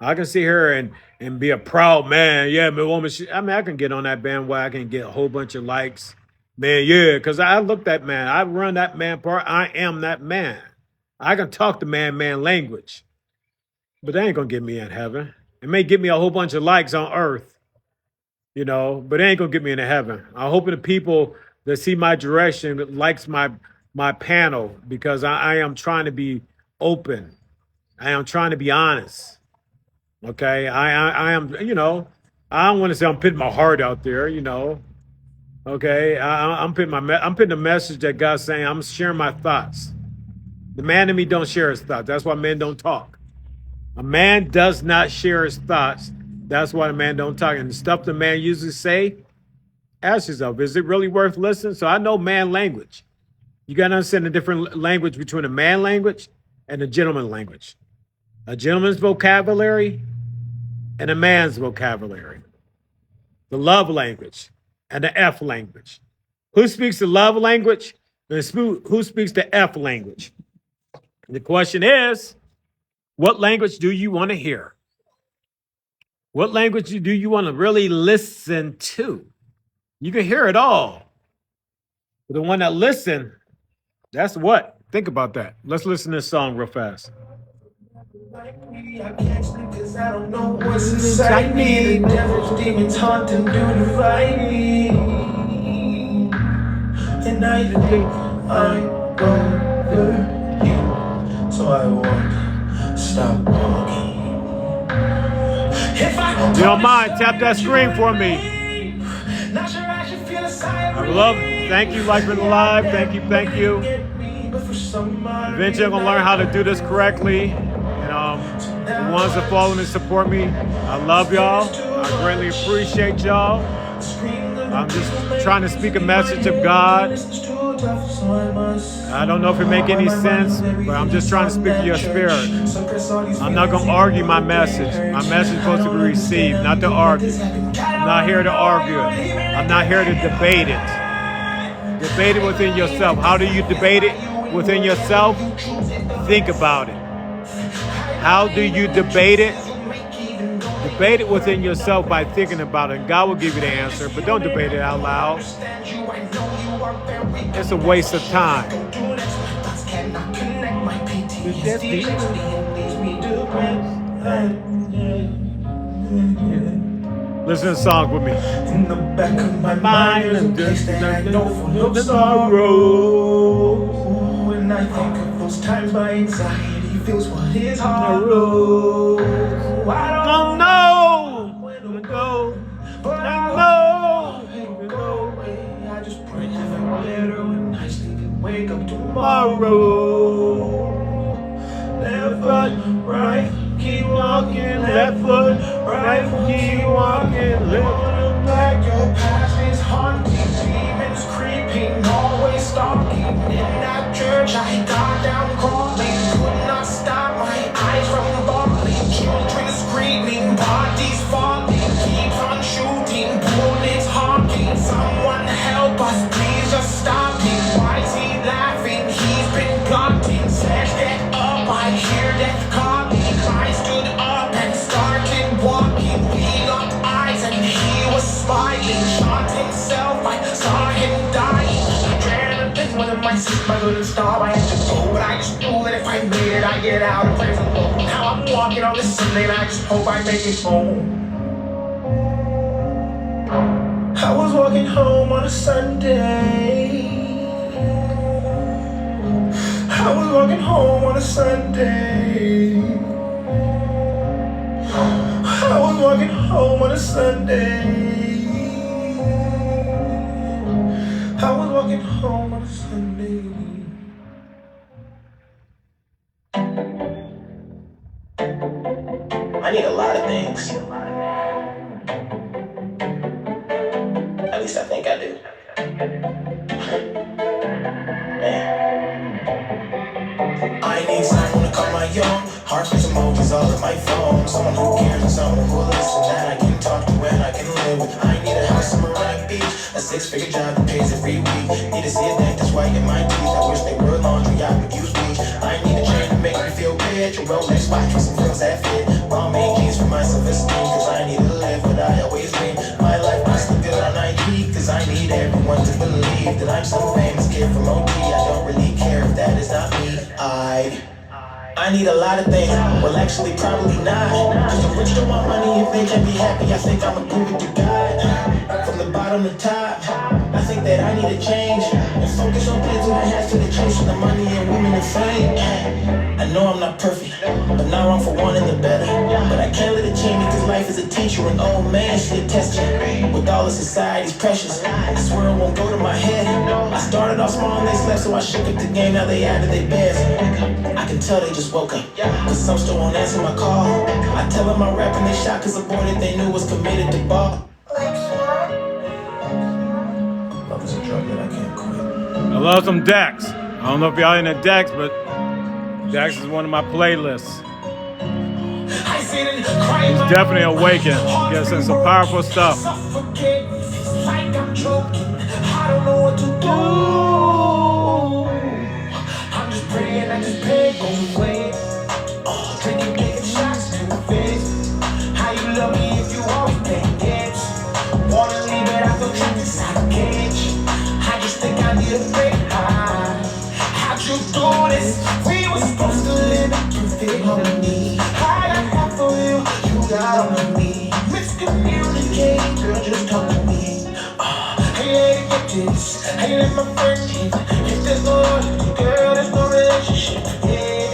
I can sit here and be a proud man. Yeah, my woman. I can get on that bandwagon and get a whole bunch of likes. Man, yeah, because I look that man. I run that man part. I am that man. I can talk the man language. But that ain't going to get me in heaven. It may get me a whole bunch of likes on earth, you know, but it ain't going to get me into heaven. I'm hoping the people that see my direction likes my panel, because I am trying to be open. I am trying to be honest. Okay, I am, you know, I don't want to say I'm putting my heart out there, you know. Okay, I'm putting the message that God's saying. I'm sharing my thoughts. The man in me don't share his thoughts. That's why men don't talk. A man does not share his thoughts. That's why the man don't talk. And the stuff the man usually say, ask yourself, is it really worth listening? So I know man language. You got to understand the different language between a man language and the gentleman language. A gentleman's vocabulary and a man's vocabulary. The love language and the F language. Who speaks the love language and who speaks the F language? The question is, what language do you want to hear? What language do you want to really listen to? You can hear it all. But the one that listen, that's what. Think about that. Let's listen to this song real fast. I can't sleep 'cause I don't know what's inside me. The devil's demons haunting, do to fight me. And I think I'm over you, so I won't stop walking. If I you don't mind, tap that screen for me. Not sure I should feel a sigh. I love it. Thank you, Life in the Live. Thank you. Eventually, I'm gonna learn how to do this correctly. And the ones that follow me and support me, I love y'all. I greatly appreciate y'all. I'm just trying to speak a message of God. I don't know if it makes any sense, but I'm just trying to speak to your spirit. I'm not going to argue my message. My message is supposed to be received, not to argue. I'm not here to argue it. I'm not here to debate it. Debate it within yourself. How do you debate it within yourself? Think about it. How do you debate it? Debate it within yourself by thinking about it. God will give you the answer, but don't debate it out loud. It's a waste of time. Listen to the song with me. In the back of my mind, there's a place that I know full of sorrow. When I think of those times, my anxiety feels what is hollow. I don't know where to go, but I know it'll go away. I just pray to feel better when I sleep and wake up tomorrow. Left foot right, keep walking. Left foot right, keep walking. Left foot back, your past is haunting. Demons creeping, always stalking. In that church, I got down crawling. Could not stop my eyes from falling. Children screaming, bodies falling. Keeps on shooting, bullets honking. Someone help us, please just stop him. Why is he laughing? He's been plotting. Said get up, I hear death calling. I stood up and started walking. We locked eyes and he was smiling. Shot himself, I saw him dying. Adrenaline, one of my sisters, my little star. I had to go, but I just knew that if I made it, I'd get out and play some alone. Now I'm walking on this Sunday and I just hope I make it home. I was walking home on a Sunday. I was walking home on a Sunday. I was walking home on a Sunday. I was walking home on a Sunday. I need a lot of things. At least I think I do. Man. I need someone to call my own. Heartbeats emojis all on my phone. Someone who cares and someone who will listen, that I can talk to and I can live with. I need a house somewhere on a beach, a 6-figure job that pays every week. Need to see a dentist whiten my teeth. I wish they were laundry, I would use bleach. I need a chain to make me feel rich. A Rolex watch with some frills that fit. Well-made jeans for my self-esteem, cause I need to live what I always dream. My life must look good on IG, cause I need everyone to believe that I'm some famous kid from OT. I don't really care if that is not me. I need a lot of things, well actually probably not. Cause the rich don't want money if they can be happy. I think I'ma prove it to God. From the bottom to top, I think that I need to change and focus on planting my hats to the chase for the money and women and fame. I know I'm not perfect, but not wrong for wanting the better. But I can't let it change me cause life is a teacher. An old man should test you with all of society's pressures. I swear it won't go to my head. I started off small and they slept, so I shook up the game. Now they added their beds. I can tell they just woke up, cause some still won't answer my call. I tell them I'm rapping, they shot cause a boy that they knew was committed to ball. Love is a drug that I can't quit. I love some decks. I don't know if y'all into decks, but Dax is one of my playlists. I sit and cry He's my definitely awakened. He gets some powerful stuff. suffocate, it's like I'm choking. I don't know what to do. I'm just praying that this pain goes away. Drinking, taking shots to the face. How you love me if you always playing games? Wanna leave it, I feel trapped inside a cage. I just think I need a break. How'd you do this? We were supposed to live in perfect harmony. I got half of you, you got all of me. Miscommunicate, girl, just talk to me. Hey, lady, get this. Hey, let my friend in. If there's no love, girl, there's no relationship. Yeah.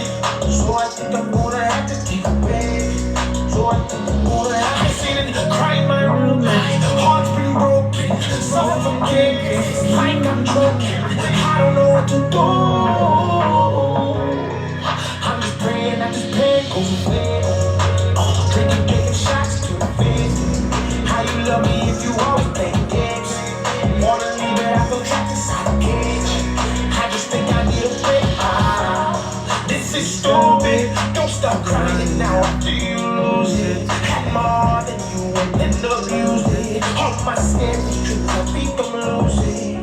So I think I'm gonna have to take a break. So I think I'm gonna have to sit and cry in my room. My heart's been broken, suffocating, it's like I'm choking. I don't know what to do. I'm just praying that this pain goes away. Drinking, taking shots to the face. How you love me if you always playing games? Wanna leave it, I feel trapped inside a cage. I just think I need a break. This is stupid. Don't stop crying now after you lose it. Had more than you and then abuse it. All my sins is true, I think I'm losing.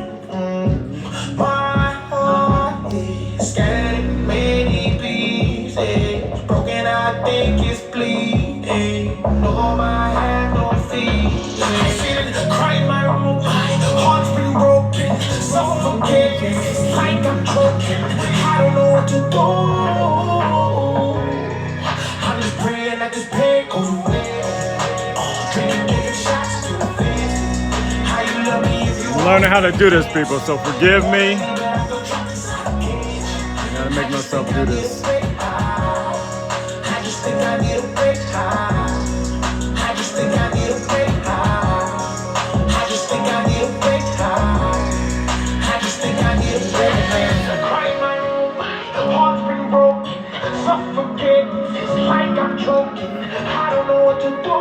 My heart is scattered in many pieces. Broken, I think it's bleeding. No, my hand, no feet. I sit and cry in my room. My heart's been broken, suffocating. It's like I'm choking. I don't know what to do. I'm just praying that this pain goes away. Drinking, taking shots to the face. How you love me if you I'm learning how to do this, people, so forgive me. I gotta make myself do this. I just think I need a break. I just think I need a break. I just think I need a break. I just think I need a break. I cry in my room, my heart's been broken, suffocating, it's like I'm choking. I don't know what to do.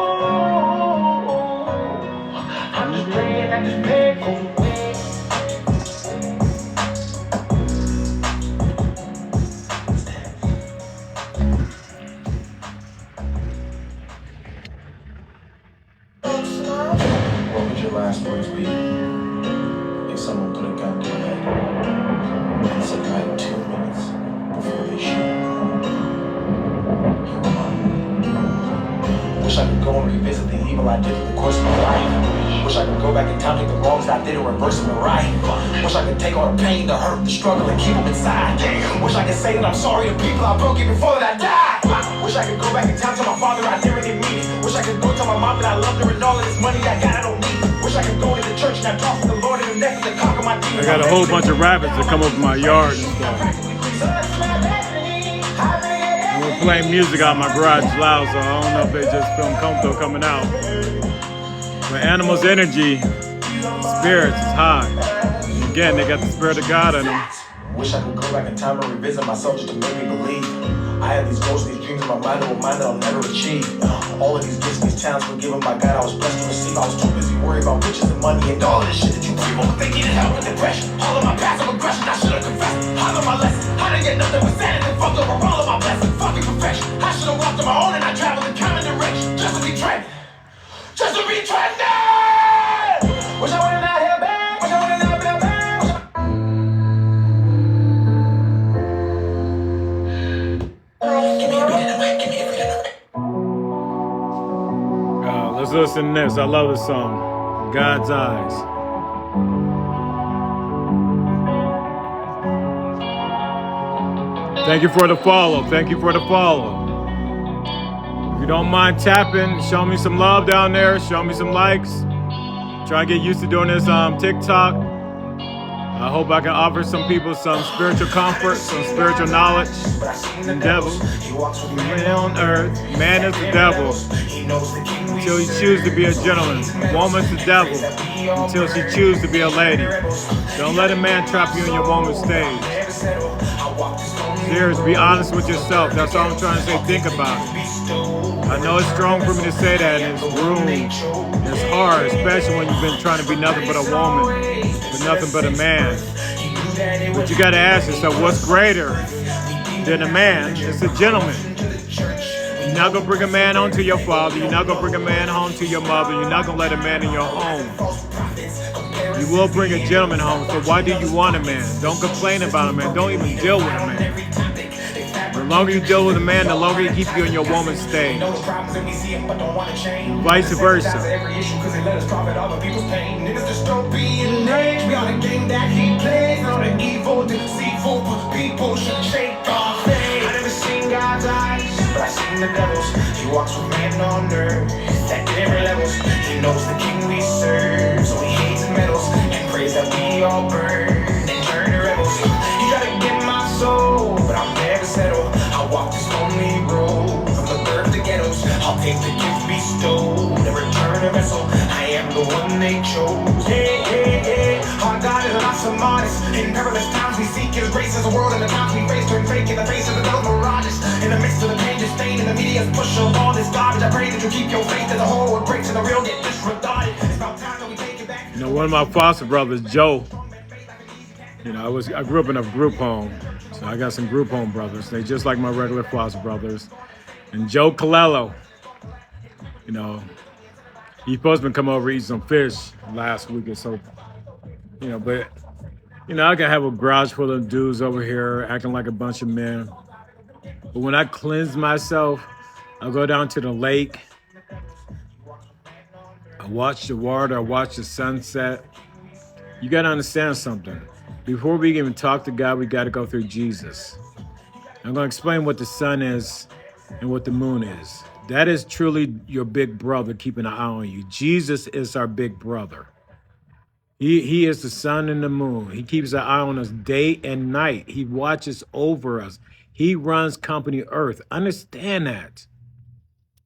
I'm just praying that this pain goes away. What would your last words be if someone put a gun to your head and said you had 2 minutes before they shoot? You were mine. Wish I could go and revisit the evil I did in the course of my life. Wish I could go back in time, take the wrongs that I did and reverse them to right. Wish I could take all the pain, the hurt, the struggle and keep them inside. Wish I could say that I'm sorry to people I broke even before that I died. Wish I could go back in time, tell my father I never did mean it. Wish I could go tell my mom that I loved her and all of this money I got I don't need. Wish I could go to the church and I talk to the Lord and the next to conquer my demons. I got a whole bunch of rabbits that come over my yard and stuff. I'm playing music out of my garage loud, so I don't know if they just feel comfortable coming out. But animals' energy, spirits is high. And again, they got the spirit of God in them. Wish I could go back in time and revisit myself just to make me believe. I had these goals, these dreams in my mind that were mine that I'll never achieve. All of these gifts, these talents were given by God. I was blessed to receive. I was too busy worried about riches and money and all of this shit that you people think needed help with depression. All of my passive aggression, I should have confessed. I learned my lesson. I didn't get nothing with sanity. Fucked over all of my blessings. Fucking perfection. I should have walked on my own and I traveled in common direction. Just to be trending. Just to be trending. Wish I would've not held back. Wish I would've not been back. Let's listen to this. I love this song, God's Eyes. Thank you for the follow. Thank you for the follow. If you don't mind tapping, show me some love down there. Show me some likes. Try to get used to doing this TikTok. I hope I can offer some people some spiritual comfort, some spiritual knowledge. The devil on earth, man is the devil until he chooses to be a gentleman. Woman's the devil until she chooses to be a lady. Don't let a man trap you in your woman's stage. Serious, be honest with yourself. That's all I'm trying to say. Think about it. I know it's strong for me to say that, and it's rude. It's hard, especially when you've been trying to be nothing but a woman, but nothing but a man. But you got to ask yourself, what's greater? than a man. It's a gentleman. You're not going to bring a man home to your father. You're not going to bring a man home to your mother. You're not going to let a man in your home. You will bring a gentleman home. So why do you want a man? Don't complain about a man. Don't even deal with a man. The longer you deal with a man, the longer he keeps you in your woman's stage. Vice versa. But I seen the devils. He walks with man on earth at different levels. He knows the king we serve, so he hates and meddles and prays that we all burn and turn to rebels. You gotta get my soul, but I'll never settle. I'll walk this lonely road from the birth to ghettos. I'll take the gift bestowed and return a vessel. I am the one they chose. Hey, hey, hey. Our God is an awesome artist. In perilous times we seek his grace as a world, and the times we face turn fake in the face of the devil mirages. In the midst of the pain, disdain, and the media's push of all this garbage, I pray that you keep your faith that the whole world breaks and the real get disregarded. It's about time that we take it back. You know, one of my foster brothers, Joe, you know, I grew up in a group home, so I got some group home brothers. They just like my regular foster brothers. And Joe Colello, you know, he supposed to come over and eat some fish last week or so, you know, but, you know, I can have a garage full of dudes over here acting like a bunch of men. But when I cleanse myself, I go down to the lake, I watch the water, I watch the sunset. You got to understand something. Before we even talk to God, we got to go through Jesus. I'm going to explain what the sun is and what the moon is. That is truly your big brother keeping an eye on you. Jesus is our big brother. He is the sun and the moon. He keeps an eye on us day and night. He watches over us. He runs company earth. Understand that.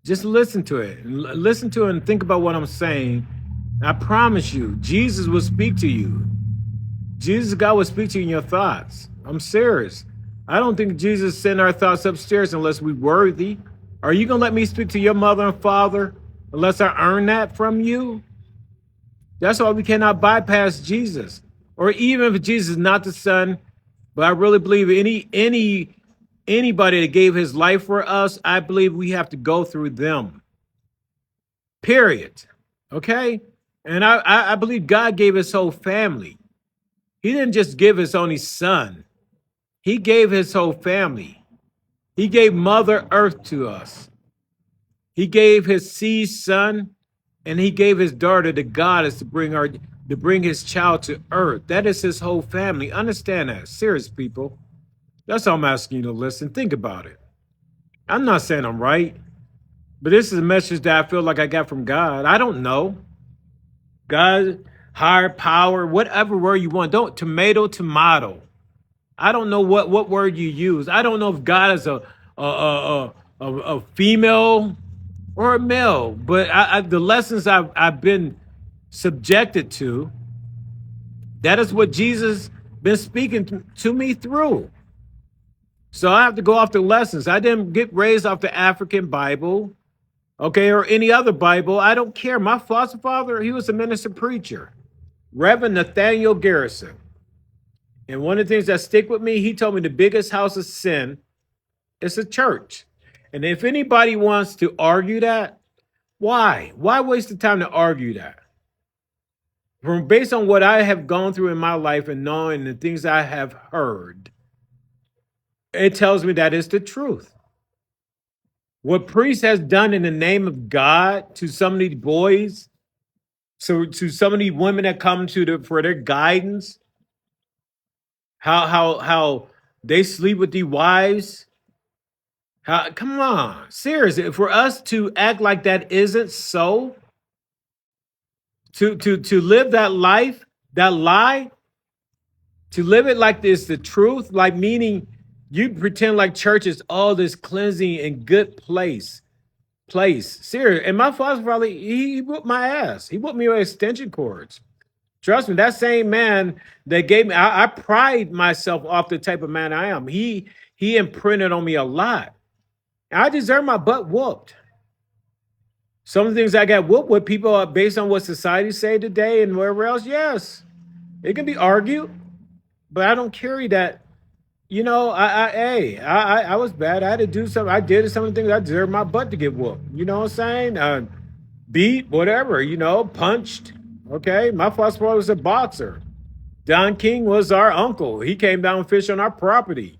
Just listen to it. Listen to it and think about what I'm saying. I promise you, Jesus will speak to you. Jesus, God, will speak to you in your thoughts. I'm serious. I don't think Jesus sent our thoughts upstairs unless we're worthy. Are you going to let me speak to your mother and father unless I earn that from you? That's why we cannot bypass Jesus. Or even if Jesus is not the Son, but I really believe anybody that gave his life for us, I believe we have to go through them. Period. Okay? And I believe God gave his whole family. He didn't just give his only son. He gave his whole family. He gave Mother Earth to us. He gave his seed son, and he gave his daughter, the goddess, to bring his child to earth. That is his whole family. Understand that. Serious people. That's all I'm asking you to listen. Think about it. I'm not saying I'm right, but this is a message that I feel like I got from God. I don't know. God, higher power, whatever word you want. Don't tomato. I don't know what word you use. I don't know if God is a female or a male, but the lessons I've been subjected to, that is what Jesus been speaking to me through. So I have to go off the lessons. I didn't get raised off the African Bible, okay, or any other Bible. I don't care. My foster father, he was a minister preacher, Reverend Nathaniel Garrison. And one of the things that stick with me, he told me the biggest house of sin is a church. And if anybody wants to argue that, why? Why waste the time to argue that? Based on what I have gone through in my life and knowing the things I have heard, it tells me that it's the truth. What priest has done in the name of God to some of these boys, so to some of these women that come for their guidance, how they sleep with these wives. Come on, seriously, for us to act like that isn't so, to live that life, that lie, to live it like this, the truth, like meaning you pretend like church is all this cleansing and good place. Serious. And my father probably, he whooped my ass. He whooped me with extension cords. Trust me, that same man that gave me, I pride myself off the type of man I am. He imprinted on me a lot. I deserve my butt whooped. Some of the things I got whooped with people are based on what society say today and wherever else. Yes, it can be argued, but I don't carry that You know, I was bad. I had to do something. I did some of the things I deserved my butt to get whooped. You know what I'm saying? Beat, whatever. You know, punched. Okay, my foster father was a boxer. Don King was our uncle. He came down and fished on our property.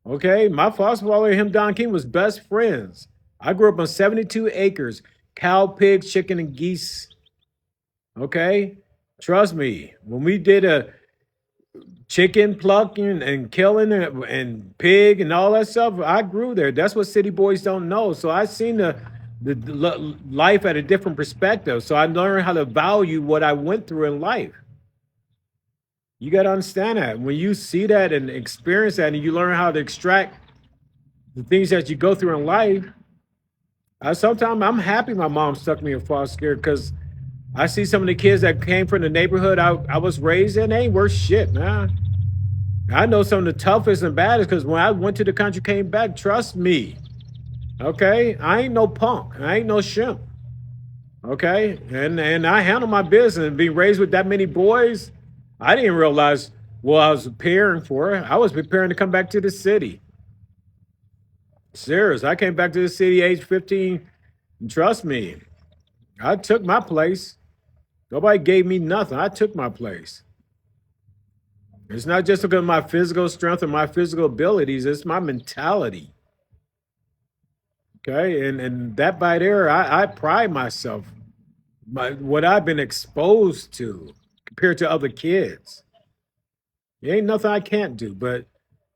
Okay, my foster father and him, Don King, was best friends. I grew up on 72 acres, cow, pigs, chicken, and geese. Okay, trust me. When we did a chicken plucking and killing and pig and all that stuff, I grew there. That's what city boys don't know. So I seen the life at a different perspective. So I learned how to value what I went through in life. You got to understand that when you see that and experience that, and you learn how to extract the things that you go through in life. Sometimes I'm happy my mom stuck me in foster care because I see some of the kids that came from the neighborhood I was raised in, they ain't worth shit, man. I know some of the toughest and baddest because when I went to the country, came back, trust me. Okay, I ain't no punk. I ain't no shimp. Okay, and I handle my business. And being raised with that many boys, I didn't realize what I was preparing for. I was preparing to come back to the city. Serious. I came back to the city age 15. And trust me, I took my place. Nobody gave me nothing. I took my place. It's not just because of my physical strength or my physical abilities, it's my mentality. Okay. And that by there, I pride myself, what I've been exposed to compared to other kids. There ain't nothing I can't do, but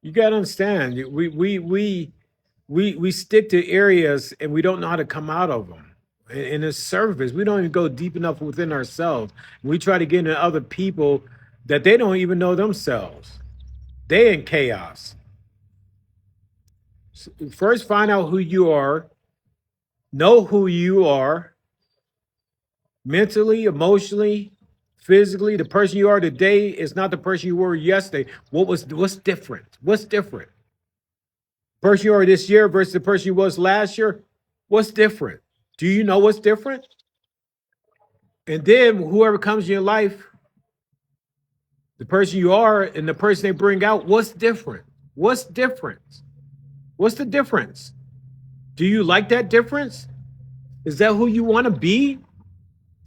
you gotta understand, we stick to areas and we don't know how to come out of them. In the surface, we don't even go deep enough within ourselves. We try to get into other people that they don't even know themselves. They in chaos. First, find out who you are, know who you are mentally, emotionally, physically. The person you are today is not the person you were yesterday. What's different? What's different? Person you are this year versus the person you was last year. What's different? Do you know what's different? And then whoever comes in your life, the person you are and the person they bring out, what's different? What's different? What's the difference? Do you like that difference? Is that who you want to be?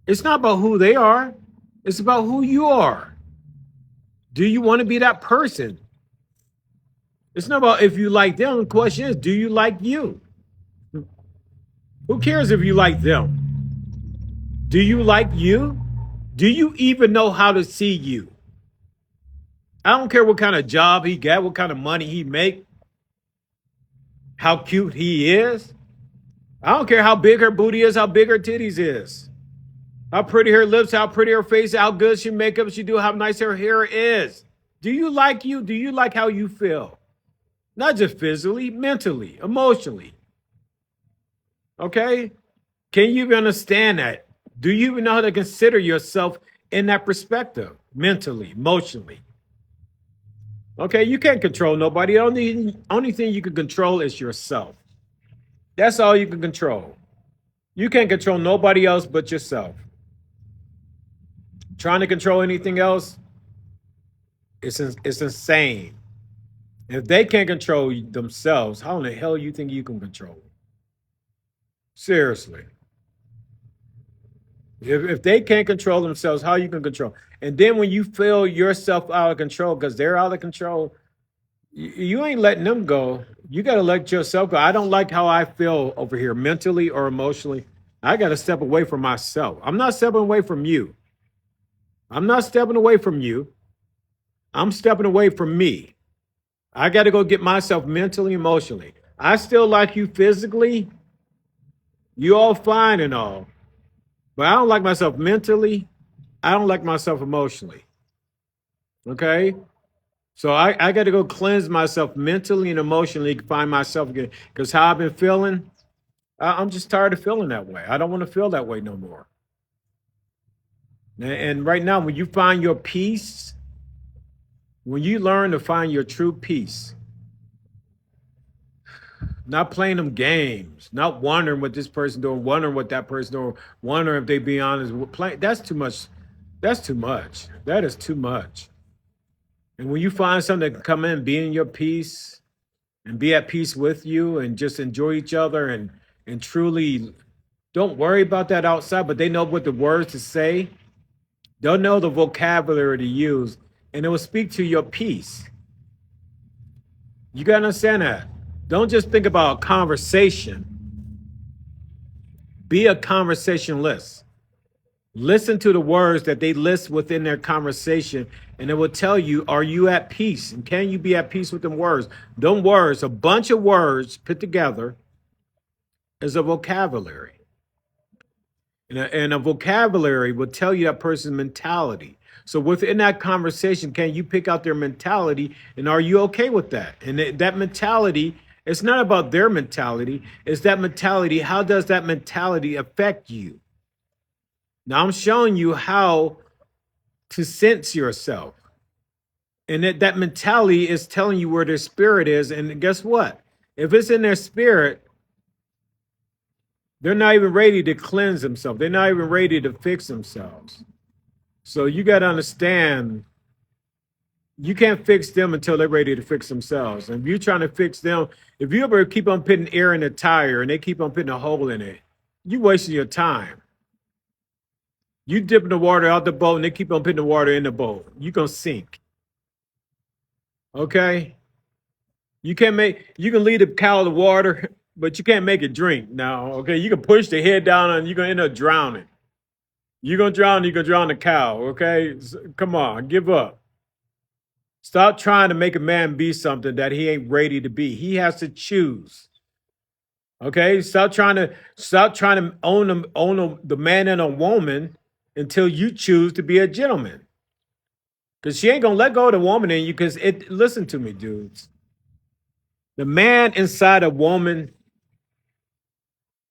It's not about who they are. It's about who you are. Do you want to be that person? It's not about if you like them. The question is, do you like you? Who cares if you like them? Do you like you? Do you even know how to see you? I don't care what kind of job he got, what kind of money he make, how cute he is. I don't care how big her booty is, how big her titties is, how pretty her lips, how pretty her face, how good she makeup she do, how nice her hair is. Do you like you? Do you like how you feel? Not just physically, mentally, emotionally. Okay? Can you even understand that? Do you even know how to consider yourself in that perspective, mentally, emotionally? Okay, you can't control nobody. The only thing you can control is yourself. That's all you can control. You can't control nobody else but yourself. Trying to control anything else, it's insane. If they can't control themselves, how in the hell you think you can control them? Seriously. If they can't control themselves, how you can control? And then when you feel yourself out of control because they're out of control, you ain't letting them go. You got to let yourself go. I don't like how I feel over here mentally or emotionally. I got to step away from myself. I'm not stepping away from you. I'm not stepping away from you. I'm stepping away from me. I got to go get myself mentally, emotionally. I still like you physically. You all fine and all. But I don't like myself mentally. I don't like myself emotionally. Okay? So I got to go cleanse myself mentally and emotionally to find myself again. Because how I've been feeling, I'm just tired of feeling that way. I don't want to feel that way no more. And right now, when you find your peace, when you learn to find your true peace, not playing them games, not wondering what this person doing, wondering what that person doing, wondering if they be honest. That's too much. That's too much. That is too much. And when you find something that can come in, be in your peace and be at peace with you and just enjoy each other and truly don't worry about that outside, but they know what the words to say. They'll know the vocabulary to use, and it will speak to your peace. You got to understand that. Don't just think about a conversation. Be a conversationalist. Listen to the words that they list within their conversation, and it will tell you, are you at peace? And can you be at peace with them words? Them words, a bunch of words put together is a vocabulary. And a vocabulary will tell you that person's mentality. So within that conversation, can you pick out their mentality, and are you okay with that? And that mentality, it's not about their mentality, it's that mentality. How does that mentality affect you? Now I'm showing you how to sense yourself. And that mentality is telling you where their spirit is. And guess what? If it's in their spirit, they're not even ready to cleanse themselves. They're not even ready to fix themselves. So you got to understand, you can't fix them until they're ready to fix themselves. And if you're trying to fix them, if you ever keep on putting air in a tire and they keep on putting a hole in it, you're wasting your time. You dipping the water out the boat and they keep on putting the water in the boat. You're going to sink. Okay? You can lead the cow to water, but you can't make it drink now. Okay? You can push the head down and you're going to end up drowning. You're going to drown the cow. Okay? Come on, give up. Stop trying to make a man be something that he ain't ready to be. He has to choose. Okay? Stop trying to own the man and a woman until you choose to be a gentleman. Because she ain't going to let go of the woman in you, because listen to me, dudes. The man inside a woman,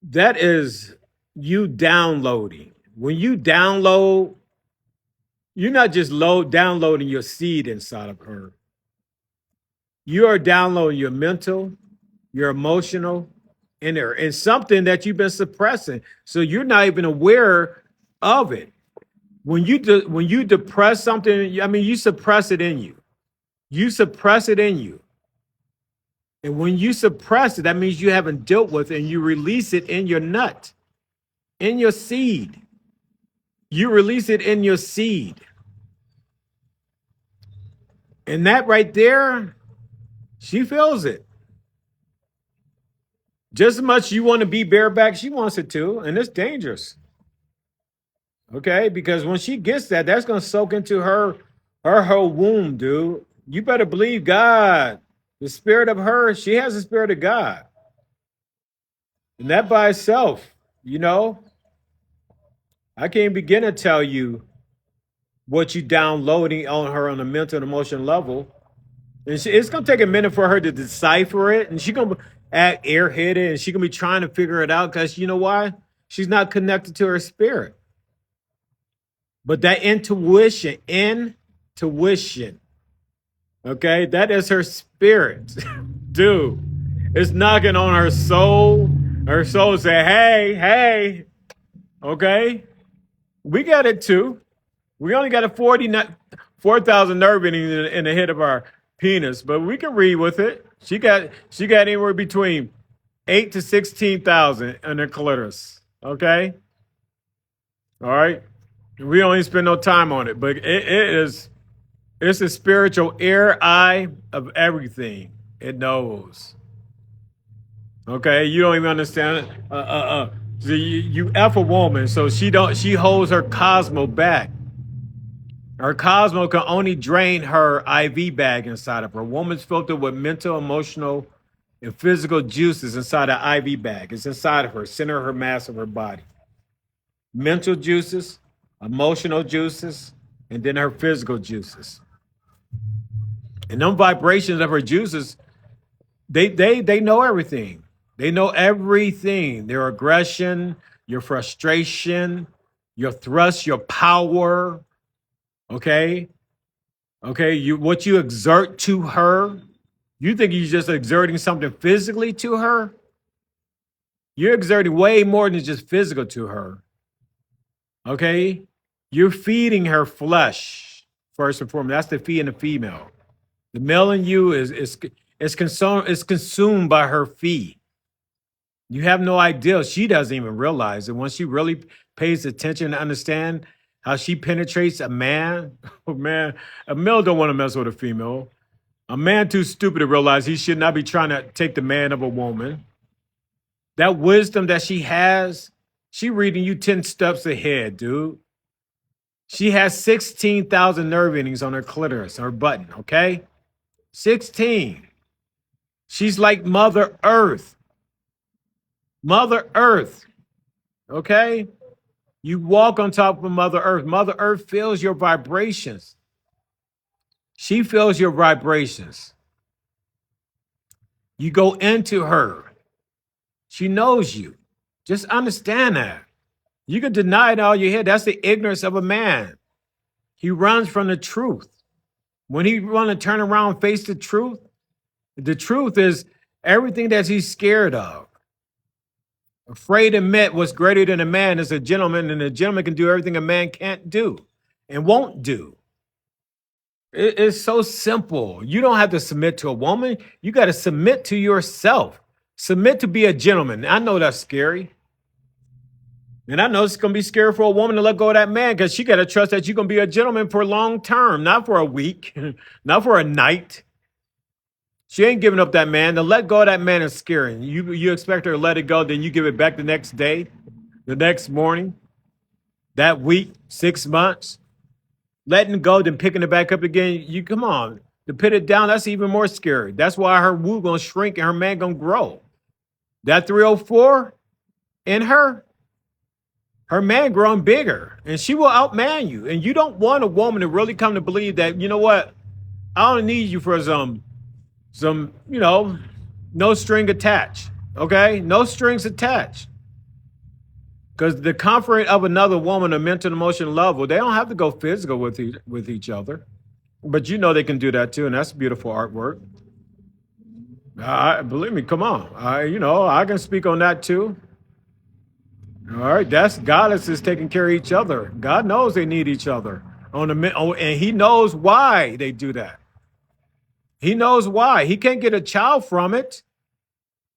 that is you downloading. When you download, you're not just downloading your seed inside of her. You are downloading your mental, your emotional, and something that you've been suppressing. So you're not even aware of it. When you depress something, I mean, you suppress it in you. You suppress it in you. And when you suppress it, that means you haven't dealt with it, and you release it in your nut, in your seed. You release it in your seed. And that right there, she feels it. Just as much you want to be bareback, she wants it too, and it's dangerous. Okay, because when she gets that, that's going to soak into her whole womb, dude. You better believe God, the spirit of her, she has the spirit of God. And that by itself, I can't begin to tell you what you downloading on her on a mental and emotional level. And it's going to take a minute for her to decipher it. And she's going to act airheaded, and she's going to be trying to figure it out, because you know why? She's not connected to her spirit. But that intuition, okay, that is her spirit. Dude, it's knocking on her soul. Her soul say, hey, okay, we got it too. We only got a 4,000 nerve endings in the head of our penis, but we can read with it. She got anywhere between 8 to 16,000 in her clitoris, okay? All right? We don't even spend no time on it, but it's a spiritual ear, eye of everything. It knows. Okay, you don't even understand it. So you F a woman, so she holds her Cosmo back. Her Cosmo can only drain her IV bag inside of her. A woman's filtered with mental, emotional, and physical juices inside an IV bag. It's inside of her, center of her mass of her body. Mental juices, emotional juices, and then her physical juices. And them vibrations of her juices, they know everything. They know everything. Their aggression, your frustration, your thrust, your power. Okay? What you exert to her. You think you're just exerting something physically to her? You're exerting way more than just physical to her. Okay? You're feeding her flesh, first and foremost. That's the feeding the female. The male in you is consumed by her fee. You have no idea. She doesn't even realize it. Once she really pays attention and understand how she penetrates a man, oh man, a male don't want to mess with a female. A man too stupid to realize he should not be trying to take the man of a woman. That wisdom that she has, she reading you 10 steps ahead, dude. She has 16,000 nerve endings on her clitoris, her button, okay? 16. She's like Mother Earth. Mother Earth, okay? You walk on top of Mother Earth. Mother Earth feels your vibrations. She feels your vibrations. You go into her. She knows you. Just understand that. You can deny it all you hear. That's the ignorance of a man. He runs from the truth. When he want to turn around and face the truth is everything that he's scared of. Afraid to admit what's greater than a man is a gentleman, and a gentleman can do everything a man can't do and won't do. It's so simple. You don't have to submit to a woman. You got to submit to yourself. Submit to be a gentleman. I know that's scary. And I know it's going to be scary for a woman to let go of that man because she got to trust that you're going to be a gentleman for long term, not for a week, not for a night. She ain't giving up that man. To let go of that man is scary. You expect her to let it go, then you give it back the next day, the next morning, that week, 6 months. Letting go, then picking it back up again. You come on. To put it down, that's even more scary. That's why her woo gonna shrink and her man gonna grow. That 304 in her man growing bigger, and she will outman you. And you don't want a woman to really come to believe that, you know what, I don't need you for some, no string attached. Okay, no strings attached. Because the comfort of another woman, a mental and emotional level, they don't have to go physical with each other. But you know they can do that too, and that's beautiful artwork. Believe me, come on. I can speak on that too. All right, that's goddesses taking care of each other. God knows they need each other. And he knows why they do that. He knows why. He can't get a child from it.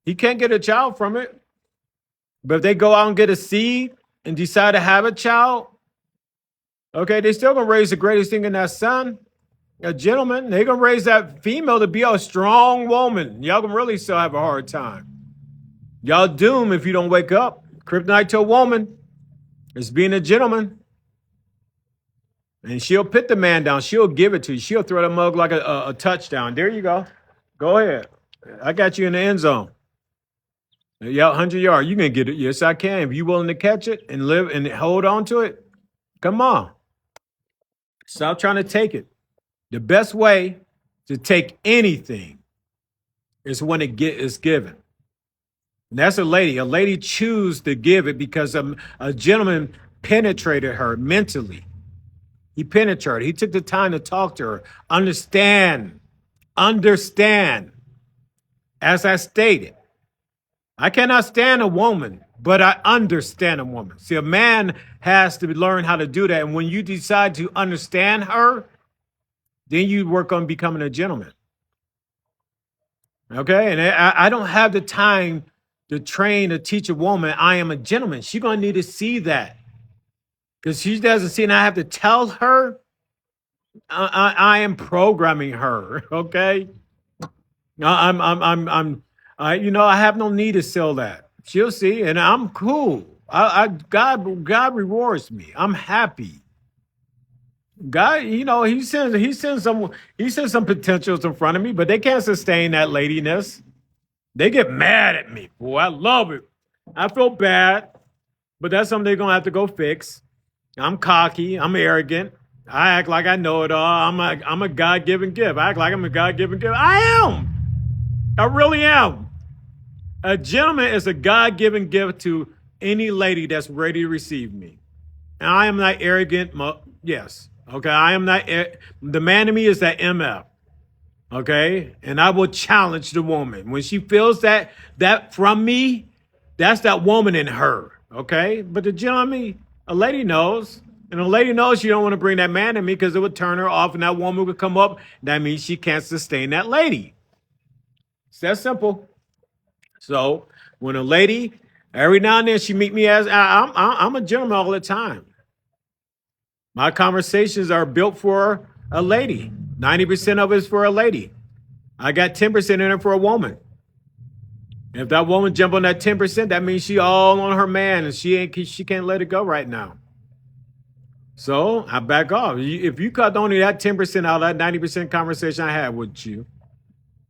But if they go out and get a seed and decide to have a child, okay, they still gonna raise the greatest thing in that son, a gentleman. They're gonna raise that female to be a strong woman. Y'all gonna really still have a hard time. Y'all doomed if you don't wake up. Kryptonite to a woman is being a gentleman. And she'll put the man down. She'll give it to you. She'll throw the mug like a touchdown. There you go. Go ahead. I got you in the end zone. Yeah, 100 yards. You can get it. Yes, I can. If you're willing to catch it and live and hold on to it, come on. Stop trying to take it. The best way to take anything is when it is given. And that's a lady. A lady chooses to give it because a gentleman penetrated her mentally. He penetrated. He took the time to talk to her. Understand. As I stated, I cannot stand a woman, but I understand a woman. See, a man has to learn how to do that. And when you decide to understand her, then you work on becoming a gentleman. Okay? And I don't have the time to train to teach a woman I am a gentleman. She's going to need to see that. Because she doesn't see, and I have to tell her I am programming her. Okay? I have no need to sell that. She'll see, and I'm cool. God rewards me. I'm happy. God, he sends some potentials in front of me, but they can't sustain that ladiness. They get mad at me. Boy, I love it. I feel bad, but that's something they're gonna have to go fix. I'm cocky. I'm arrogant. I act like I know it all. I'm a God-given gift. I act like I'm a God-given gift. I am. I really am. A gentleman is a God-given gift to any lady that's ready to receive me. And I am not arrogant. Yes. Okay. I am not. The man in me is that MF. Okay. And I will challenge the woman. When she feels that from me, that's that woman in her. Okay. But the gentleman, a lady knows. And the lady knows she don't want to bring that man to me because it would turn her off and that woman would come up. That means she can't sustain that lady. It's that simple. So when a lady, every now and then she meet me as, I'm a gentleman all the time. My conversations are built for a lady. 90% of it is for a lady. I got 10% in it for a woman. And if that woman jump on that 10%, that means she all on her man and she can't let it go right now. So I back off. If you cut only that 10% out of that 90% conversation I had with you,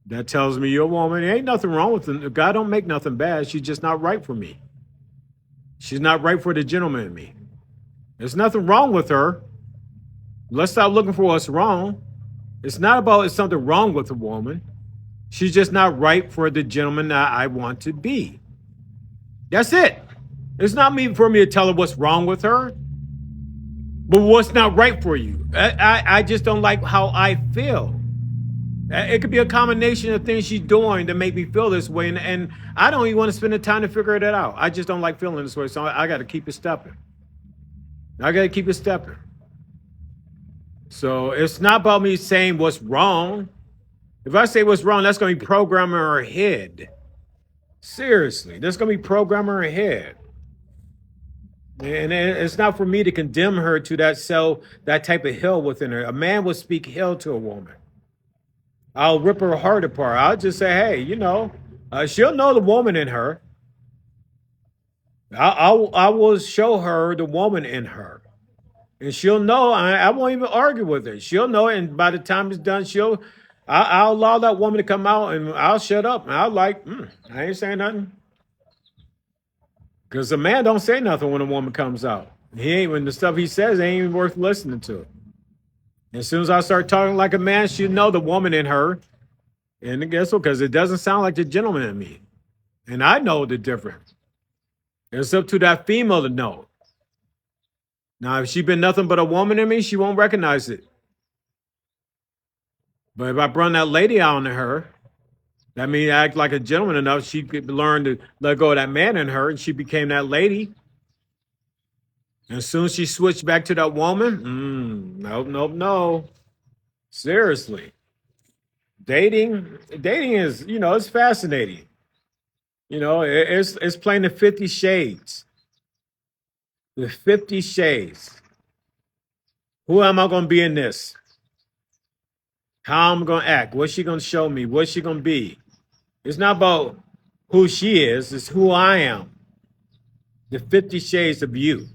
that tells me you're a woman. There ain't nothing wrong with it. God don't make nothing bad. She's just not right for me. She's not right for the gentleman in me. There's nothing wrong with her. Let's stop looking for what's wrong. It's not about it's something wrong with a woman. She's just not right for the gentleman that I want to be. That's it. It's not for me to tell her what's wrong with her, but what's not right for you. I just don't like how I feel. It could be a combination of things she's doing to make me feel this way, and I don't even want to spend the time to figure that out. I just don't like feeling this way, so I got to keep it stepping. So it's not about me saying what's wrong. If I say what's wrong, that's going to be programming her head. Seriously, that's going to be programming her head. And it's not for me to condemn her to that type of hell within her. A man will speak hell to a woman. I'll rip her heart apart. I'll just say, hey, she'll know the woman in her. I will show her the woman in her. And she'll know. I won't even argue with her. She'll know. And by the time it's done, I'll allow that woman to come out and I'll shut up. And I'll I ain't saying nothing. Because a man don't say nothing when a woman comes out. When the stuff he says ain't even worth listening to. As soon as I start talking like a man, she'll know the woman in her. And guess what? Because it doesn't sound like the gentleman in me. And I know the difference. It's up to that female to know. Now, if she been nothing but a woman in me, she won't recognize it. But if I bring that lady out to her, that means I act like a gentleman enough, she could learn to let go of that man in her, and she became that lady. And as soon as she switched back to that woman, no. Seriously. Dating is, it's fascinating. It's playing the 50 Shades. The 50 Shades. Who am I going to be in this? How I'm going to act? What's she going to show me? What's she going to be? It's not about who she is. It's who I am. The 50 Shades of you.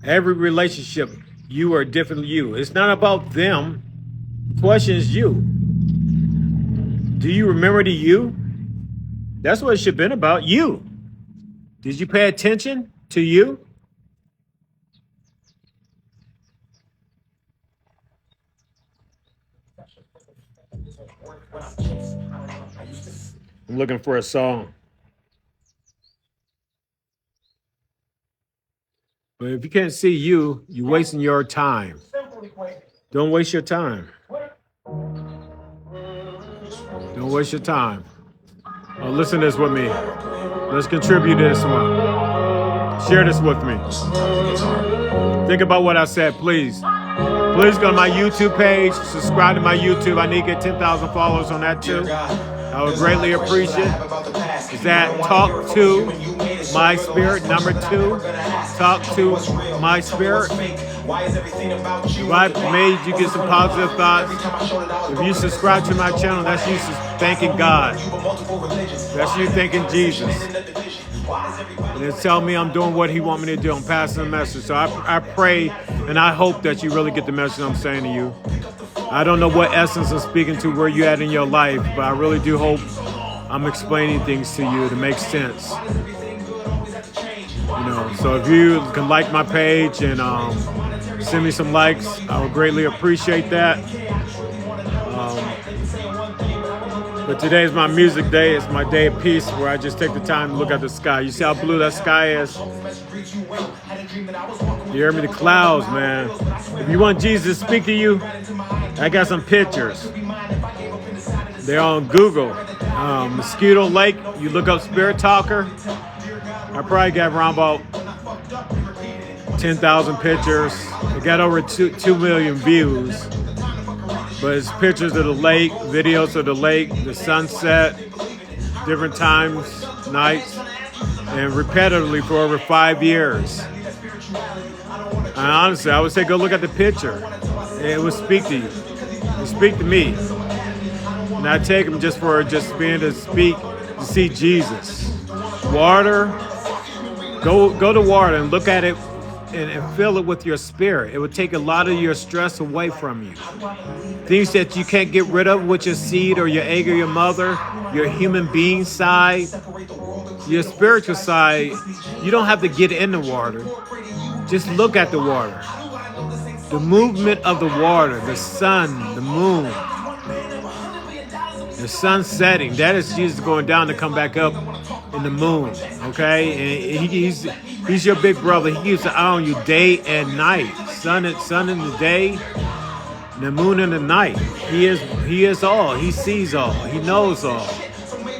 Every relationship, you are different you. It's not about them. The question is you. Do you remember the you? That's what it should have been about. You. Did you pay attention to you? I'm looking for a song. But if you can't see you, you're wasting your time. Don't waste your time. Don't waste your time. Listen to this with me. Let's contribute to this one. Share this with me. Think about what I said, please. Please go to my YouTube page. Subscribe to my YouTube. I need to get 10,000 followers on that too. I would greatly appreciate it. Is that Talk to My Spirit, number 2. Talk to My Spirit. If I made you get some positive thoughts, if you subscribe to my channel, that's you thanking God. That's you thanking Jesus. And it's telling me I'm doing what he wants me to do. I'm passing the message. So I pray and I hope that you really get the message I'm saying to you. I don't know what essence I'm speaking to, where you at in your life, but I really do hope I'm explaining things to you to make sense. So if you can like my page and send me some likes, I would greatly appreciate that. But today is my music day. It's my day of peace where I just take the time to look at the sky. You see how blue that sky is? You hear me? The clouds, man. If you want Jesus to speak to you, I got some pictures. They're on Google. Mosquito Lake. You look up Spirit Talker. I probably got around about 10,000 pictures. It got over 2 million views. But it's pictures of the lake, videos of the lake, the sunset, different times, nights, and repetitively for over 5 years. And honestly, I would say go look at the picture. It will speak to you. It will speak to me. And I take them just being to speak, to see Jesus. Water, go to water and look at it and fill it with your spirit. It would take a lot of your stress away from you. Things that you can't get rid of with your seed or your egg or your mother, your human being side, your spiritual side, you don't have to get in the water. Just look at the water. The movement of the water, the sun, the moon, the sun setting. That is Jesus going down to come back up in the moon, okay? And he's your big brother. He keeps an eye on you day and night. Sun in the day, the moon in the night. He is all. He sees all. He knows all.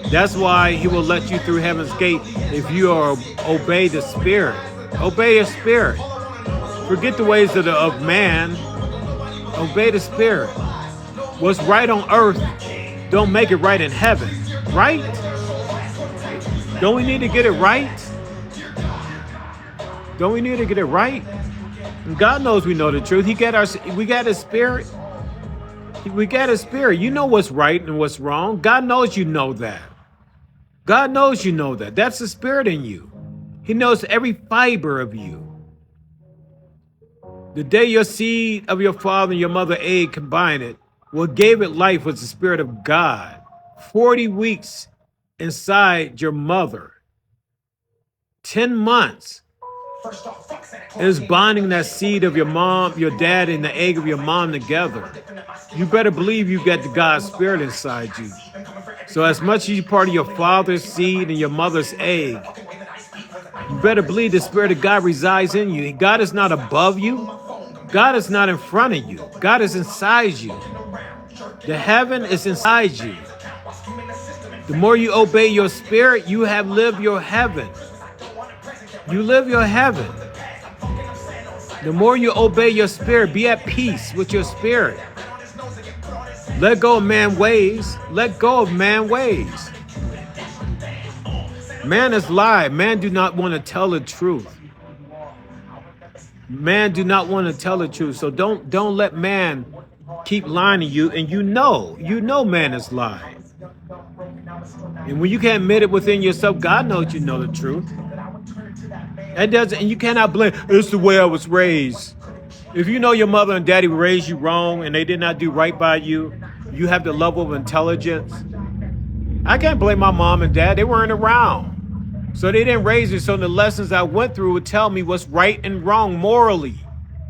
That's why he will let you through heaven's gate if you obey the Spirit. Obey the Spirit. Forget the ways of man. Obey the Spirit. What's right on earth, don't make it right in heaven. Right? Don't we need to get it right? Don't we need to get it right? And God knows we know the truth. We got His Spirit. We got His Spirit. You know what's right and what's wrong. God knows you know that. God knows you know that. That's the Spirit in you. He knows every fiber of you. The day your seed of your father and your mother egg combined, what gave it life was the Spirit of God. 40 weeks inside your mother. 10 months is bonding that seed of your mom, your dad, and the egg of your mom together. You better believe you got the God's Spirit inside you. So as much as you're part of your father's seed and your mother's egg, you better believe the Spirit of God resides in you. God is not above you. God is not in front of you. God is inside you. The heaven is inside you. The more you obey your spirit, you have lived your heaven. You live your heaven. The more you obey your spirit, be at peace with your spirit. Let go of man ways. Let go of man ways. Man is lie. Man do not want to tell the truth. Man do not want to tell the truth. So don't let man keep lying to you. And you know man is lying. And when you can't admit it within yourself, God knows you know the truth. And you cannot blame, it's the way I was raised. If you know your mother and daddy raised you wrong and they did not do right by you, you have the level of intelligence. I can't blame my mom and dad. They weren't around. So they didn't raise me. So the lessons I went through would tell me what's right and wrong morally,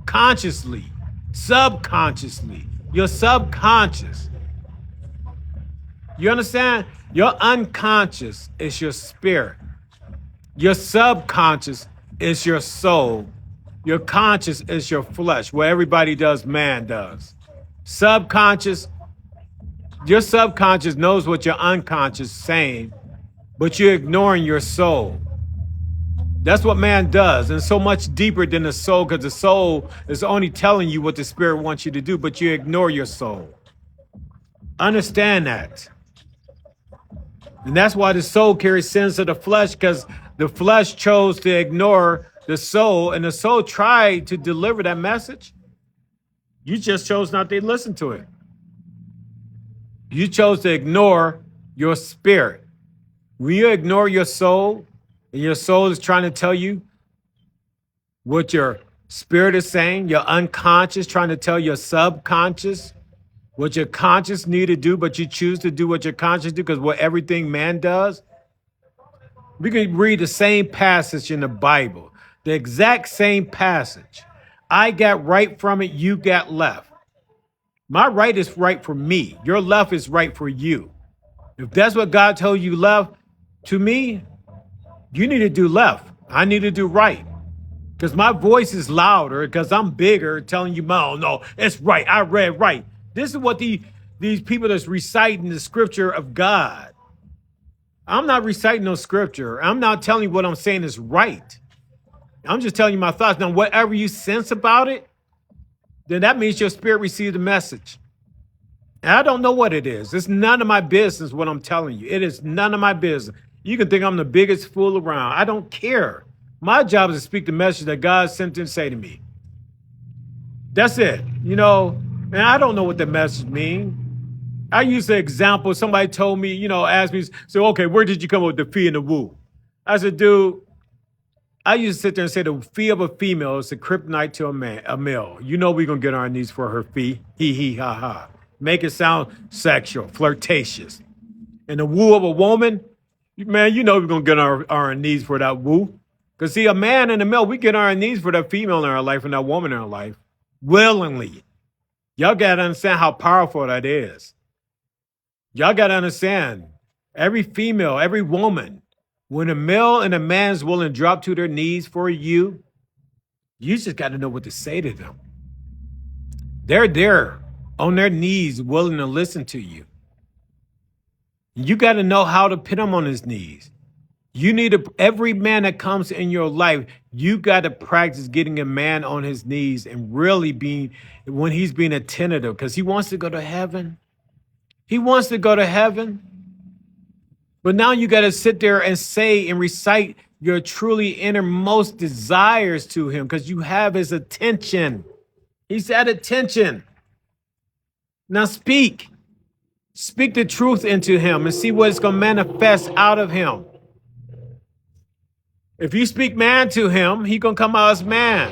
consciously, subconsciously. Your subconscious. You understand? Your unconscious is your spirit. Your subconscious is your soul. Your conscious is your flesh, where everybody does, man does. Subconscious, your subconscious knows what your unconscious is saying, but you're ignoring your soul. That's what man does, and so much deeper than the soul, because the soul is only telling you what the spirit wants you to do, but you ignore your soul. Understand that. And that's why the soul carries sins of the flesh, because the flesh chose to ignore the soul, and the soul tried to deliver that message. You just chose not to listen to it. You chose to ignore your spirit. When you ignore your soul, and your soul is trying to tell you what your spirit is saying, your unconscious trying to tell your subconscious what your conscious need to do, but you choose to do what your conscious do because what everything man does. We can read the same passage in the Bible, the exact same passage. I got right from it, you got left. My right is right for me. Your left is right for you. If that's what God told you left, to me, you need to do left. I need to do right. Because my voice is louder, because I'm bigger, telling you, no, it's right. I read right. This is what these people that's reciting the scripture of God. I'm not reciting no scripture. I'm not telling you what I'm saying is right. I'm just telling you my thoughts. Now, whatever you sense about it, then that means your spirit received the message. And I don't know what it is. It's none of my business what I'm telling you. It is none of my business. You can think I'm the biggest fool around. I don't care. My job is to speak the message that God sent to say to me. That's it. You know, and I don't know what the message means. I use the example. Somebody told me, you know, asked me, so, okay, where did you come up with the fee and the woo? I said, dude, I used to sit there and say the fee of a female is the kryptonite to a male. You know we're going to get on our knees for her fee. Hee hee ha ha. Make it sound sexual, flirtatious. And the woo of a woman, man, you know we're going to get on our knees for that woo. Because see, a man and a male, we get on our knees for that female in our life and that woman in our life. Willingly. Y'all got to understand how powerful that is. Y'all got to understand, every female, every woman, when a male and a man's willing to drop to their knees for you, you just got to know what to say to them. They're there on their knees willing to listen to you. You got to know how to put him on his knees. You need every man that comes in your life, you got to practice getting a man on his knees and really being, when he's being attentive, because he wants to go to heaven. He wants to go to heaven. But now you got to sit there and say and recite your truly innermost desires to him because you have his attention. He's at attention. Now speak. Speak the truth into him and see what it's going to manifest out of him. If you speak man to him, he's going to come out as man.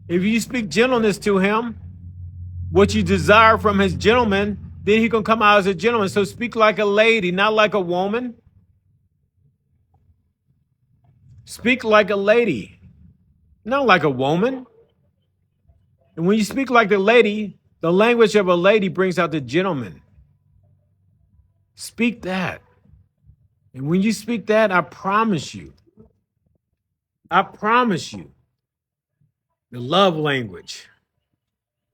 If you speak gentleness to him, what you desire from his gentleman, then he can come out as a gentleman. So speak like a lady, not like a woman. Speak like a lady, not like a woman. And when you speak like the lady, the language of a lady brings out the gentleman. Speak that. And when you speak that, I promise you, the love language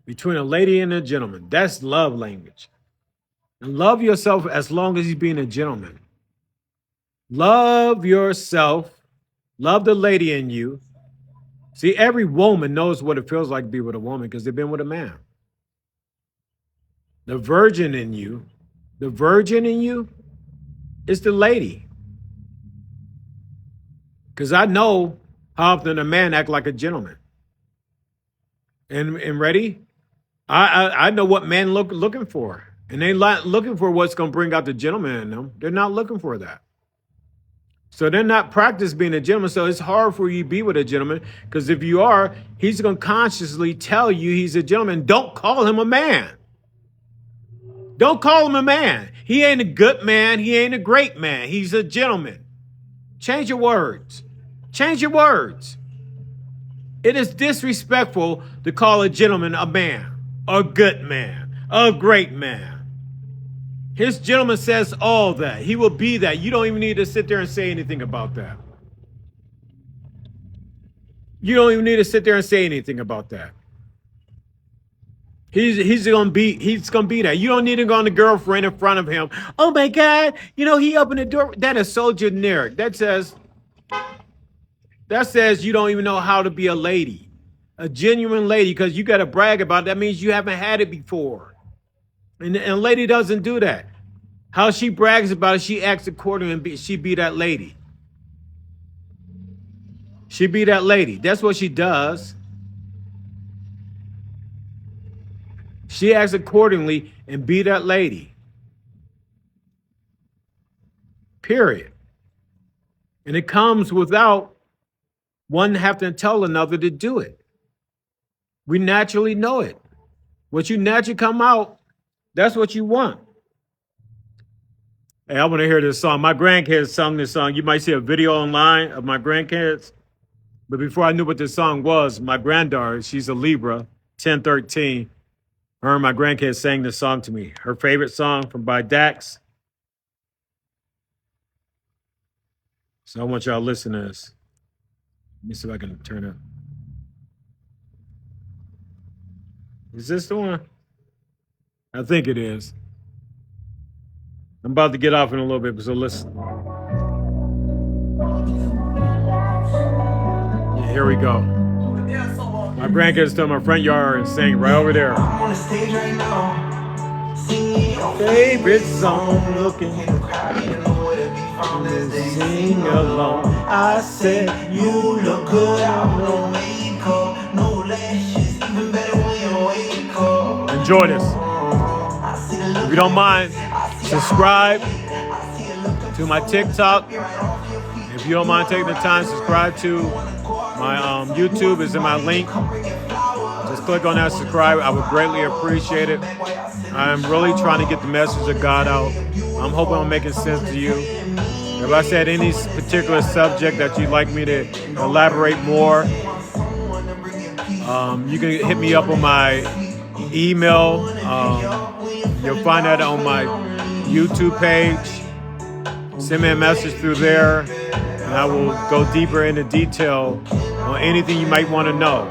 between a lady and a gentleman, that's love language. And love yourself as long as he's being a gentleman. Love yourself. Love the lady in you. See, every woman knows what it feels like to be with a woman because they've been with a man. The virgin in you is the lady. Because I know how often a man act like a gentleman. And ready? I know what men looking for. And they're not looking for what's going to bring out the gentleman in them. They're not looking for that. So they're not practiced being a gentleman. So it's hard for you to be with a gentleman because if you are, he's going to consciously tell you he's a gentleman. Don't call him a man. Don't call him a man. He ain't a good man. He ain't a great man. He's a gentleman. Change your words. Change your words. It is disrespectful to call a gentleman a man, a good man, a great man. His gentleman says all that. He will be that. You don't even need to sit there and say anything about that. You don't even need to sit there and say anything about that. He's gonna be that. You don't need to go on the girlfriend in front of him. Oh my God, you know, he opened the door. That is so generic. That says you don't even know how to be a lady. A genuine lady, because you gotta brag about it. That means you haven't had it before. And a lady doesn't do that. How she brags about it, she acts accordingly, and she be that lady. She be that lady. That's what she does. She acts accordingly and be that lady. Period. And it comes without one having to tell another to do it. We naturally know it. What you naturally come out, that's what you want. Hey, I want to hear this song. My grandkids sung this song. You might see a video online of my grandkids. But before I knew what this song was, my granddaughter, she's a Libra, 1013. Her and my grandkids sang this song to me. Her favorite song by Dax. So I want y'all to listen to this. Let me see if I can turn it. Is this the one? I think it is. I'm about to get off in a little bit, so listen. Here we go. My grandkids still in my front yard and sing right over there. I'm on the stage right now, singing your Favorite song, looking in the crowd, you know where to be found as they sing along. I said you look good out, no makeup, no lashes, even better when you wake up. enjoy this. I see the look If you don't mind, subscribe I see a look up to my TikTok. right off your feet. If you don't mind taking the time, subscribe to my YouTube is in my link. Just click on that subscribe. I would greatly appreciate it. I'm really trying to get the message of God out. I'm hoping I'm making sense to you. If I said any particular subject that you'd like me to elaborate more, you can hit me up on my email. You'll find that on my YouTube page. Send me a message through there, and I will go deeper into detail on anything you might want to know.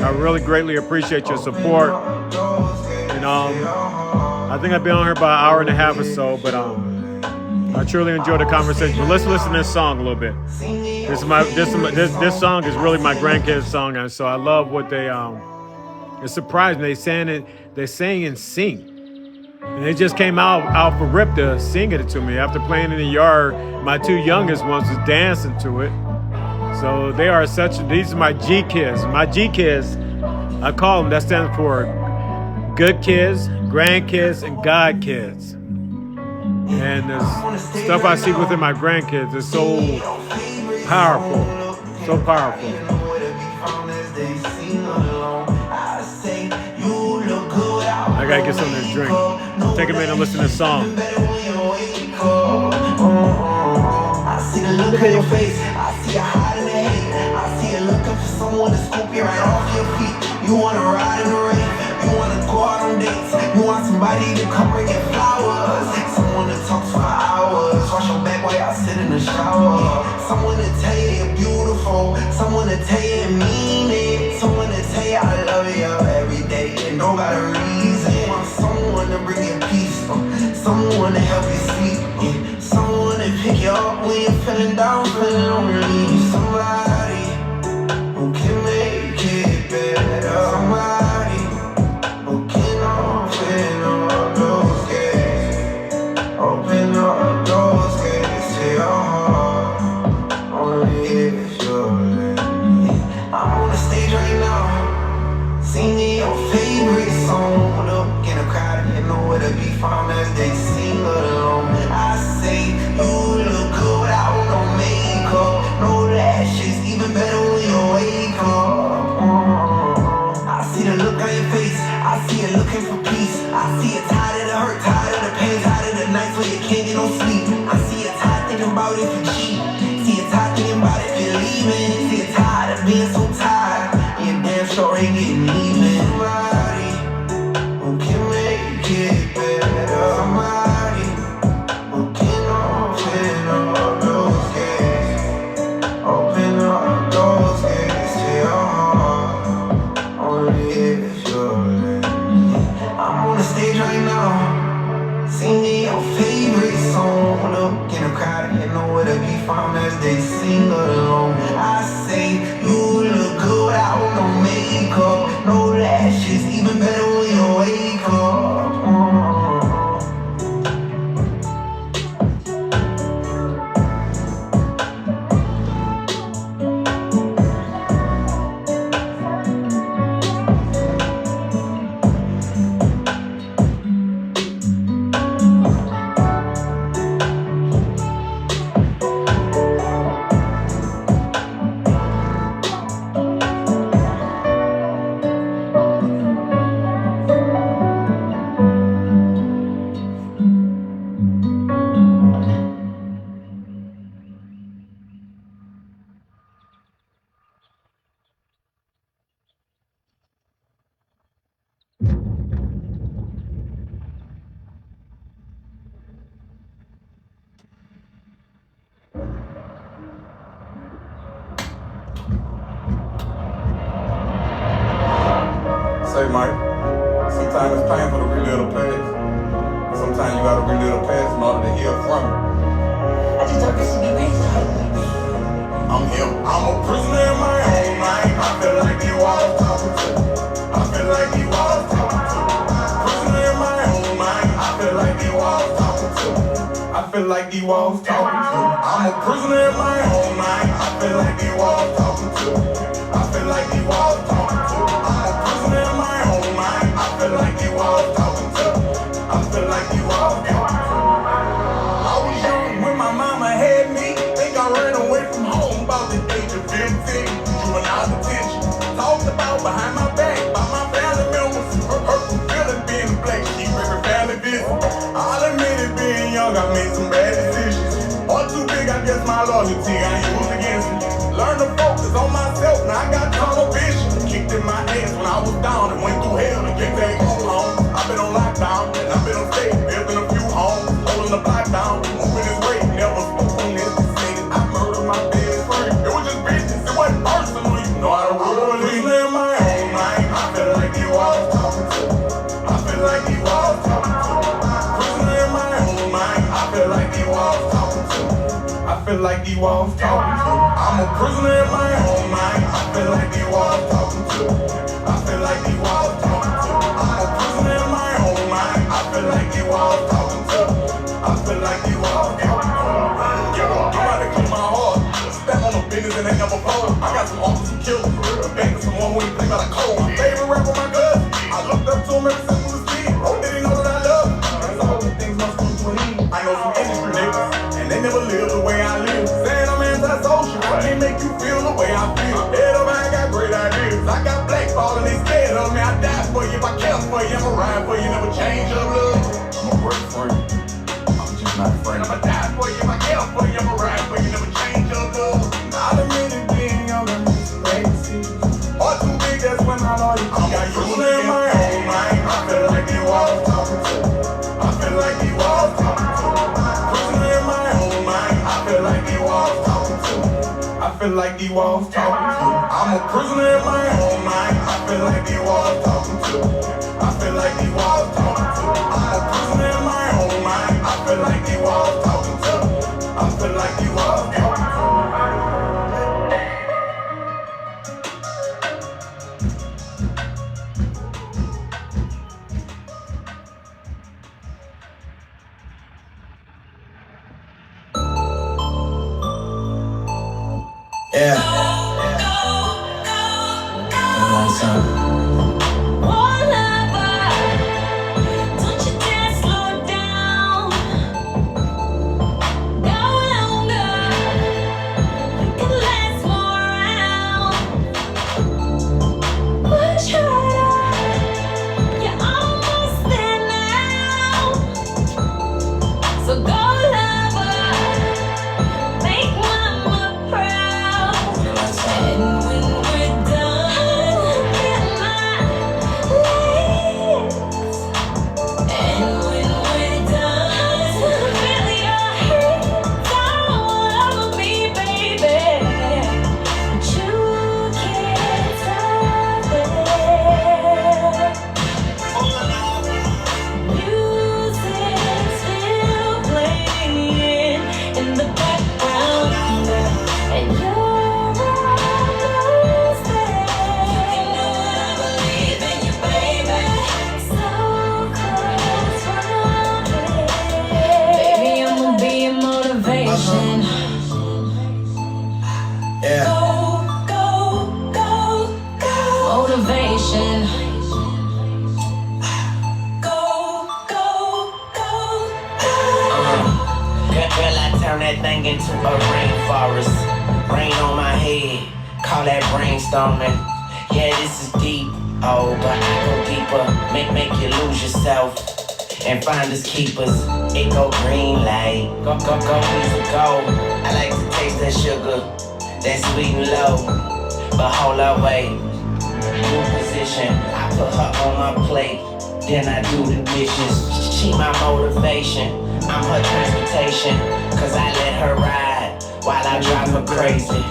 I really greatly appreciate your support. And I think I've been on here about an hour and a half or so, but I truly enjoyed the conversation. But let's listen to this song a little bit. This song is really my grandkids' song, and so I love what they it's surprising they sang and sing. And they just came out for Rip to sing it to me after playing in the yard. My two youngest ones was dancing to it. So they are these are my G kids. My G kids, I call them, that stands for good kids, grandkids, and God kids. And the stuff I see within my grandkids is so powerful, so powerful. I gotta get some of this drink. Take a minute and listen to the song. I see the look on your face, I see you hiding the hate, I see you looking for someone to scoop you right off your feet. You wanna ride in the rain, you wanna go out on dates, you want somebody to come bring you flowers, someone to talk for hours, wash your back while y'all sit in the shower, someone to tell you you're beautiful, someone to tell you you mean it, someone to tell you I love you every day and don't got a reason. You want someone to bring you peace, someone to help you sleep, someone to pick you up when you're feeling down, feeling lonely. Somebody who can make it better. Somebody who can open up those gates. Open up those gates to your heart. Only if you're letting me. I'm on the stage right now, singing your favorite song. Look in the crowd, you know where to be found as they sing along. I say you look good without no makeup, no lashes, even better when you wake up. I see the look on your face, I see you looking for peace. I see you tired of the hurt, tired of the pain, tired of the nights where you can't get no sleep. I see you tired thinking about if you cheat, see you tired thinking about if you're leaving, see you tired of being so tired, and you're damn sure ain't getting even. Somebody who can make it better. Somebody who can open up those gates. Open up those gates to your heart. Only if you're letting me. I'm on the stage right now, singing your favorite song. Look in the crowd, you know where to be found as they sing along. I say you look good without no makeup, no lashes, even better when you wake up. Say, Mike, sometimes it's painful to relive the past. Sometimes you gotta relive the past in order to heal from it. I just thought this would be raised. I'm him. I'm a prisoner in my own feel like these walls talking to me. I'm a prisoner in my own mind. I feel like these walls talking to me. I feel like these walls talking to me. I'm a prisoner in my own mind. I feel like these walls talking to me. I feel like these walls talking to me. I was young when my mama had me. Think I ran away from home about the age of 15. Juvenile detention. Talked about behind my back by my family members. Hurtful feeling being black sheep every family visit. I'll admit it, being young, I made some bad decisions. Or too big, I guess my loyalty I used against me. Learn to focus on myself, now I got tunnel vision. Kicked in my ass when I was down and went through hell to get back home. I've been on lockdown and I've been on stage, building a few homes, holding the block down, moving his weight, never spoke on this. Said I murdered my best friend. It was just business, it wasn't personal, you know I really in my own mind. I feel like you all talking to me. I feel like you all talking to me. Prisoner in my own mind. I feel like you all talking to me. I feel like you all talking to me. I'm a prisoner in my own mind. I feel like you all talking to me. I feel like you all talking to me. I'm a prisoner in my own mind. I feel like you all talking to me. I feel like you all talking to me. I'm about to clean my heart. Step on the business and they never fold. I got some uncles who killed me. Back to someone who ain't play by the code. My favorite rapper, my cousin. I looked up to him ever since we was kids. Oh, did he know that I love him? That's all the things must come to an end. I know some industry niggas, and they never live the way I live. Saying I'm antisocial, I can't make you feel the way I feel. Head up, I got great ideas. I got black falling, they scared of me. I die for you if I care for you. I'ma ride for you, never change your love. I'm a great friend. I'm just not a friend. I'ma die for you if I care for you. I'ma ride for you, never change your love. I'll admit it, being young, I made some bad decisions. Or too big, that's when I know you. I'm a prisoner in my own mind. I feel like you all talking to me. I feel like you all talking to me. Prisoner in my own mind. I feel like you all talking to me. I feel like you all talking to me. I'm a prisoner in my own mind. I feel like you all talking to me. I feel like you all talking to me. I'm a prisoner in my own mind. I feel like you all talking to me. I feel like you all talking to me. Yeah. Don't you dare slow down. Go longer. We can last more rounds. Push harder. You're almost there now. So go lover. Make mama proud. And when we're done, feel my legs. And when we're done, feel your hands all over me, baby. But you can't stop it. Music's still playing in the background, and you're almost there. You know I believe in you, baby. So close from it. Baby, I'ma be a motivation. Yeah. Go, go, go, go. Motivation. Go, go, go, go. Girl, I turn that thing into a rainforest. Rain on my head, call that brainstorming. Yeah, this is deep, oh, but I go deeper. Make you lose yourself and find us keepers. It go green light, go, easy go. I like to taste that sugar, that sweet and low. But hold up, wait, new position. I put her on my plate, then I do the dishes. She my motivation, I'm her transportation. Cause I let her ride while I drive her crazy.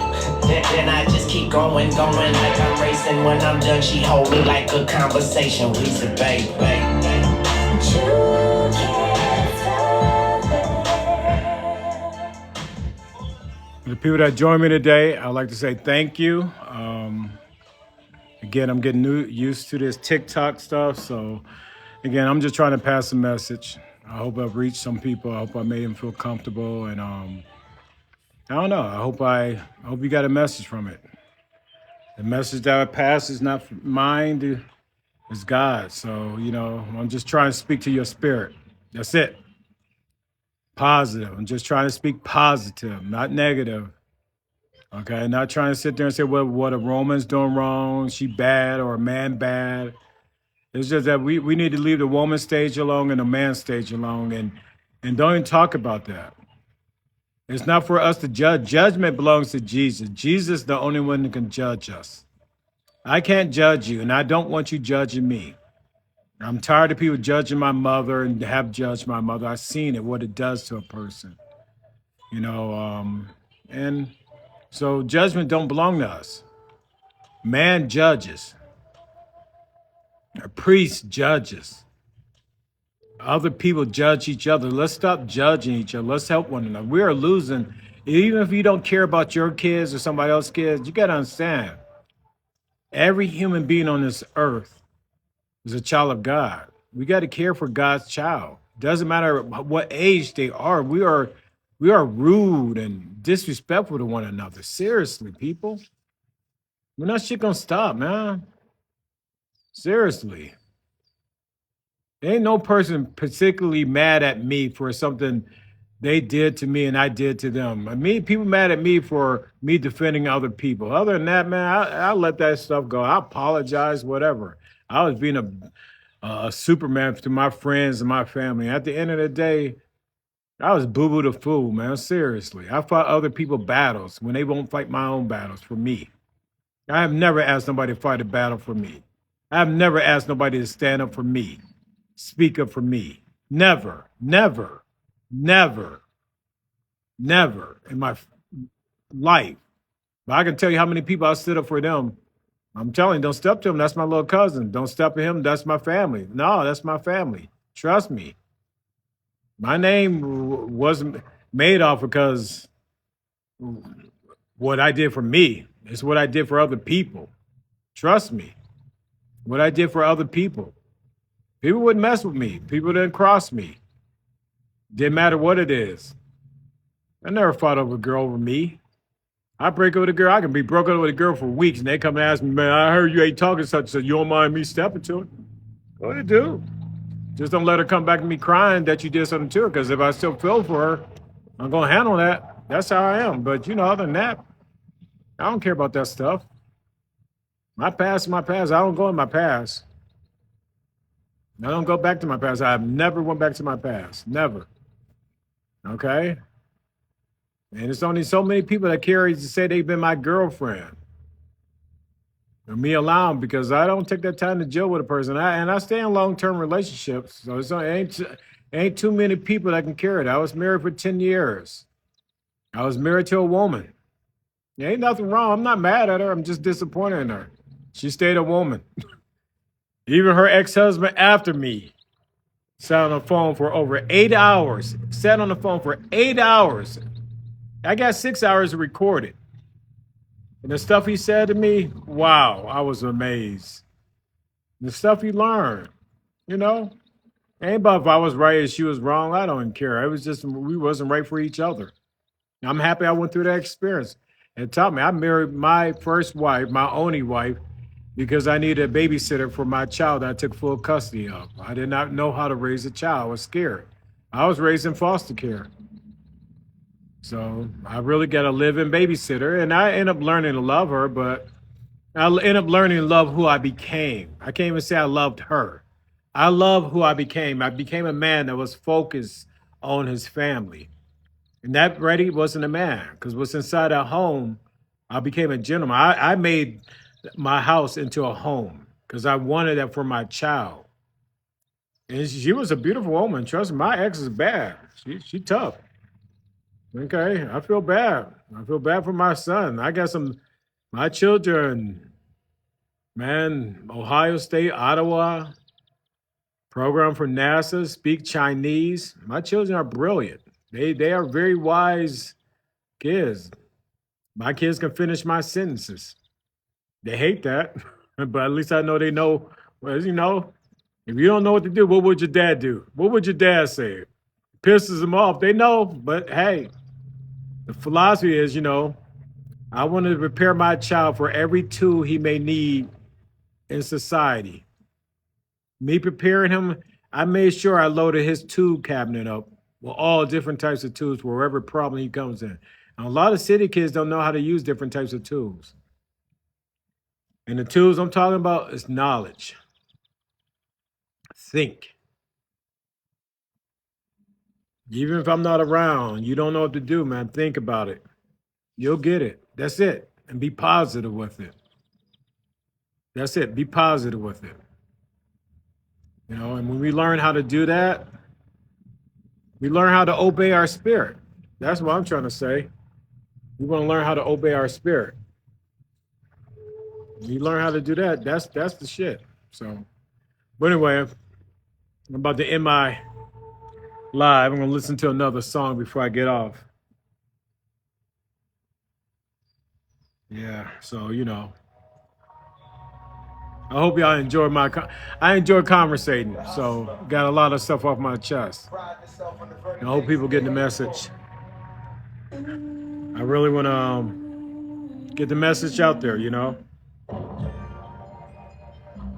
Then I just keep going like I'm racing. When I'm done, she hold me like a conversation. We say, babe. But you can't stop it. The people that joined me today, I'd like to say thank you. Again, I'm getting used to this TikTok stuff. So again, I'm just trying to pass a message. I hope I've reached some people. I hope I made them feel comfortable. And I don't know. I hope you got a message from it. The message that I pass is not mine, it's God. So, I'm just trying to speak to your spirit. That's it. Positive. I'm just trying to speak positive, not negative. Okay. Not trying to sit there and say, well, what a woman's doing wrong, she bad, or a man bad. It's just that we need to leave the woman stage alone and the man stage alone, and don't even talk about that. It's not for us to judge. Judgment belongs to Jesus. Jesus is the only one that can judge us. I can't judge you, and I don't want you judging me. I'm tired of people judging my mother and have judged my mother. I've seen it, what it does to a person, and so judgment don't belong to us. Man judges. A priest judges. Other people judge each other. Let's stop judging each other. Let's help one another. We are losing. Even if you don't care about your kids or somebody else's kids, you got to understand, every human being on this earth is a child of God. We got to care for God's child. Doesn't matter what age they are. We are rude and disrespectful to one another. Seriously, people. When that shit gonna stop, man? Seriously. There ain't no person particularly mad at me for something they did to me and I did to them. I mean, people mad at me for me defending other people. Other than that, man, I let that stuff go. I apologize, whatever. I was being a Superman to my friends and my family. At the end of the day, I was boo-boo the fool, man. Seriously. I fought other people's battles when they won't fight my own battles for me. I have never asked nobody to fight a battle for me. I have never asked nobody to stand up for me, speak up for me. Never, never, never, never in my life. But I can tell you how many people I stood up for them. I'm telling you, don't step to him. That's my little cousin. Don't step to him. That's my family. No, that's my family. Trust me. My name wasn't made off because what I did for me. It's what I did for other people. Trust me. What I did for other people. People wouldn't mess with me. People didn't cross me. Didn't matter what it is. I never fought over a girl over me. I break up with a girl. I can be broken up with a girl for weeks, and they come and ask me, man, I heard you ain't talking such and such. You don't mind me stepping to it? What do you do? Just don't let her come back to me crying that you did something to her, because if I still feel for her, I'm going to handle that. That's how I am. But, other than that, I don't care about that stuff. My past is my past. I don't go in my past. I don't go back to my past. I've never went back to my past. Never. Okay? And it's only so many people that carry to say they've been my girlfriend. And me alone, because I don't take that time to deal with a person. I stay in long-term relationships. So ain't too many people that can carry it. I was married for 10 years. I was married to a woman. There ain't nothing wrong. I'm not mad at her. I'm just disappointed in her. She stayed a woman. Even her ex-husband after me sat on the phone for over 8 hours. Sat on the phone for 8 hours. I got 6 hours to record it. And the stuff he said to me, wow, I was amazed. The stuff he learned, Ain't about if I was right and she was wrong. I don't even care. It was just we wasn't right for each other. I'm happy I went through that experience. It taught me. I married my first wife, my only wife, because I needed a babysitter for my child that I took full custody of. I did not know how to raise a child. I was scared. I was raised in foster care. So I really got a live-in babysitter, and I ended up learning to love her, but I ended up learning to love who I became. I can't even say I loved her. I love who I became. I became a man that was focused on his family. And that really wasn't a man, because what's inside that home, I became a gentleman. I made my house into a home because I wanted that for my child. And she was a beautiful woman. Trust me, my ex is bad. She tough. Okay, I feel bad. I feel bad for my son. I got my children, man, Ohio State, Ottawa, program for NASA, speak Chinese. My children are brilliant. They are very wise kids. My kids can finish my sentences. They hate that, but at least I know they know, well, If you don't know what to do, what would your dad do? What would your dad say? Pisses them off. They know, but hey, the philosophy is, I want to prepare my child for every tool he may need in society. Me preparing him, I made sure I loaded his tool cabinet up with all different types of tools for whatever problem he comes in. And a lot of city kids don't know how to use different types of tools. And the tools I'm talking about is knowledge. Think. Even if I'm not around, you don't know what to do, man. Think about it. You'll get it. That's it. And be positive with it. That's it. Be positive with it. And when we learn how to do that, we learn how to obey our spirit. That's what I'm trying to say. We want to learn how to obey our spirit. When you learn how to do that, that's the shit. So, but anyway, I'm about to end my live. I'm going to listen to another song before I get off. Yeah, so, I hope y'all enjoy I enjoy conversating, so got a lot of stuff off my chest. I hope people get the message. I really want to get the message out there,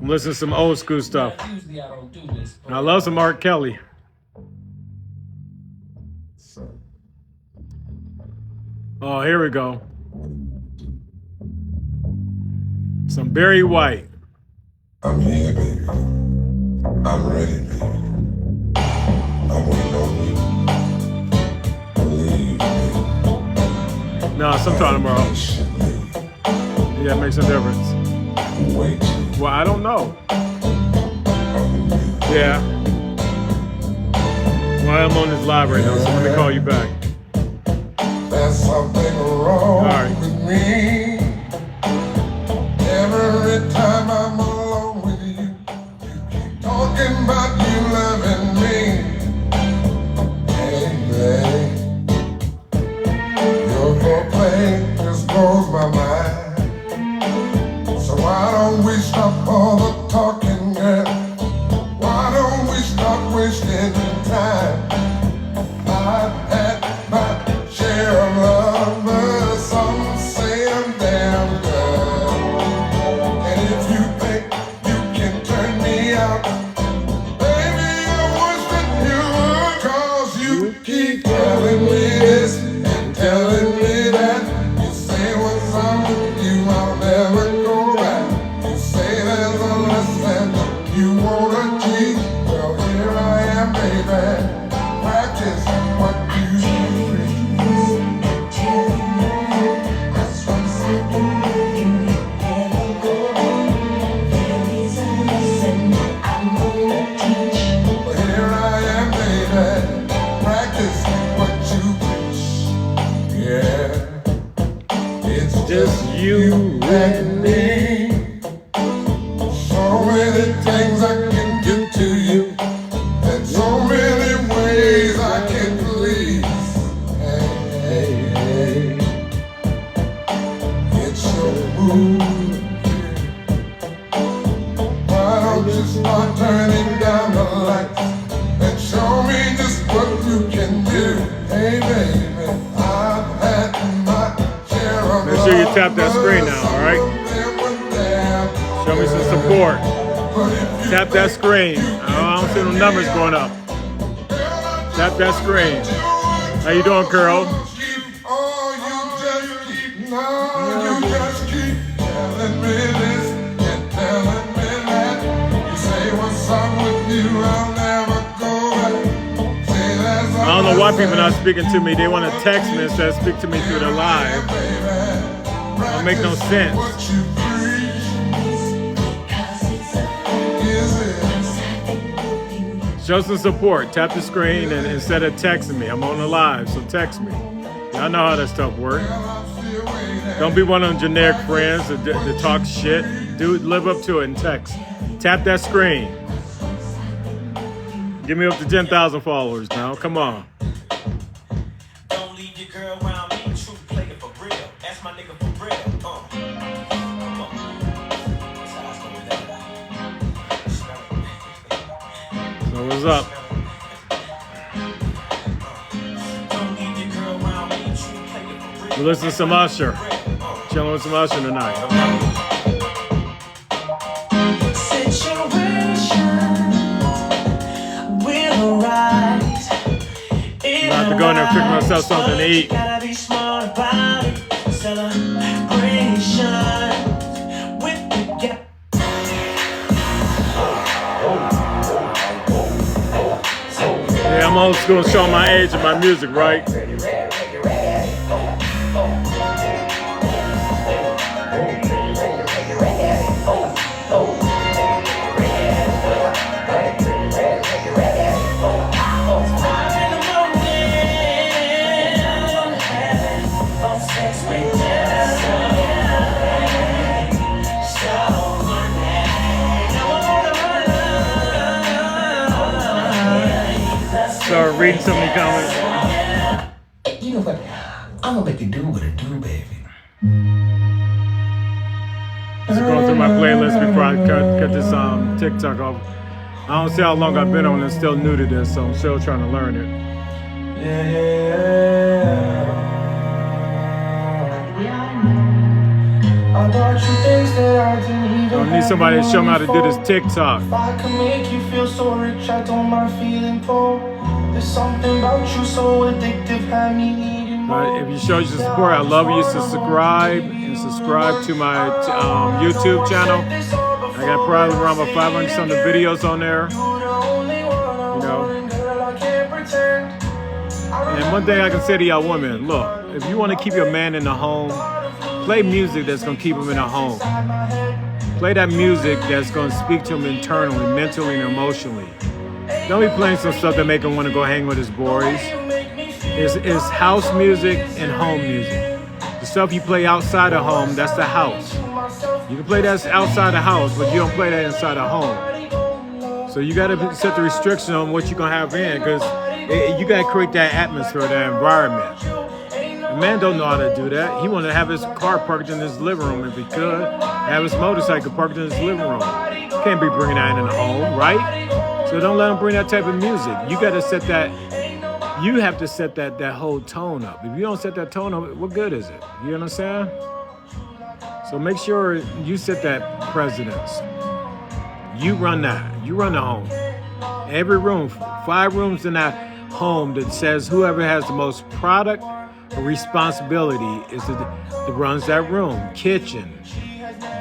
I'm listening to some old school stuff. And I love some R. Kelly. Oh, here we go. Some Barry White. I'm here, baby. I'm ready, baby. I'm waiting on you. Believe me. No, sometime tomorrow. Yeah, it makes a difference. Wait. Well, I don't know. Yeah. Well, I'm on this live right now, so let me call you back. There's something wrong right. with me. Every time I'm alone with you, you keep talking about you loving me. Hey, babe, your foreplay just blows my mind. So why don't we stop all the talking, girl? Why don't we stop wasting time? I've had my share of lovers, some say I'm damn good. And if you think you can turn me out, baby, I wish that you would. Cause you keep telling me this and telling me that. You say what's wrong with you, I'll never go back. You say there's a lesson you wanna teach. Well, here I am, baby. Practice what you preach. Well, here I am, baby. Practice what you preach. Yeah, it's Just you and me. So many things I can do to you, and so many ways I can please. Hey, hey, it's your mood. Why don't you start turning down the lights and show me just what you can do? Hey, baby, I've had my share of Make sure you tap that screen now, all right? Show me some support. Tap that screen. I don't see no numbers going up. Tap that screen. How you doing, Carol? I don't know why people are not speaking to me. They want to text me instead of speak to me through the live. Don't make no sense. Show some support. Tap the screen and instead of texting me. I'm on the live, so text me. Y'all know how that stuff works. Don't be one of them generic friends that talk shit. Dude, live up to it and text. Tap that screen. Give me up to 10,000 followers now. Come on. Don't leave your girl around me. True player for real. That's my nigga for real. Come on. That's how it's going down. What's up? We listen to some Usher. Chilling with some Usher tonight. I have to go in there and pick myself something to eat. Yeah, I'm old school, showing my age and my music, right? Start reading some of the comments. You know what? I'm gonna make you do what it do, baby. Just going through my playlist before I cut this TikTok off. I don't see how long I've been on it. Still new to this, so I'm still trying to learn it. I need somebody to show me how to do this TikTok. If I can make you feel so rich, I don't mind feeling poor. There's something about you so addictive, had me needing more. If you show your support, I love you. Subscribe to my YouTube channel. I got probably around about 500 something videos on there. You know. And one thing I can say to y'all women, look, if you want to keep your man in the home, play music that's going to keep him in the home. Play that music that's going to speak to him internally, mentally, and emotionally. Don't be playing some stuff that make him want to go hang with his boys. It's house music and home music. The stuff you play outside the home, that's the house. You can play that outside the house, but you don't play that inside the home. So you got to set the restriction on what you're going to have in, because you got to create that atmosphere, that environment. The man don't know how to do that. He want to have his car parked in his living room if he could. Have his motorcycle parked in his living room. Can't be bringing that in the home, right? So don't let him bring that type of music. You got to set that. You have to set that whole tone up. If you don't set that tone up, what good is it? You understand? So make sure you set that precedence. You run that. You run the home. Every room, 5 rooms in that home that says whoever has the most product or responsibility is that runs that room. Kitchen,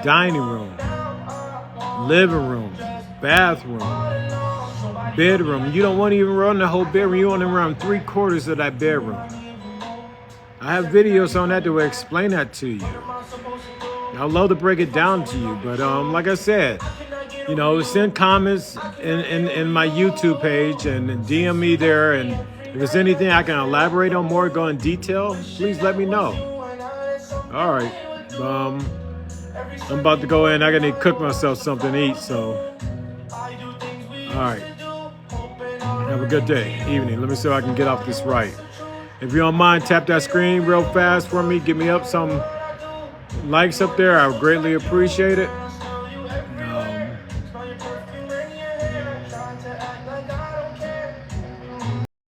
dining room, living room, bathroom, bedroom. You don't want to even run the whole bedroom. You want to run 3/4 of that bedroom. I have videos on that that will explain that to you. I'd love to break it down to you, but like I said, you know, send comments in my YouTube page and DM me there, and if there's anything I can elaborate on more, go in detail, please let me know. All right, I'm about to go in. I gotta cook myself something to eat, so all right. Have a good day, evening. Let me see if I can get off this right. If you don't mind, tap that screen real fast for me. Give me up some likes up there. I would greatly appreciate it.